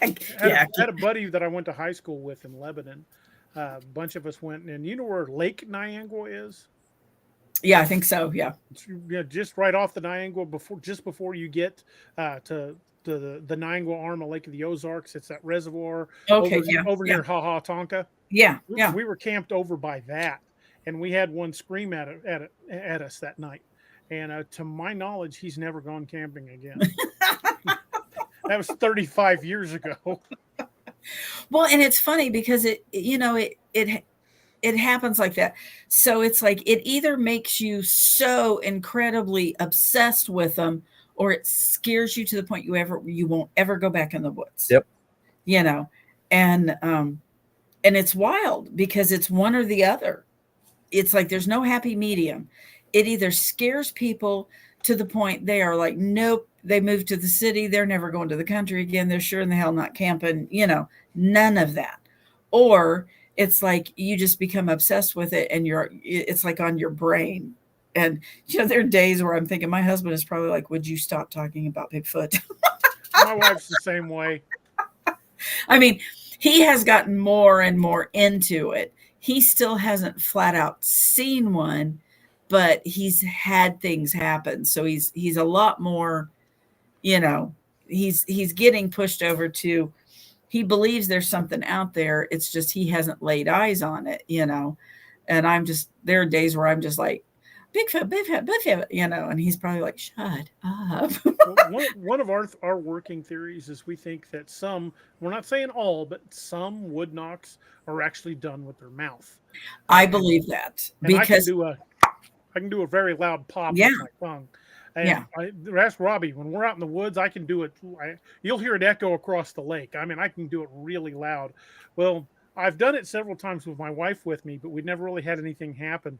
Speaker 2: I had a buddy that I went to high school with in Lebanon. A bunch of us went, and you know where Lake Niangua is?
Speaker 3: Yeah, I think so. Yeah.
Speaker 2: It's, yeah, just right off the Niangua before you get to the Niangua arm of Lake of the Ozarks. It's that reservoir
Speaker 3: Okay. Yeah.
Speaker 2: over
Speaker 3: Yeah.
Speaker 2: near Ha Ha Tonka.
Speaker 3: Yeah. Yeah.
Speaker 2: We were camped over by that, and we had one scream at us that night. And to my knowledge, he's never gone camping again. That was 35 years ago.
Speaker 3: Well, and it's funny because it happens like that. So it's like it either makes you so incredibly obsessed with them, or it scares you to the point you won't ever go back in the woods.
Speaker 4: Yep.
Speaker 3: You know, and it's wild because it's one or the other. It's like there's no happy medium. It either scares people to the point they are like, nope, they moved to the city, they're never going to the country again, they're sure in the hell not camping, none of that. Or it's like you just become obsessed with it and it's like on your brain. And there are days where I'm thinking my husband is probably like, would you stop talking about Bigfoot?
Speaker 2: My wife's the same way.
Speaker 3: I mean, he has gotten more and more into it. He still hasn't flat out seen one, but he's had things happen. So he's a lot more, he's getting pushed over to, he believes there's something out there. It's just he hasn't laid eyes on it, and there are days where I'm just like, Bigfoot, and he's probably like, shut up.
Speaker 2: One of our working theories is we think that we're not saying all, but some wood knocks are actually done with their mouth.
Speaker 3: I believe that because
Speaker 2: I can do a very loud pop
Speaker 3: Yeah.
Speaker 2: with my tongue. And ask Robby, when we're out in the woods, I can do it. You'll hear it echo across the lake. I mean, I can do it really loud. Well, I've done it several times with my wife with me, but we never really had anything happen.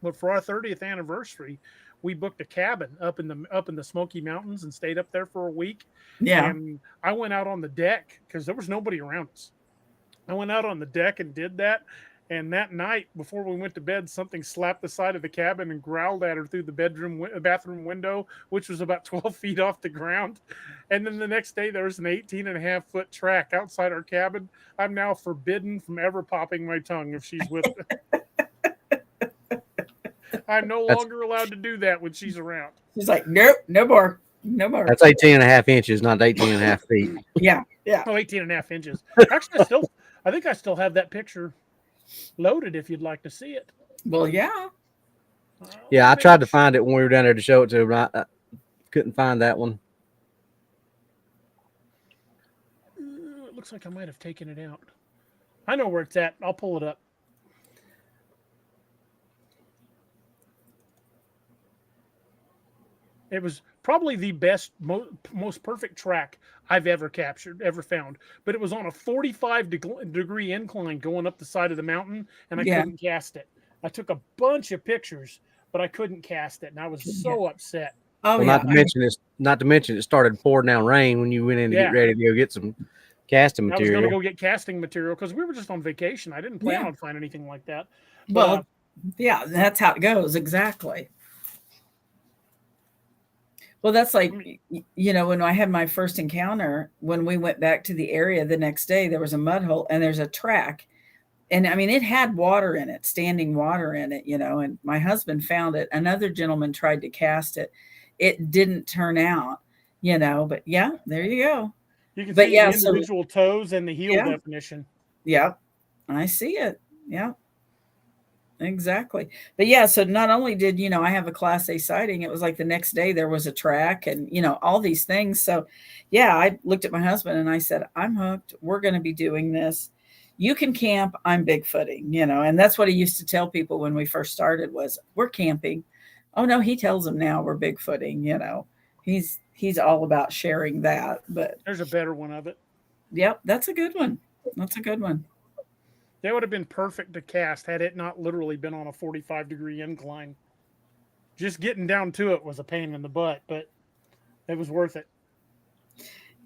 Speaker 2: But for our 30th anniversary, we booked a cabin up in the Smoky Mountains and stayed up there for a week.
Speaker 3: Yeah.
Speaker 2: And I went out on the deck because there was nobody around us. I went out on the deck and did that. And that night, before we went to bed, something slapped the side of the cabin and growled at her through the bathroom window, which was about 12 feet off the ground. And then the next day, there was an 18.5-foot track outside our cabin. I'm now forbidden from ever popping my tongue if she's with me. I'm no longer allowed to do that when she's around.
Speaker 3: She's like, nope, no more. No more.
Speaker 4: That's 18.5 inches, not 18.5 feet.
Speaker 3: Yeah. Yeah.
Speaker 2: Oh, 18.5 inches. Actually, I think I still have that picture loaded if you'd like to see it.
Speaker 3: Well, yeah.
Speaker 4: Yeah, I tried to find it when we were down there to show it to her, but I couldn't find that one.
Speaker 2: It looks like I might have taken it out. I know where it's at. I'll pull it up. It was probably the best, most perfect track I've ever found. But it was on a 45-degree incline going up the side of the mountain, and I couldn't cast it. I took a bunch of pictures, but I couldn't cast it, and I was so upset.
Speaker 3: Oh,
Speaker 4: well, not to mention it started pouring down rain when you went in to get ready to go get some casting material.
Speaker 2: I was going to go get casting material because we were just on vacation. I didn't plan on finding anything like that.
Speaker 3: Well, yeah, that's how it goes. Exactly. Well, that's like, when I had my first encounter, when we went back to the area the next day, there was a mud hole and there's a track. And I mean, it had water in it, standing water in it, and my husband found it. Another gentleman tried to cast it. It didn't turn out, but yeah, there you go.
Speaker 2: You can see the individual toes and the heel definition.
Speaker 3: Yeah, I see it. Yeah. Exactly. But yeah, so not only did, I have a Class A sighting, it was like the next day there was a track and, all these things. So yeah, I looked at my husband and I said, I'm hooked. We're going to be doing this. You can camp. I'm Bigfooting, and that's what he used to tell people when we first started was we're camping. Oh no, he tells them now we're Bigfooting, he's all about sharing that, but
Speaker 2: there's a better one of it.
Speaker 3: Yep. That's a good one. That's a good one.
Speaker 2: That would have been perfect to cast had it not literally been on a 45-degree incline. Just getting down to it was a pain in the butt, but it was worth it.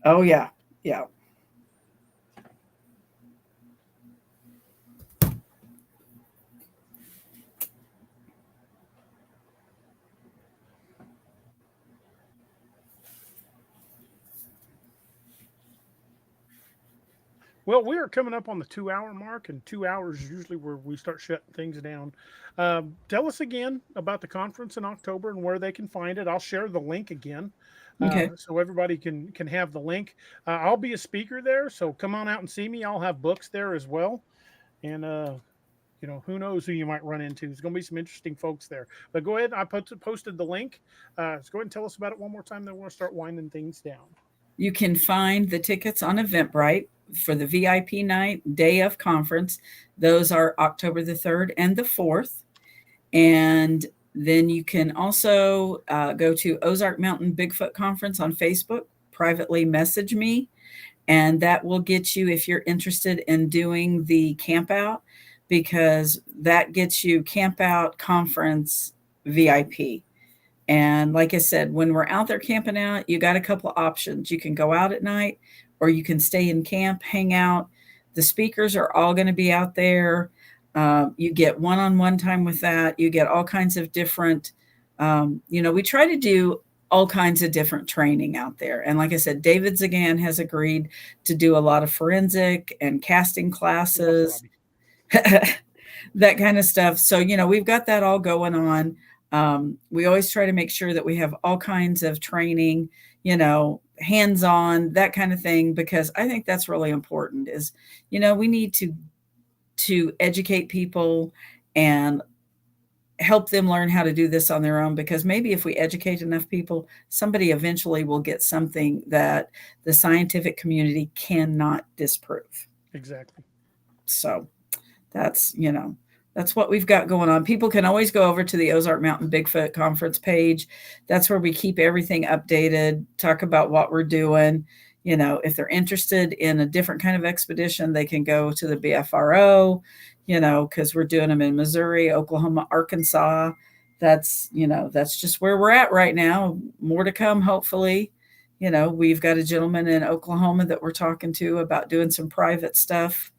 Speaker 3: Oh, yeah. Yeah.
Speaker 2: Well, we are coming up on the 2 hour mark, and 2 hours is usually where we start shutting things down. Tell us again about the conference in October and where they can find it. I'll share the link again,
Speaker 3: Okay.
Speaker 2: so everybody can have the link. I'll be a speaker there, so come on out and see me. I'll have books there as well, and who knows who you might run into. There's going to be some interesting folks there. But go ahead. I posted the link. Let's go ahead and tell us about it one more time. Then we'll start winding things down.
Speaker 3: You can find the tickets on Eventbrite for the VIP night, day of conference. Those are October the 3rd and the 4th. And then you can also go to Ozark Mountain Bigfoot Conference on Facebook, privately message me, and that will get you, if you're interested in doing the camp out, because that gets you camp out conference VIP. And like I said, when we're out there camping out, you got a couple of options. You can go out at night or you can stay in camp, hang out. The speakers are all going to be out there. You get one-on-one time with that. You get all kinds of different, we try to do all kinds of different training out there. And like I said, David Zagan has agreed to do a lot of forensic and casting classes, that kind of stuff. So, we've got that all going on. We always try to make sure that we have all kinds of training, hands-on, that kind of thing, because I think that's really important is, we need to educate people and help them learn how to do this on their own, because maybe if we educate enough people, somebody eventually will get something that the scientific community cannot disprove.
Speaker 2: Exactly.
Speaker 3: So that's what we've got going on. People can always go over to the Ozark Mountain Bigfoot Conference page. That's where we keep everything updated, talk about what we're doing. If they're interested in a different kind of expedition, they can go to the BFRO, because we're doing them in Missouri, Oklahoma, Arkansas. That's just where we're at right now. More to come, hopefully. We've got a gentleman in Oklahoma that we're talking to about doing some private stuff.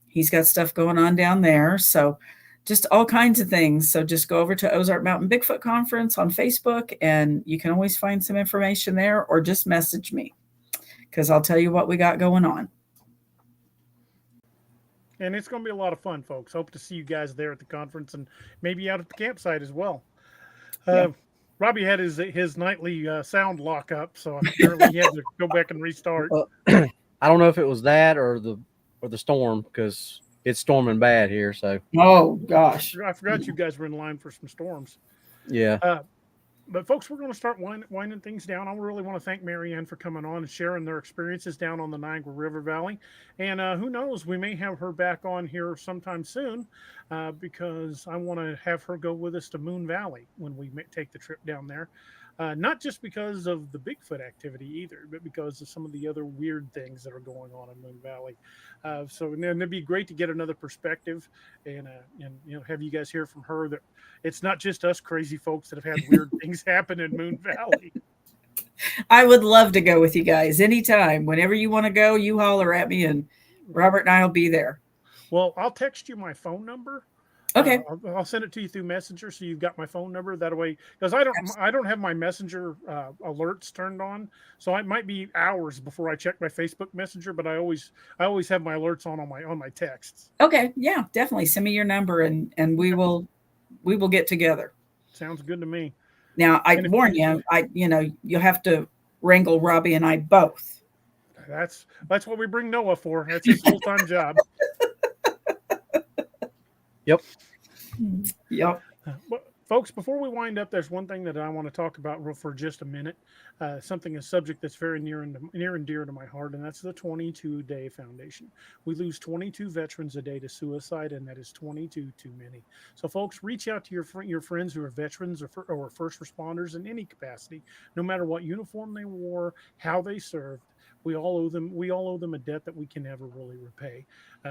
Speaker 3: He's got stuff going on down there. So just all kinds of things. So just go over to Ozark Mountain Bigfoot Conference on Facebook, and you can always find some information there, or just message me, because I'll tell you what we got going on.
Speaker 2: And it's going to be a lot of fun, folks. Hope to see you guys there at the conference and maybe out at the campsite as well.
Speaker 3: Yeah.
Speaker 2: Robby had his nightly sound lock up, so apparently he had to go back and restart.
Speaker 4: I don't know if it was that or the storm, because it's storming bad here. So
Speaker 3: oh gosh,
Speaker 2: I forgot you guys were in line for some storms.
Speaker 4: Yeah.
Speaker 2: But folks, we're going to start winding things down. I really want to thank Mary Ann for coming on and sharing their experiences down on the Niagara River Valley. And who knows, we may have her back on here sometime soon, because I want to have her go with us to Moon Valley when we take the trip down there. Not just because of the Bigfoot activity either, but because of some of the other weird things that are going on in Moon Valley. So it'd be great to get another perspective and have you guys hear from her that it's not just us crazy folks that have had weird things happen in Moon Valley.
Speaker 3: I would love to go with you guys anytime. Whenever you want to go, you holler at me, and Robert and I will be there.
Speaker 2: Well, I'll text you my phone number.
Speaker 3: Okay.
Speaker 2: I'll send it to you through Messenger, so you've got my phone number. That way, because I don't have my Messenger alerts turned on, so it might be hours before I check my Facebook Messenger. But I always have my alerts on my texts.
Speaker 3: Okay, yeah, definitely send me your number, and we will get together.
Speaker 2: Sounds good to me.
Speaker 3: Now I warn you, you'll have to wrangle Robby and I both.
Speaker 2: That's what we bring Noah for. That's his full-time job.
Speaker 4: Yep.
Speaker 2: But folks, before we wind up, there's one thing that I want to talk about for just a minute. A subject that's very near and dear to my heart, and that's the 22-Day Foundation. We lose 22 veterans a day to suicide, and that is 22 too many. So, folks, reach out to your friends who are veterans or first responders in any capacity, no matter what uniform they wore, how they served. We all owe them a debt that we can never really repay.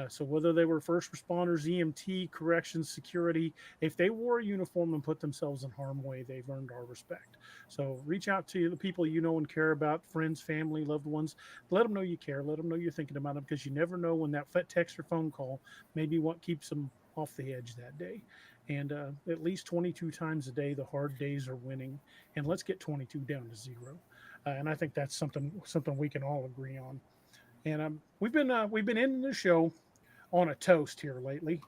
Speaker 2: So whether they were first responders, EMT, corrections, security, if they wore a uniform and put themselves in harm's way, they've earned our respect. So reach out to the people you know and care about, friends, family, loved ones. Let them know you care. Let them know you're thinking about them, because you never know when that text or phone call may be what keeps them off the edge that day. And at least 22 times a day, the hard days are winning. And let's get 22 down to 0. And I think that's something we can all agree on. And we've been ending the show on a toast here lately,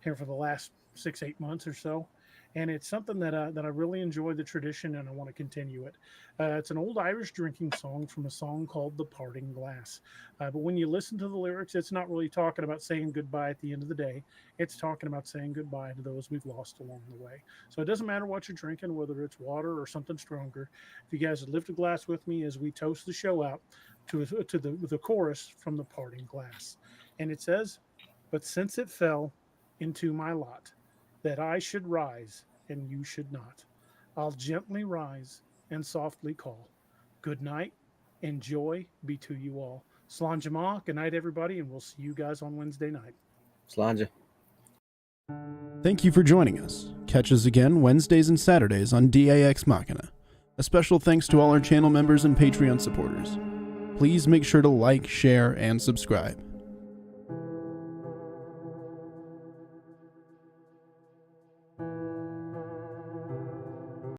Speaker 2: here for the last 6-8 months or so. And it's something that I really enjoy the tradition, and I want to continue it. It's an old Irish drinking song from a song called "The Parting Glass." But when you listen to the lyrics, it's not really talking about saying goodbye at the end of the day. It's talking about saying goodbye to those we've lost along the way. So it doesn't matter what you're drinking, whether it's water or something stronger. If you guys would lift a glass with me as we toast the show out to the chorus from "The Parting Glass," and it says, "But since it fell into my lot that I should rise and you should not, I'll gently rise and softly call. Good night and joy be to you all. Slán Jama, good night, everybody, and we'll see you guys on Wednesday night."
Speaker 4: Slanja.
Speaker 1: Thank you for joining us. Catch us again Wednesdays and Saturdays on DAExMachiNation. A special thanks to all our channel members and Patreon supporters. Please make sure to like, share, and subscribe.